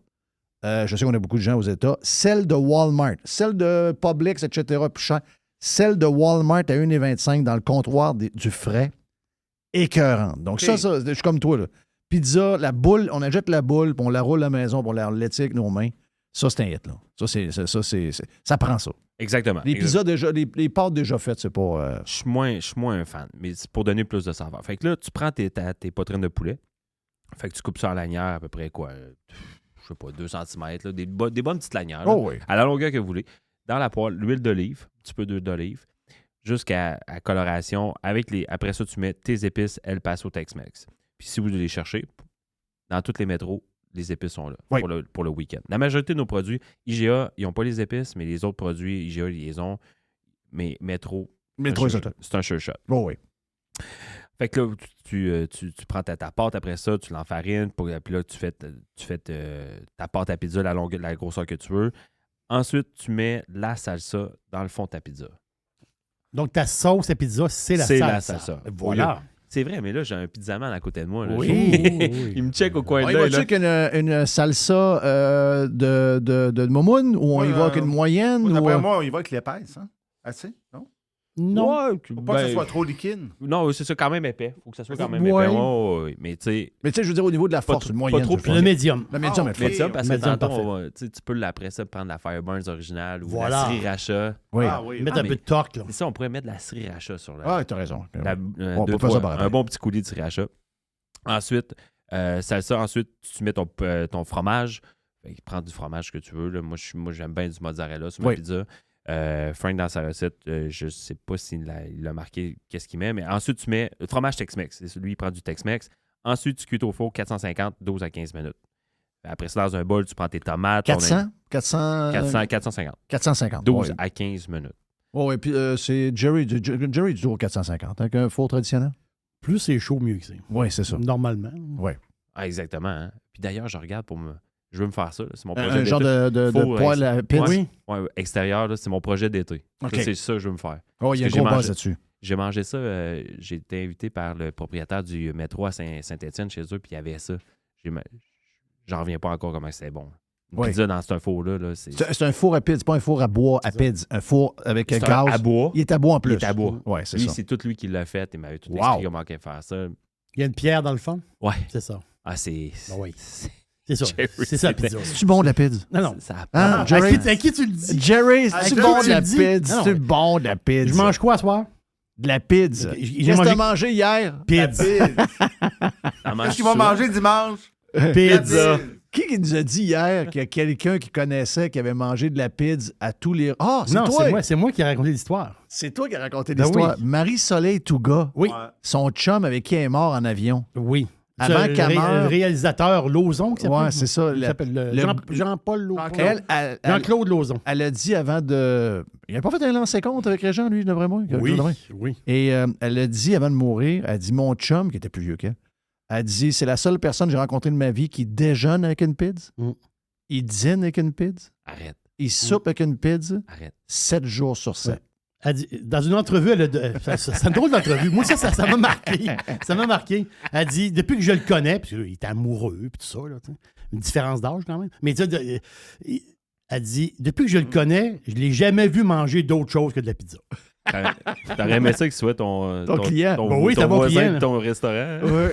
je sais qu'on a beaucoup de gens aux États, celle de Walmart, celle de Publix, etc., plus cher, celle de Walmart à 1,25 dans le comptoir du frais, écœurante. Donc ça, je suis comme toi, là. Pizza, la boule, on achète la boule, puis on la roule à la maison, puis on la l'étire avec nos mains. Ça, c'est un hit, là. Ça prend ça. Exactement. Les pizzas déjà, les pâtes déjà faites, c'est pas... Je suis moins un fan, mais c'est pour donner plus de saveur. Fait que là, tu prends tes poitrines de poulet. Fait que tu coupes ça en lanière à peu près quoi? Je sais pas, 2 cm, là, des bonnes petites lanières. Là, oui. À la longueur que vous voulez. Dans la poêle, l'huile d'olive, un petit peu d'huile d'olive, jusqu'à coloration. Après ça, tu mets tes épices El Paso Tex-Mex. Puis si vous les cherchez, dans tous les métros, les épices sont là pour le week-end. La majorité de nos produits, IGA, ils n'ont pas les épices, mais les autres produits, IGA, ils les ont. Mais Métro, c'est un sure shot. Oh, oui. Fait que là, tu prends ta pâte après ça, tu l'enfarines, puis là, tu fais ta pâte à pizza, la grosseur que tu veux. Ensuite, tu mets la salsa dans le fond de ta pizza. Donc, ta sauce à pizza, c'est la salsa. Voilà. C'est vrai, mais là, j'ai un pizzaman à côté de moi. Là. Oui. Il me check au coin de On y l'œil. va-tu avec une salsa de momoun ou on y va avec une moyenne? D'après moi, on y va avec l'épaisse. Hein? Assez, non? Non. Ouais, Faut pas que ce soit trop liquide. Non, c'est ça, quand même épais. Faut que ça soit quand même épais. Ouais. Mais tu sais, je veux dire, au niveau de la force, une moyenne. pas trop Le médium. Le médium est ok. fort. médium, parce que Médium, tantôt, tu peux après ça prendre la Fireburns originale ou la sriracha. Oui. Ah oui. Mettre un peu de torque, là. C'est ça, on pourrait mettre de la sriracha sur Ah, t'as raison. un peut faire ça par après. bon petit coulis de sriracha. Ensuite, salsa. Ensuite, tu mets ton fromage. Prends du fromage que tu veux. Là. Moi, j'aime bien du mozzarella sur ma pizza. Frank, dans sa recette, je sais pas s'il a marqué qu'est-ce qu'il met, mais ensuite, tu mets le fromage Tex-Mex. Lui, il prend du Tex-Mex. Ensuite, tu cuis au four 450, 12 à 15 minutes. Après ça, dans un bol, tu prends tes tomates. 450. 12 à 15 minutes. Oui, et puis c'est Jerry du jour 450, avec un four traditionnel. Plus c'est chaud, mieux que c'est. Oui, c'est ça. Normalement. Oui. Ah, exactement. Hein? Puis d'ailleurs, je regarde je veux me faire ça. Là. C'est mon projet Un d'été. genre de poêle à pizza. Oui, extérieur, là, c'est mon projet d'été. Okay. C'est ça que je veux me faire. Oh, il y a un gros buzz là-dessus. J'ai mangé ça. J'ai été invité par le propriétaire du métro à Saint-Étienne chez eux, puis il y avait ça. J'en reviens pas encore comment c'est bon. Une pizza dans ce four-là. Là, c'est un four à pizza, pas un four à bois à pizza. Un four avec un gaz. À bois. Il est à bois en plus. Il est à bois. Oui, c'est lui, ça. c'est tout lui qui l'a fait. Il m'avait tout expliqué comment il faire ça. Il y a une pierre dans le fond? Ouais. C'est ça. Ah, c'est... Oui. C'est ça. Jerry, c'est ça, la pizza. C'est-tu bon de la pizza? Non. Hein, Jerry? À qui tu le dis? Jerry, c'est-tu bon de la pizza? Non. C'est bon de la pizza? Je mange quoi ce soir? De la pizza. Qu'est-ce que t'as mangé hier? Pizza. Qu'est-ce qu'ils vont manger dimanche? Pizza. Qui nous a dit hier qu'il y a quelqu'un qui connaissait qui avait mangé de la pizza à tous les... Ah, c'est non, toi! C'est moi qui ai raconté l'histoire. C'est toi qui as raconté l'histoire. Oui. Marie-Soleil Touga. Oui. Son chum avec qui elle est mort en avion. Oui. Avant qu'elle meure. Le réalisateur Lauzon qui s'appelle. Ouais, c'est ça. Il s'appelle Jean-Paul Lauzon. Jean-Claude Lauzon. Elle a dit avant de... Il n'a pas fait un lancer compte avec Régent, lui, d'après moi? Oui. Et elle a dit avant de mourir, elle a dit, mon chum, qui était plus vieux qu'elle, elle dit, c'est la seule personne que j'ai rencontrée de ma vie qui déjeune avec une pizza. Il dîne avec une pizza. Arrête. Il soupe avec une pizza. Arrête. 7 jours sur 7. Elle dit, dans une entrevue, c'est une drôle d'entrevue. Moi, ça m'a marqué. Ça m'a marqué. Elle dit, depuis que je le connais, puis il était amoureux, puis tout ça, là, une différence d'âge quand même. Mais elle dit, depuis que je le connais, je ne l'ai jamais vu manger d'autre chose que de la pizza. T'aurais aimé ça qu'il soit ton client. Ton oui, ton voisin client, de ton restaurant. Oui.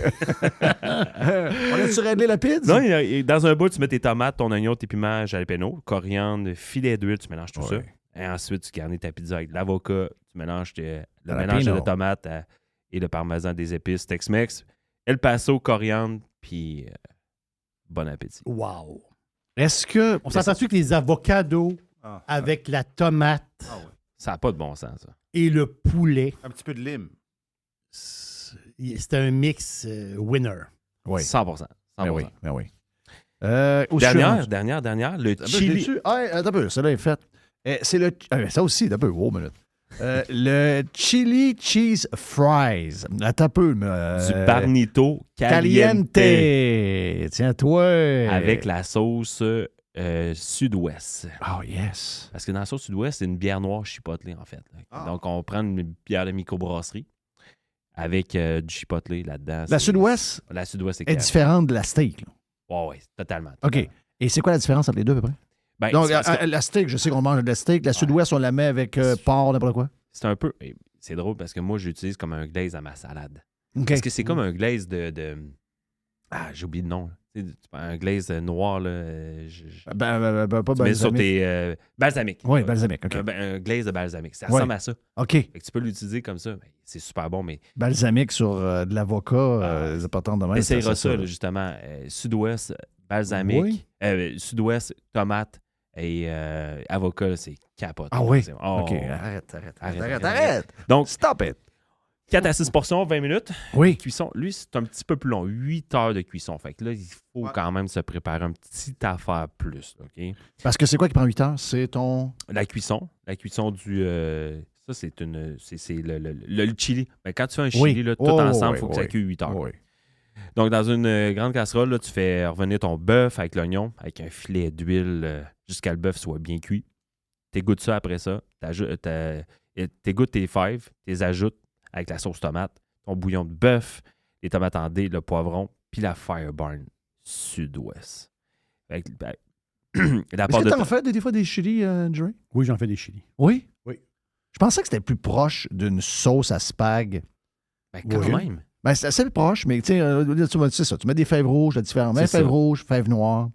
On a-tu réglé la pizza? Non, dans un bout, tu mets tes tomates, ton oignon, tes piments, jalapeno, coriandre, filet d'huile, tu mélanges tout ça. Et ensuite, tu garnis ta pizza avec de l'avocat, tu mélanges le mélange de tomates et le parmesan des épices Tex-Mex, El Paso, coriandre, puis bon appétit. Wow! Est-ce que... On s'entend-tu que les avocados avec la tomate ça n'a pas de bon sens, ça. Et le poulet... Un petit peu de lime. C'est un mix winner. Oui. 100%. Ben oui. Dernière, le chili. Attends un peu, celle-là est faite. C'est le... ça aussi, un peu, minute. Le chili cheese fries. Attends un peu. Du Barnito Caliente. Caliente. Tiens-toi. Avec la sauce Sud-Ouest. Oh, yes. Parce que dans la sauce Sud-Ouest, c'est une bière noire chipotlée, en fait. Ah. Donc, on prend une bière de microbrasserie avec du chipotlé là-dedans. La Sud-Ouest La Sud-Ouest, c'est est clair. différente de la steak. Là. Oui, totalement. OK. Et c'est quoi la différence entre les deux, à peu près? Ben, Donc, c'est parce que la steak, je sais qu'on mange de la steak. La Sud-Ouest, on la met avec porc, n'importe quoi. c'est un peu... C'est drôle parce que moi, j'utilise comme un glaze à ma salade. OK. Parce que c'est comme un glaze de... Ah, j'ai oublié le nom. Tu sais, un glaze noir, là. Pas Tu mets sur balsamique. tes... balsamique. Oui, balsamique, OK. Un glaze de balsamique. Ça Ouais. ressemble à ça. OK. Fait que tu peux l'utiliser comme ça. Ben, c'est super bon, mais Balsamique sur de l'avocat, les importants de même. essayeras c'est ça, là, justement. Sud-Ouest, balsamique. Oui. Sud-Ouest, tomate et avocat, là, c'est capote. Ah oui? Oh. OK, arrête. Arrête. Donc, Stop it. 4 à 6 portions, 20 minutes. Oui. Cuisson, lui, c'est un petit peu plus long. 8 heures de cuisson. Fait que là, il faut quand même se préparer un petit affaire plus. OK? Parce que c'est quoi qui prend 8 heures? C'est ton... La cuisson du... ça, c'est le chili. Ben, quand tu fais un chili, là, tout ensemble, il faut que ça cuise 8 heures. Oui. Donc, dans une grande casserole, là, tu fais revenir ton bœuf avec l'oignon, avec un filet d'huile jusqu'à le bœuf soit bien cuit. T'égouttes ça après ça. T'égouttes tes fèves, t'es ajoutes avec la sauce tomate, ton bouillon de bœuf, les tomates en dés, le poivron, puis la Fireburn Sud-Ouest. La Est-ce part que de t'en fais des fois des chili, Jerry? Oui, j'en fais des chili. Oui? Oui. Je pensais que c'était plus proche d'une sauce à spag. Ben, quand Oui. même. Ben, c'est assez proche, mais tu sais ça. Tu mets des fèves rouges, différemment. C'est Fèves ça. rouges, fèves noires.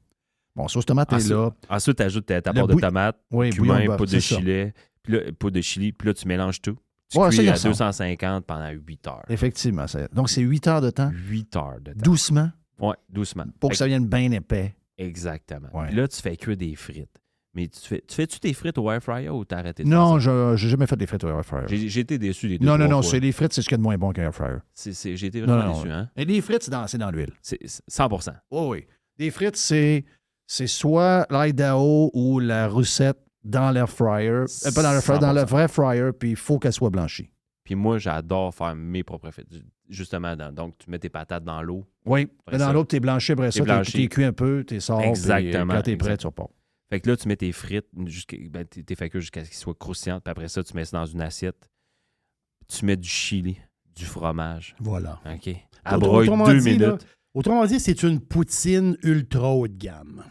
Bon, sauce tomate est là. Ensuite, tu ajoutes ta Le part de bouillon- tomate, Oui, bouillon cumin, de bœuf, poudre de c'est ça. chili, puis là, tu mélanges tout. Tu Ouais, ça, cuis il à ressemble. 250 pendant 8 heures. Effectivement. Donc, c'est 8 heures de temps, 8 heures de temps. doucement, Ouais, doucement. pour que Fait ça vienne bien épais. Exactement. Ouais. Puis là, tu fais cuire des frites. Mais tu fais-tu tes frites au air fryer ou t'as arrêté de Non, faire ça? j'ai jamais fait des frites au air fryer. J'ai été déçu les deux Non, trois fois. c'est les frites, c'est ce qu'il y a de moins bon qu'un air fryer. J'ai été vraiment Non, déçu, hein? Et les frites, c'est dans l'huile. C'est 100%. Oh, oui. Des frites, c'est soit l'Idaho ou la roussette dans l'air fryer. Pas dans l'air fryer, dans le 100%. vrai fryer, puis il faut qu'elle soit blanchie. Puis moi, j'adore faire mes propres frites. Justement, donc tu mets tes patates dans l'eau. Oui. Après Mais dans ça, l'autre, t'es blanchi après ça. blanchi. T'es cuit un peu, t'es sors. Exactement, Puis, quand t'es prêt, exact. tu repars. Fait que là, tu mets tes frites, t'es fait cuire jusqu'à ce qu'ils soient croustillantes. Puis après ça, tu mets ça dans une assiette. Tu mets du chili, du fromage. Voilà. OK? À broyer Autrement 2 dit, là, minutes. autrement dit, c'est une poutine ultra haut de gamme.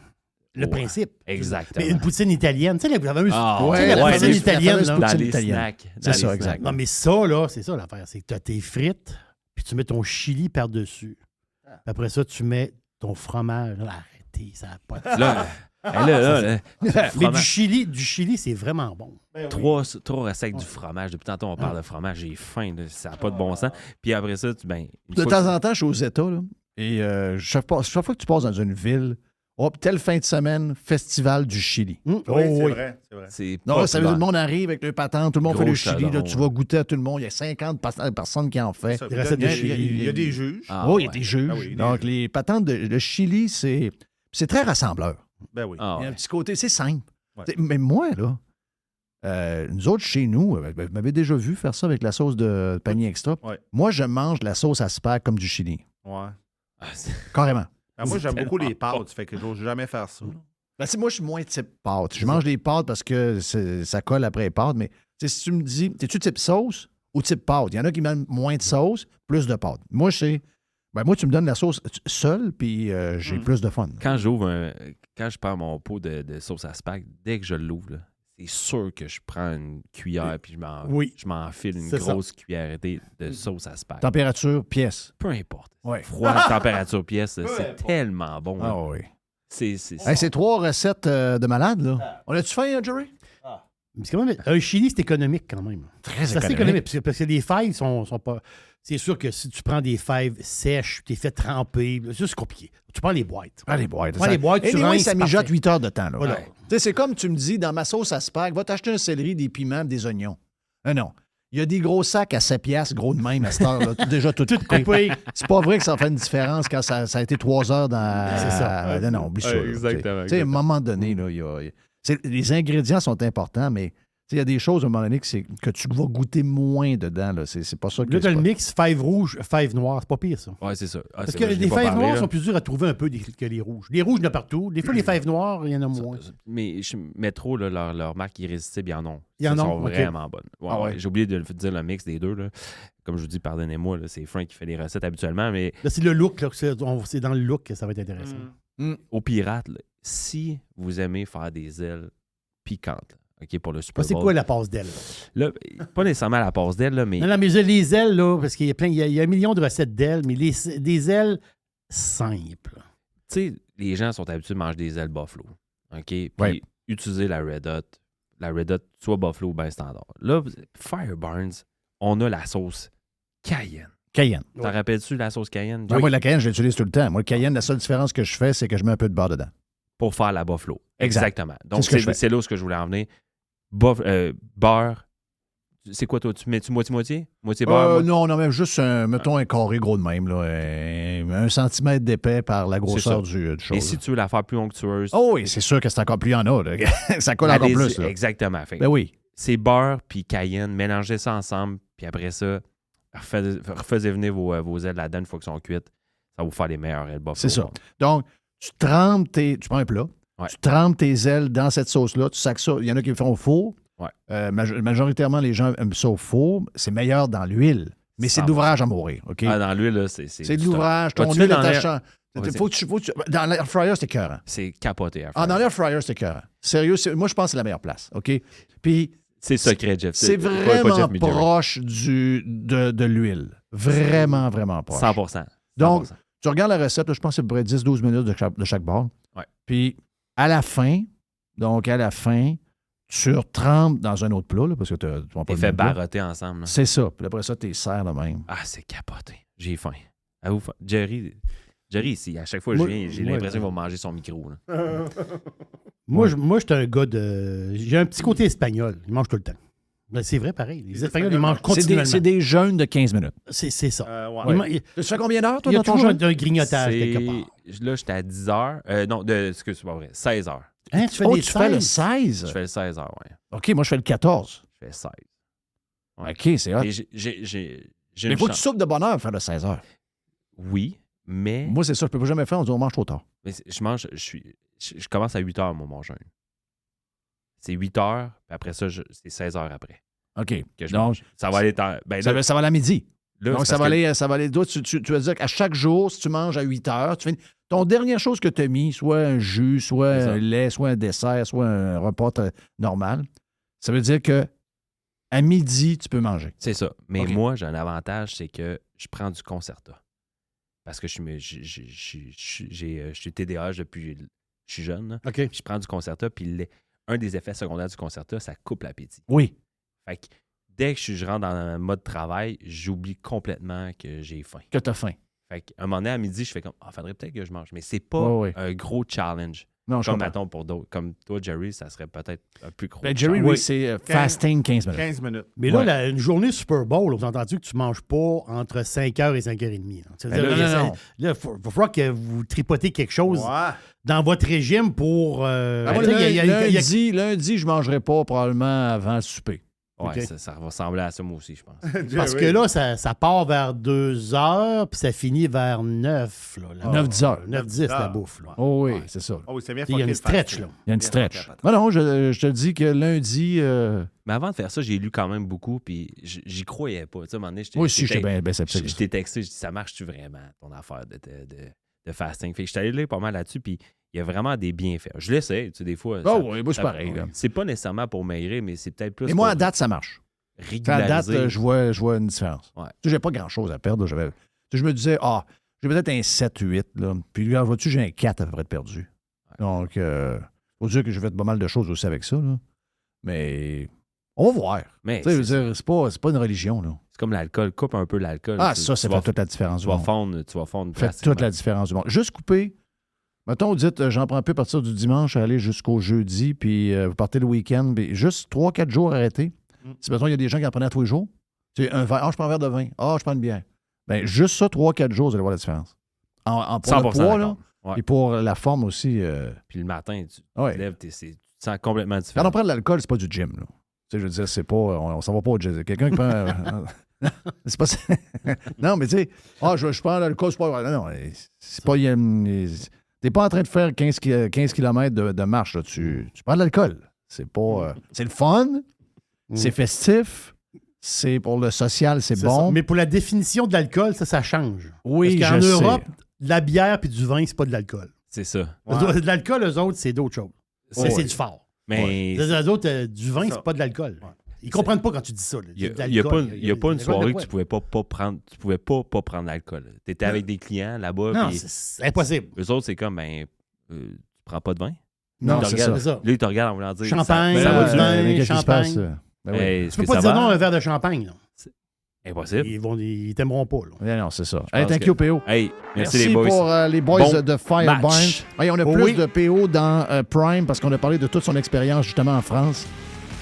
Le Ouais, principe. exactement. Mais une poutine italienne. Tu sais, la fameuse, Ah, tu sais, la ouais, poutine la italienne. fameuse là. poutine Dans les italienne. snacks. C'est ça, exact. Non, mais ça, là, c'est ça l'affaire. C'est que tu as tes frites, puis tu mets ton chili par-dessus. Puis après ça, tu mets ton fromage. Là, arrêtez, ça n'a pas de Là, là, Mais du chili, c'est vraiment bon. trois recettes avec du fromage. Depuis tantôt, on parle de fromage. J'ai faim. Là, ça n'a pas de bon sens. Puis après ça, De temps en temps, je suis aux États, là, et chaque fois que tu passes dans une ville, telle fin de semaine, festival du Chili. Oui, c'est vrai. c'est Non, pas ça veut dire populaire. que le monde arrive avec le patent, tout le monde Gros fait le chili, là, chaudron, tu vas goûter à tout le monde. Il y a 50 personnes qui en fait. Ça, Des recettes de chili. Il y a des juges. Ah, Il y a ouais. des juges. Ah oui, des Donc, juges. les patentes de chili, c'est très rassembleur. Ben oui. Ah, Il y a ouais. un petit côté, c'est simple. Ouais. Mais moi, là, nous autres, chez nous, vous m'avez déjà vu faire ça avec la sauce de panier extra. Ouais. Moi, je mange la sauce à spag comme du chili. Ouais. Ah, c'est- Carrément. Ben, moi, j'aime beaucoup les tellement pâtes, fait que j'ose jamais faire ça. Ben, moi, je suis moins type pâte. Je mange des pâtes parce que ça colle après les pâtes, mais si tu me dis, t'es-tu type sauce ou type pâte? Il y en a qui mettent moins de sauce, plus de pâte. Moi, moi, tu me donnes la sauce seule, puis j'ai plus de fun. Quand je prends mon pot de sauce à spag, dès que je l'ouvre, là, c'est sûr que je prends une cuillère puis je m'enfile une C'est ça. grosse cuillère de sauce à spag. Température, pièce. Peu importe. Ouais. Froid, température, pièce, là, c'est tellement bon. là. Ah oui. C'est Hey, c'est 3 recettes de malade, là. On a-tu faim, Jerry? Mais c'est quand même, un chili, c'est économique quand même. Très C'est assez économique. Parce que les fèves sont pas. C'est sûr que si tu prends des fèves sèches, tu les fais tremper, ça, c'est compliqué. Tu prends les boîtes. Ah, les boîtes. Prends les boîtes, tu Anyway, rinces, ça mijote parfait. 8 heures de temps, là. Voilà. Tu sais, c'est comme tu me dis, dans ma sauce à spag, va t'acheter un céleri, des piments, des oignons. Non. Il y a des gros sacs à 7 piastres, gros de même à cette heure-là. Déjà tout coupé. C'est pas vrai que ça fait une différence quand ça a été 3 heures dans... C'est ça. Non, oublie ça. là. Exactement, Tu sais, à un moment donné, là, les ingrédients sont importants, mais Il y a des choses, à un moment donné, que tu vas goûter moins dedans. Là. C'est pas ça que... Là, t'as c'est le pas- mix fèves rouges, fèves noires. C'est pas pire, ça. Ouais, c'est ça. Ah, Parce c'est que vrai, je les l'ai pas fèves parlé, noires là. sont plus dures à trouver un peu que les rouges. Les rouges, il y en a partout. Des fois, les fèves noires, il y en a moins. Mais Métro, là, leur marque irrésistible, ils en ont. Ils en Elles ont, sont ok. vraiment bonnes. Ouais, Ah ouais. ouais. J'ai oublié de dire le mix des deux. Là. Comme je vous dis, pardonnez-moi, là, c'est Frank qui fait les recettes habituellement, mais Là, c'est le look. Là, c'est dans le look que ça va être intéressant. au pirate, là, si vous aimez faire des ailes piquantes, OK, pour le Super C'est Bowl, quoi la passe d'aile? là, pas nécessairement la passe d'aile, là, mais Non, mais les ailes, là, parce qu'il y a plein, il y a un million de recettes d'ailes, mais des ailes simples. tu sais, les gens sont habitués de manger des ailes buffalo. OK? Puis Ouais. utiliser la Red Hot. La Red Hot, soit buffalo ou bien standard. Là, Fire Barnes, on a la sauce Cayenne. Cayenne. T'en rappelles-tu la sauce Cayenne? Ben, moi, la Cayenne, je l'utilise tout le temps. Moi, le Cayenne, la seule différence que je fais, c'est que je mets un peu de beurre dedans. Pour faire la buffalo. Exact. Exactement. Donc, C'est ce que je fais. c'est là où je voulais en venir. Beurre. C'est quoi, toi? Tu mets-tu moitié-moitié? Moitié beurre? Non, mais juste, mettons, un carré gros de même. Là, 1 centimètre d'épais par la grosseur du chose. Et si tu veux la faire plus onctueuse... Oh oui, c'est sûr que c'est encore plus, il y en a. Là. Ça colle encore allez-y. plus. Là. Exactement. Fait que Ben oui. c'est beurre puis cayenne. Mélangez ça ensemble. Puis après ça, refaisez venir vos ailes là-dedans une fois qu'elles sont cuites. Ça va vous faire les meilleures ailes buffalo. C'est ça. Donc, tu trempes tu prends un plat, Ouais. tu trempes tes ailes dans cette sauce-là, tu sacs ça. Il y en a qui le font au four. Ouais. Majoritairement, les gens aiment ça au four. C'est meilleur dans l'huile. Mais c'est de l'ouvrage à mourir. OK? Ah, dans l'huile, là, c'est c'est de du l'ouvrage. temps. Ton Vas-tu huile fais est dans l'air- attachante. Ouais, Dans l'air fryer, c'est écœurant. C'est capoté. à Ah, faire. dans l'air fryer, c'est écœurant. Sérieux, moi, je pense que c'est la meilleure place. OK? Puis, C'est secret, Jeff. c'est pas vraiment Jeff Midori. proche de l'huile. Vraiment, vraiment proche. 100%. Donc, 100%. tu regardes la recette, là, je pense que c'est à peu près 10-12 minutes de chaque bord. Ouais. Puis, à la fin, tu retrempes dans un autre plat, là, parce que tu vas pas T'es le fait même plat. barotter ensemble. là. C'est ça. Puis après ça, tu serres de même. Ah, c'est capoté. J'ai faim. Avoue, Jerry, ici, à chaque fois que Moi- je viens, j'ai moi, l'impression qu'il va manger son micro. Là. Moi, je suis un gars de... J'ai un petit côté espagnol. Il mange tout le temps. Ben, c'est vrai, pareil. Les Espagnols, ils mangent continuellement. C'est des jeûnes de 15 minutes. C'est ça. Ouais. Il ma- il Tu fais combien d'heures, toi, y a dans ton toujours jeûne? un grignotage quelque part. Là, j'étais à 10 h. Non, excuse, c'est pas vrai. 16 h. Hein, tu fais Oh, des tu fais le 16? 16? Je fais le 16 h, ouais. OK, moi, je fais le 14. Je fais 16. Ouais. OK, c'est hot. Et j'ai Mais une faut que tu chance. soupes de bonne heure pour faire le 16 heures. Oui, mais, Moi, c'est ça, je peux pas jamais faire. On dit, on mange trop tard. je commence à 8 h, moi, mon jeûne. C'est 8 h, puis après ça, c'est 16 h après OK. que je Donc, mange. Ça va aller... Ben, ça va aller à midi. là, Donc, c'est ça va, parce que- aller. Toi, tu vas dire qu'à chaque jour, si tu manges à 8 heures, tu finis. Ton dernière chose que tu as mis, soit un jus, soit C'est ça. un lait, soit un dessert, soit un repas normal, ça veut dire que à midi, tu peux manger. C'est ça. Mais OK. moi, j'ai un avantage, c'est que je prends du Concerta. Parce que je suis TDAH depuis que je suis jeune. là. OK. Puis je prends du Concerta, puis un des effets secondaires du Concerta, ça coupe l'appétit. Oui. Fait que dès que je rentre dans un mode travail, j'oublie complètement que j'ai faim. Que tu as faim. Fait qu'à un moment donné, à midi, je fais comme, faudrait peut-être que je mange. Mais c'est pas Ouais, ouais. un gros challenge. Non, je Comme, comprends. mettons, pour d'autres. Comme toi, Jerry, ça serait peut-être un plus gros Ben, Jerry, challenge. oui, c'est fasting 15 minutes. 15 minutes. Mais là, Ouais. une journée Super Bowl, vous avez entendu que tu ne manges pas entre 5h et 5h30. Ben là, non. Là, il va falloir que vous tripotez quelque chose Ouais. dans votre régime pour... Ah, moi, tu sais, il y a- lundi, je ne mangerai pas probablement avant le souper. Ouais, OK. ça va ressembler à ça, moi aussi, je pense. Parce que là, ça part vers 2h, puis ça finit vers 9. Là, 9-10 heures. 9-10, la bouffe. Là. Oh oui, c'est ça. Oh oui, c'est bien Il y a fucké, une le stretch, fast-food. là. Il y a une Bien stretch. fucké, patron. Non, je te dis que lundi, Mais avant de faire ça, j'ai lu quand même beaucoup, puis j'y croyais pas. Tu sais, à un moment donné, moi aussi, je suis bien sceptique. je t'ai texté, je dis, ça marche-tu vraiment, ton affaire de fasting? Fait que je suis allé lire pas mal là-dessus, puis il y a vraiment des bienfaits. Je l'essaie, tu sais, des fois. Oh oui, moi, c'est ça- pareil. là. C'est pas nécessairement pour maigrir, mais c'est peut-être plus Et moi, à pour date, ça marche. À régulariser. date, je vois une différence. Ouais. Tu sais, j'ai pas grand-chose à perdre. Je me disais, j'ai peut-être un 7-8. Là. Puis, regarde, vois-tu, j'ai un 4 à peu près de perdu. Donc, faut dire que j'ai fait pas mal de choses aussi avec ça. Là. Mais on va voir. Mais Tu sais, je c'est veux dire, c'est pas une religion. Là. comme l'alcool. Coupe un peu l'alcool. Ah, Tu- ça tu fait vas- toute la différence Tu du vas monde. fondre. Tu vas fondre Fait drastiquement. toute la différence du monde. Juste couper. Mettons, vous dites, j'en prends plus à partir du dimanche, aller jusqu'au jeudi, puis vous partez le week-end, puis juste 3-4 jours arrêtés. Si, mettons, il y a des gens qui en prenaient à tous les jours, tu sais, un verre, je prends un verre de vin, je prends une bière. Bien, juste ça, 3-4 jours, vous allez voir la différence. Pour le 100% poids, là, d'accord. Ouais. et pour la forme aussi. Puis le matin, tu Ouais. te lèves, tu te sens complètement Quand différent. on prend de l'alcool, c'est pas du gym. Là. sais, je veux dire, c'est pas. On s'en va pas au jazz. Quelqu'un qui prend. C'est pas ça. Non, mais tu sais, je prends l'alcool, c'est pas vrai. Non, c'est pas. T'es pas en train de faire 15 km de marche, là. Tu prends de l'alcool. C'est pas. C'est le fun, c'est festif, c'est pour le social, c'est bon. Ça. Mais pour la définition de l'alcool, ça change. Oui, parce qu'en je Europe, sais. de la bière puis du vin, c'est pas de l'alcool. C'est ça. De l'alcool, eux autres, c'est d'autres choses. C'est du fort. Mais Les autres, du vin, c'est pas de l'alcool. Ils comprennent pas quand tu dis ça. il n'y a pas une soirée que tu pouvais pas prendre. Tu pouvais pas prendre l'alcool. Tu étais avec des clients là-bas. Non, puis c'est impossible. eux autres, c'est comme, tu prends pas de vin? Non, Ils te c'est regardent- ça. Là, ils te regardent en voulant dire. Champagne, ça va-tu? vin, Qu'est-ce qui se champagne. passe? Ben oui. Est-ce Tu peux que pas ça dire va? non à un verre de champagne. Là. Impossible. Ils t'aimeront pas. Là. Non, c'est ça. Je Hey, pense thank que- you, PO. Hey, merci Merci les boys. pour les boys Bon de Fireburn. match. Hey, on a Oh plus oui. de PO dans Prime parce qu'on a parlé de toute son expérience justement en France.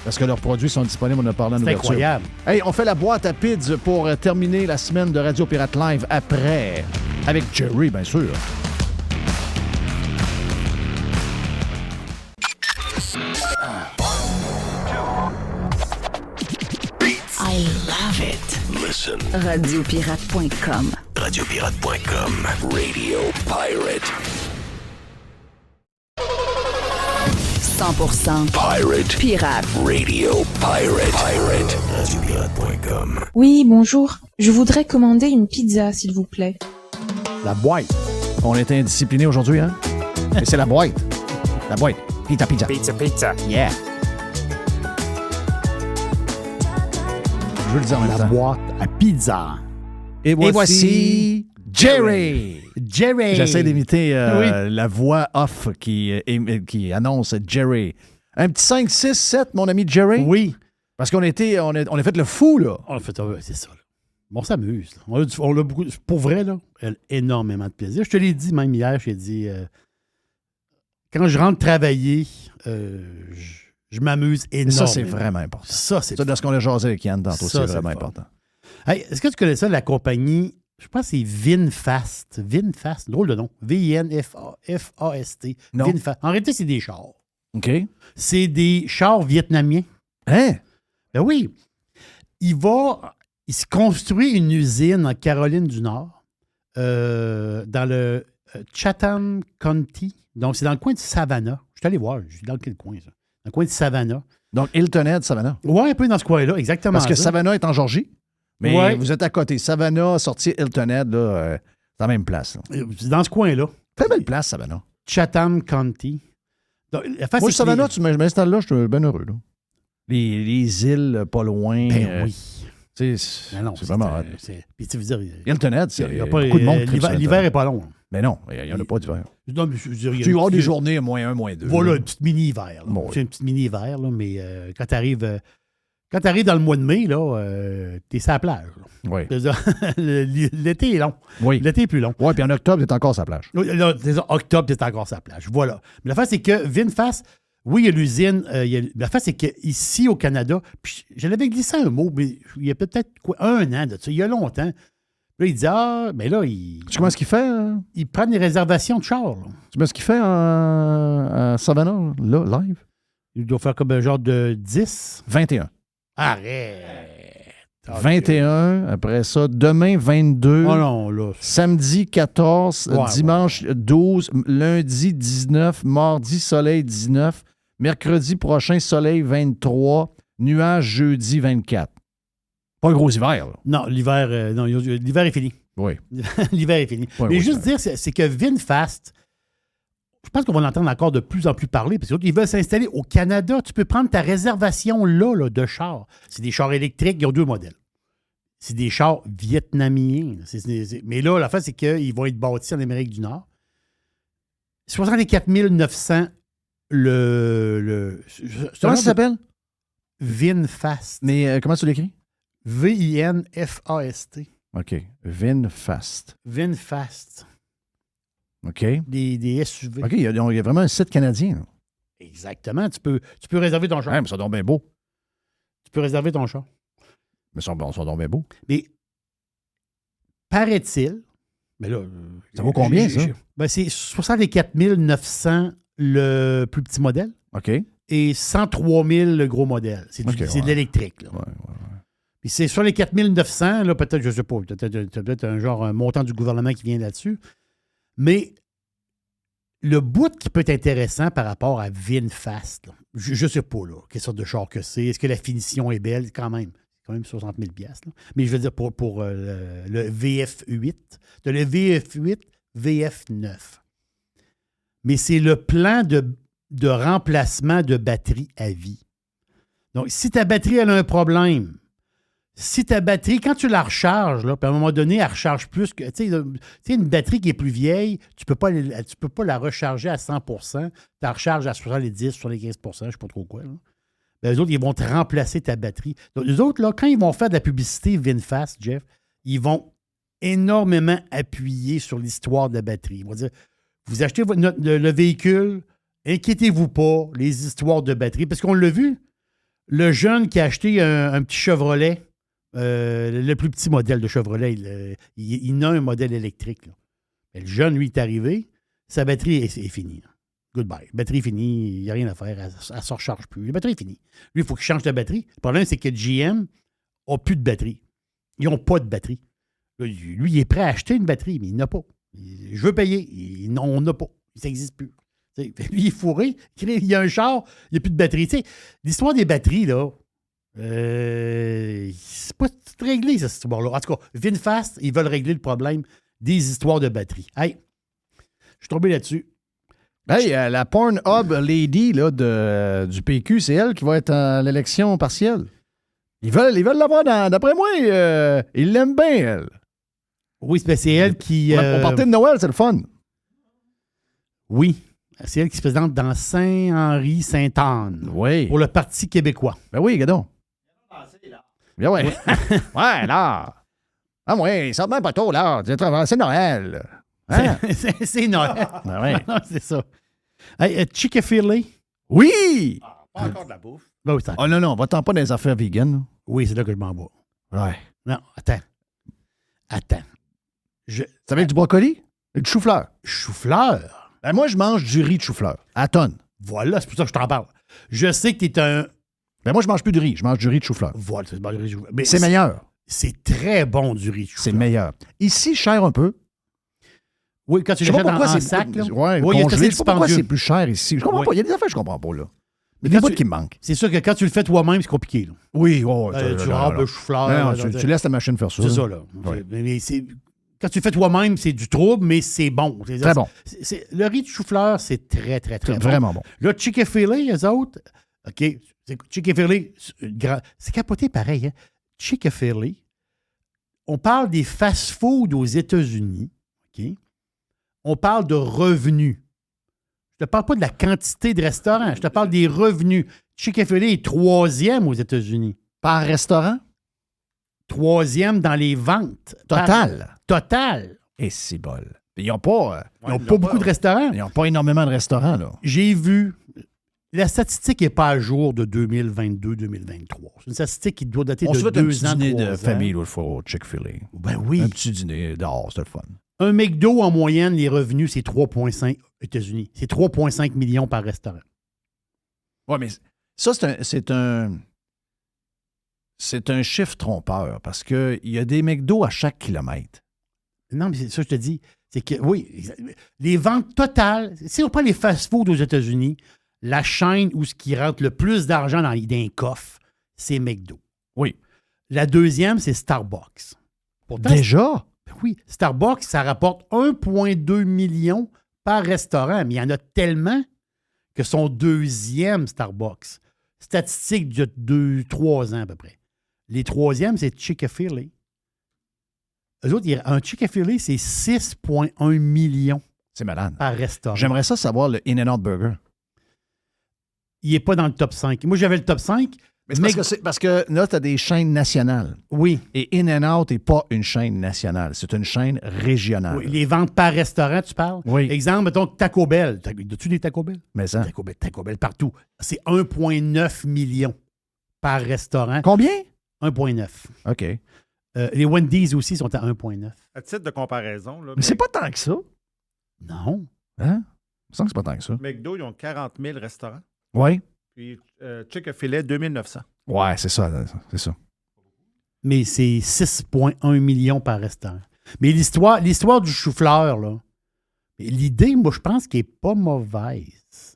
Parce que leurs produits sont disponibles, on a parlé en C'est ouverture. incroyable. Hey, on fait la boîte à PIDS pour terminer la semaine de Radio Pirate Live après. Avec Jerry, bien sûr. I love it. Listen. Radiopirate.com. Radiopirate.com. Radio Pirate. 100% Pirate. pirate. Radio Pirate. Pirate. Radiopirate.com. Oui, bonjour. Je voudrais commander une pizza, s'il vous plaît. La boîte. On était indisciplinés aujourd'hui, hein? Mais c'est la boîte. La boîte. Pizza, pizza. Pizza, pizza. Yeah. Je veux le dire en même La temps. boîte à pizza. Et voici Jerry. Jerry. J'essaie d'imiter Oui. la voix off qui annonce Jerry. Un petit 5, 6, 7, mon ami Jerry. Oui. Parce qu'on a fait le fou, là. On a fait, c'est ça. Là. Bon, on s'amuse. Là. On a beaucoup, pour vrai, là, énormément de plaisir. Je te l'ai dit même hier, je t'ai dit, quand je rentre travailler, je m'amuse énormément. Ça, c'est vraiment important. Ça, c'est Ça, dans ce qu'on a jasé avec Yann tantôt, Ça, c'est c'est vraiment le fun. important. Hey, est-ce que tu connais ça, la compagnie, je pense que c'est VinFast. VinFast, drôle de nom. V-I-N-F-A-S-T. Non. VinFast. En réalité, c'est des chars. OK. C'est des chars vietnamiens. Hein? Ben oui. Il se construit une usine en Caroline du Nord, dans le Chatham County. Donc, c'est dans le coin de Savannah. Je suis allé voir. Je suis dans quel coin, ça? Dans le coin de Savannah. Donc, Hilton Head, Savannah. Ouais, un peu dans ce coin-là, exactement. Parce que ça. Savannah est en Georgie, mais Ouais. vous êtes à côté. Savannah, sorti Hilton Head, là, c'est la même place. Là. C'est dans ce coin-là. Très belle place, Savannah. Chatham County. Donc, la face, Moi, c'est que Savannah, je m'installe là, je suis bien heureux. Là. Les îles pas loin. Ben oui. Tu sais, Ben non, c'est vraiment hot. Puis tu veux dire, Hilton Head, il y a pas, beaucoup de monde. tripe sur l'hiver Hilton Head. n'est pas long. Mais non, il n'y en a pas d'hiver. Non, mais je veux dire, il y a Tu une vas avoir des petite- journées à -1, -2. Voilà, là. une petite mini-hiver. là. Bon, C'est une petite mini-hiver, là, mais quand tu arrives dans le mois de mai, là, t'es sur la plage. Là. Oui. C'est-à-dire, l'été est long. Oui. L'été est plus long. Oui, puis en octobre, c'est encore sa plage. Là, c'est ça, octobre, t'es encore sur la plage. Voilà. Mais l'affaire, c'est que VinFast, oui, il y a l'usine. L'affaire, c'est qu'ici, au Canada, puis je l'avais glissé un mot, mais il y a peut-être un an de ça, il y a longtemps. Là, il dit, mais là, Tu sais comment est-ce qu'il fait? Hein? il prend des réservations de chars. Là. Tu sais ce qu'il fait à Savannah, là, live? Il doit faire comme un genre de 10. 21. Arrête! 21, après ça, demain 22, Oh non, là. samedi 14, Ouais, dimanche 12, lundi 19, mardi soleil 19, mercredi prochain soleil 23, nuage jeudi 24. Pas un gros hiver, là. Non, l'hiver est fini. Oui. L'hiver est fini. Ouais, Mais ouais, juste dire, c'est que VinFast, je pense qu'on va en entendre encore de plus en plus parler, parce qu'ils veulent s'installer au Canada. Tu peux prendre ta réservation là, de chars. C'est des chars électriques, ils ont 2 modèles. C'est des chars vietnamiens. Mais là, la fin, c'est qu'ils vont être bâtis en Amérique du Nord. 64 900 Comment ça s'appelle? VinFast. Mais comment tu l'écris? V-I-N-F-A-S-T. OK. VinFast. VinFast. OK. Des SUV. OK, il y a vraiment un site canadien. Là. Exactement. Tu peux réserver ton char. Ouais, mais ça donne bien beau. Tu peux réserver ton char. Mais ça donne bien beau. Mais paraît-il, mais là... Ça vaut combien, ça? Ben, c'est 64 900 le plus petit modèle. OK. et 103 000 le gros modèle. C'est de l'électrique. Là. Puis c'est sur les 4 900, là, peut-être, je ne sais pas, peut-être un montant du gouvernement qui vient là-dessus. Mais le bout qui peut être intéressant par rapport à VinFast, là, je ne sais pas là, quelle sorte de char que c'est. Est-ce que la finition est belle? Quand même 60 000 $. Là. Mais je veux dire, pour le VF8, tu as le VF8, VF9. Mais c'est le plan de remplacement de batterie à vie. Donc, si ta batterie elle a un problème, si ta batterie, quand tu la recharges, là, puis à un moment donné, elle recharge plus que. Tu sais, une batterie qui est plus vieille, tu ne peux pas la recharger à 100 %. Tu la recharges à 70, 75 %, je ne sais pas trop quoi. Là. Ben, eux autres, ils vont te remplacer ta batterie. Donc, eux autres, là, quand ils vont faire de la publicité VinFast, Jeff, ils vont énormément appuyer sur l'histoire de la batterie. Ils vont dire, vous achetez le véhicule, inquiétez-vous pas, les histoires de batterie. Parce qu'on l'a vu, le jeune qui a acheté un petit Chevrolet, le plus petit modèle de Chevrolet, il a un modèle électrique. Là. Le jeune, lui, est arrivé, sa batterie est finie. Là. Goodbye. Batterie finie, il n'y a rien à faire, elle ne se recharge plus. La batterie est finie. Lui, il faut qu'il change de batterie. Le problème, c'est que GM n'a plus de batterie. Ils n'ont pas de batterie. Lui, il est prêt à acheter une batterie, mais il n'a pas. Je veux payer. On n'a pas. Ça n'existe plus. Lui, il est fourré. Il y a un char, il n'y a plus de batterie. T'sais, l'histoire des batteries, là, c'est pas réglé, cette histoire-là. En tout cas, VinFast, ils veulent régler le problème des histoires de batterie. Hey, je suis tombé là-dessus. Hey, la Pornhub Lady là, du PQ, c'est elle qui va être à l'élection partielle. Ils veulent l'avoir d'après moi. Ils l'aiment bien, elle. Oui, c'est elle qui... Pour partir de Noël, c'est le fun. Oui. C'est elle qui se présente dans Saint-Henri-Sainte-Anne. Oui. Pour le Parti québécois. Ben oui, gadon. Bien ouais. Ouais, là. Ah oui, ça même pas tôt, là. C'est Noël. Hein? C'est Noël. Ben ouais. Non, c'est ça. Hey, Chick-fil-A. Oui! Pas encore de la bouffe. Ben oui, oh non, va-t'en pas dans les affaires vegan. Oui, c'est là que je m'en vais. Ouais. Non, attends. C'est avec du brocoli et du chou-fleur. Chou-fleur? Ben moi, je mange du riz de chou-fleur. À tonne. Voilà, c'est pour ça que je t'en parle. Je sais que t'es un... Ben moi, je mange plus de riz. Je mange du riz de chou-fleur. Voilà, c'est bon, du riz de chou-fleur. Mais c'est meilleur. C'est très bon, du riz de chou-fleur. C'est meilleur. Ici, cher un peu. Oui, quand tu l'achètes en sac, là. Ouais, oui, il y a je sais pas pourquoi c'est plus cher ici. Je comprends pas. Il y a des affaires que je comprends pas, là. Mais des bouts qui me manquent. C'est sûr que quand tu le fais toi-même, c'est compliqué, là. Oui, tu râpes le chou-fleur. Tu laisses ta machine faire ça. C'est ça, là. Ouais. Mais quand tu le fais toi-même, c'est du trouble, mais c'est bon. Très bon. Le riz de chou-fleur, c'est très, très, très bon. Vraiment bon. Là, Chick-fil-A, eux autres, OK, Chick-fil-A, c'est capoté pareil, hein? Chick-fil-A, on parle des fast-foods aux États-Unis, OK? On parle de revenus. Je te parle pas de la quantité de restaurants, je te parle des revenus. Chick-fil-A est 3e aux États-Unis. Par restaurant? 3e dans les ventes. Total. Et c'est bol. Ils n'ont pas, beaucoup de restaurants. Ils n'ont pas énormément de restaurants, là. J'ai vu... La statistique n'est pas à jour de 2022-2023. C'est une statistique qui doit dater de 2 ans. On se fait un petit dîner de ans. famille l'autre fois au Chick-fil-A. Ben oui. Un petit dîner dehors, c'était le fun. Un McDo, en moyenne, les revenus, c'est 3,5 États-Unis. C'est 3,5 millions par restaurant. Oui, mais ça, c'est un chiffre trompeur parce qu'il y a des McDo à chaque kilomètre. Non, mais c'est ça que je te dis. C'est que, oui, les ventes totales, si on prend les fast-foods aux États-Unis, la chaîne où ce qui rentre le plus d'argent dans un coffre, c'est McDo. Oui. La deuxième, c'est Starbucks. Pourtant, déjà? Oui. Starbucks, ça rapporte 1,2 million par restaurant, mais il y en a tellement que son deuxième Starbucks. Statistique de 2-3 ans à peu près. Les troisièmes, c'est Chick-fil-A. Eux autres, un Chick-fil-A, c'est 6,1 millions. C'est malade. Par restaurant. J'aimerais ça savoir le In-N-Out Burger. Il n'est pas dans le top 5. Moi, j'avais le top 5. Mais parce que là, tu as des chaînes nationales. Oui. Et In-N-Out n'est pas une chaîne nationale. C'est une chaîne régionale. Oui, les ventes par restaurant, tu parles? Oui. Exemple, mettons Taco Bell. As-tu des Taco Bell? Mais ça. Taco Bell partout. C'est 1,9 million par restaurant. Combien? 1,9. OK. Les Wendy's aussi sont à 1,9. À titre de comparaison, là, mais c'est pas tant que ça. Non. Hein? Je sens que c'est pas tant que ça. McDo, ils ont 40 000 restaurants. Oui. Puis Chick-fil-A, 2900. Ouais, c'est ça. Mais c'est 6,1 millions par restaurant. Mais l'histoire du chou-fleur, là, l'idée, moi, je pense qu'elle n'est pas mauvaise.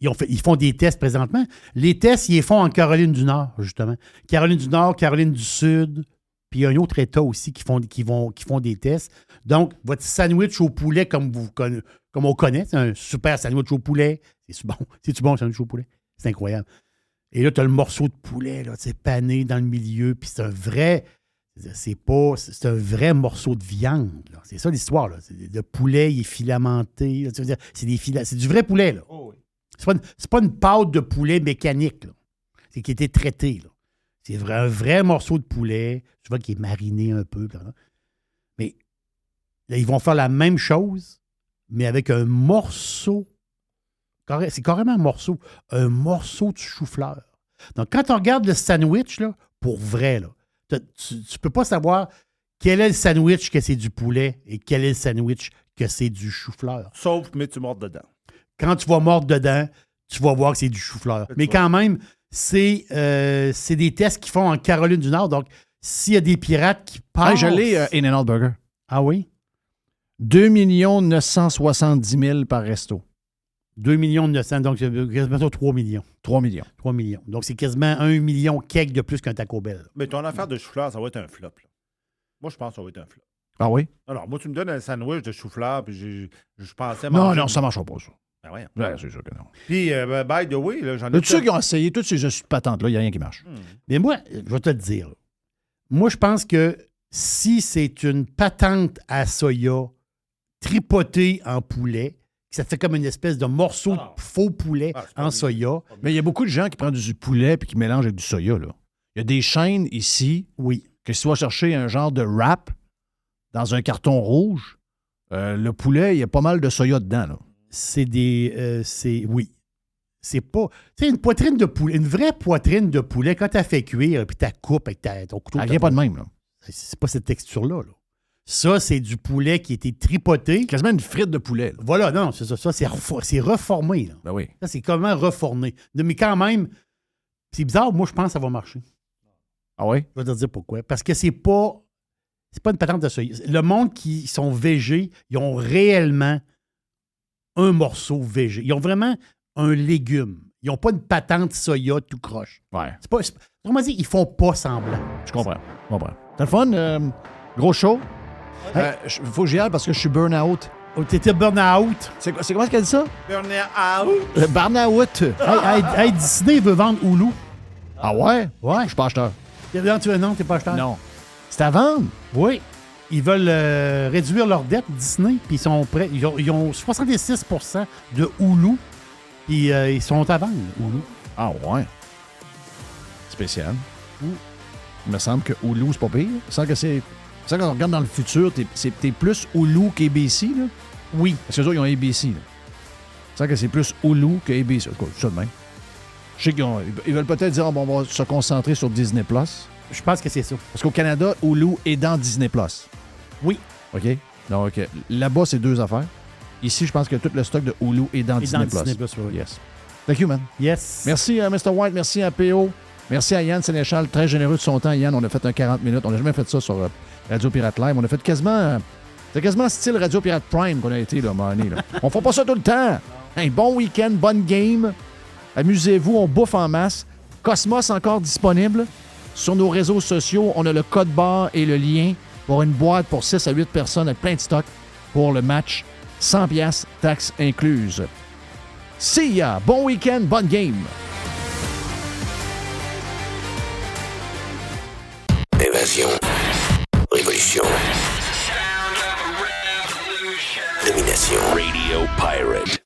Ils font des tests présentement. Les tests, ils les font en Caroline du Nord, justement. Caroline du Nord, Caroline du Sud, puis il y a un autre État aussi qui font des tests. Donc, votre sandwich au poulet, comme on connaît, c'est un super sandwich au poulet. C'est-tu bon, le sandwich au poulet? C'est incroyable. Et là, tu as le morceau de poulet, là, pané dans le milieu, puis c'est un vrai morceau de viande. Là. C'est ça l'histoire. Là. Le poulet, il est filamenté. Là, c'est du vrai poulet. Là. Oh, oui. C'est pas une pâte de poulet mécanique. Là. C'est qui a été traité. Là. C'est un vrai morceau de poulet. Tu vois qu'il est mariné un peu. Là. Mais là, ils vont faire la même chose, mais avec un morceau. C'est carrément un morceau de chou-fleur. Donc, quand on regarde le sandwich, là, pour vrai, là, tu ne peux pas savoir quel est le sandwich que c'est du poulet et quel est le sandwich que c'est du chou-fleur. Sauf, mais tu mords dedans. Quand tu vas mordre dedans, tu vas voir que c'est du chou-fleur. Mais quand même, c'est des tests qu'ils font en Caroline du Nord. Donc, s'il y a des pirates qui passent... je l'ai, In-N-Out Burger. Ah oui? 2 970 000 par resto. 2 900 000, donc c'est quasiment 3 millions. 3 millions. 3 millions. Donc, c'est quasiment 1 million cake de plus qu'un Taco Bell. Mais ton affaire de chou-fleur, ça va être un flop. Là. Moi, je pense que ça va être un flop. Ah oui? Alors, moi, tu me donnes un sandwich de chou-fleur, puis je pensais manger... Non, ça ne marchera pas, ça. Ben ouais. Ouais, c'est sûr que non. Puis, by the way, là, j'en ai... Tous ceux qui ont essayé toutes ces patentes-là, il n'y a rien qui marche. Mais moi, je vais te le dire. Moi, je pense que si c'est une patente à soya tripotée en poulet, ça fait comme une espèce de morceau de faux poulet en soya. Mais il y a beaucoup de gens qui prennent du poulet et qui mélangent avec du soya. Là. Il y a des chaînes ici que si tu vas chercher un genre de wrap dans un carton rouge, le poulet, il y a pas mal de soya dedans. Là. C'est pas... Tu sais, une poitrine de poulet, une vraie poitrine de poulet, quand tu as fait cuire puis tu la coupes avec ton couteau... Elle vient pas de même. Là. C'est pas cette texture-là. Là. Ça, c'est du poulet qui a été tripoté. Quasiment une frite de poulet. Là. Voilà, non, c'est ça. Ça, c'est reformé. Là. Ben oui. Ça, c'est comment reformé. Mais quand même, c'est bizarre. Moi, je pense que ça va marcher. Ah oui? Je vais te dire pourquoi. Parce que c'est pas une patente de soya. Le monde qui sont végés, ils ont réellement un morceau végé. Ils ont vraiment un légume. Ils n'ont pas une patente soya tout croche. Ouais. Comment dire, ils font pas semblant. Je comprends. T'as le fun? Gros show? Faut que j'y aille parce que je suis burn-out. Oh, t'étais burn-out? C'est comment qu'elle dit ça? Burn-out. Burn-out. Hey, Disney veut vendre Hulu. Ah ouais? Ouais. Je suis pas acheteur. Non, t'es pas acheteur? Non. C'est à vendre? Oui. Ils veulent réduire leur dette, Disney, puis ils sont prêts. Ils ont 66% de Hulu, puis ils sont à vendre, Hulu. Ah ouais. Spécial. Il me semble que Hulu, c'est pas pire. Ça que c'est... Ça, quand on regarde dans le futur, t'es plus Hulu qu'ABC, là? Oui. Parce qu'eux autres, ils ont ABC, là. Ça que c'est plus Hulu que ABC. C'est ça de même. Je sais qu'ils veulent peut-être dire, bon, on va se concentrer sur Disney+. Je pense que c'est ça. Parce qu'au Canada, Hulu est dans Disney+. Oui. OK? Donc, là-bas, c'est deux affaires. Ici, je pense que tout le stock de Hulu est dans Disney+. Oui. Yes. Thank you, man. Yes. Merci à Mr. White, merci à PO. Merci à Yann Sénéchal, très généreux de son temps. Yann, on a fait un 40 minutes. On n'a jamais fait ça sur Radio Pirate Live. On a fait quasiment... C'est quasiment style Radio Pirate Prime qu'on a été, là, Manny, là. On fait pas ça tout le temps. Un bon week-end, bonne game. Amusez-vous, on bouffe en masse. Cosmos encore disponible. Sur nos réseaux sociaux, on a le code barre et le lien pour une boîte pour 6 à 8 personnes avec plein de stock pour le match. 100$, taxes incluses. See ya! Bon week-end, bonne game! Évasion. Révolution. Domination. Radio Pirate.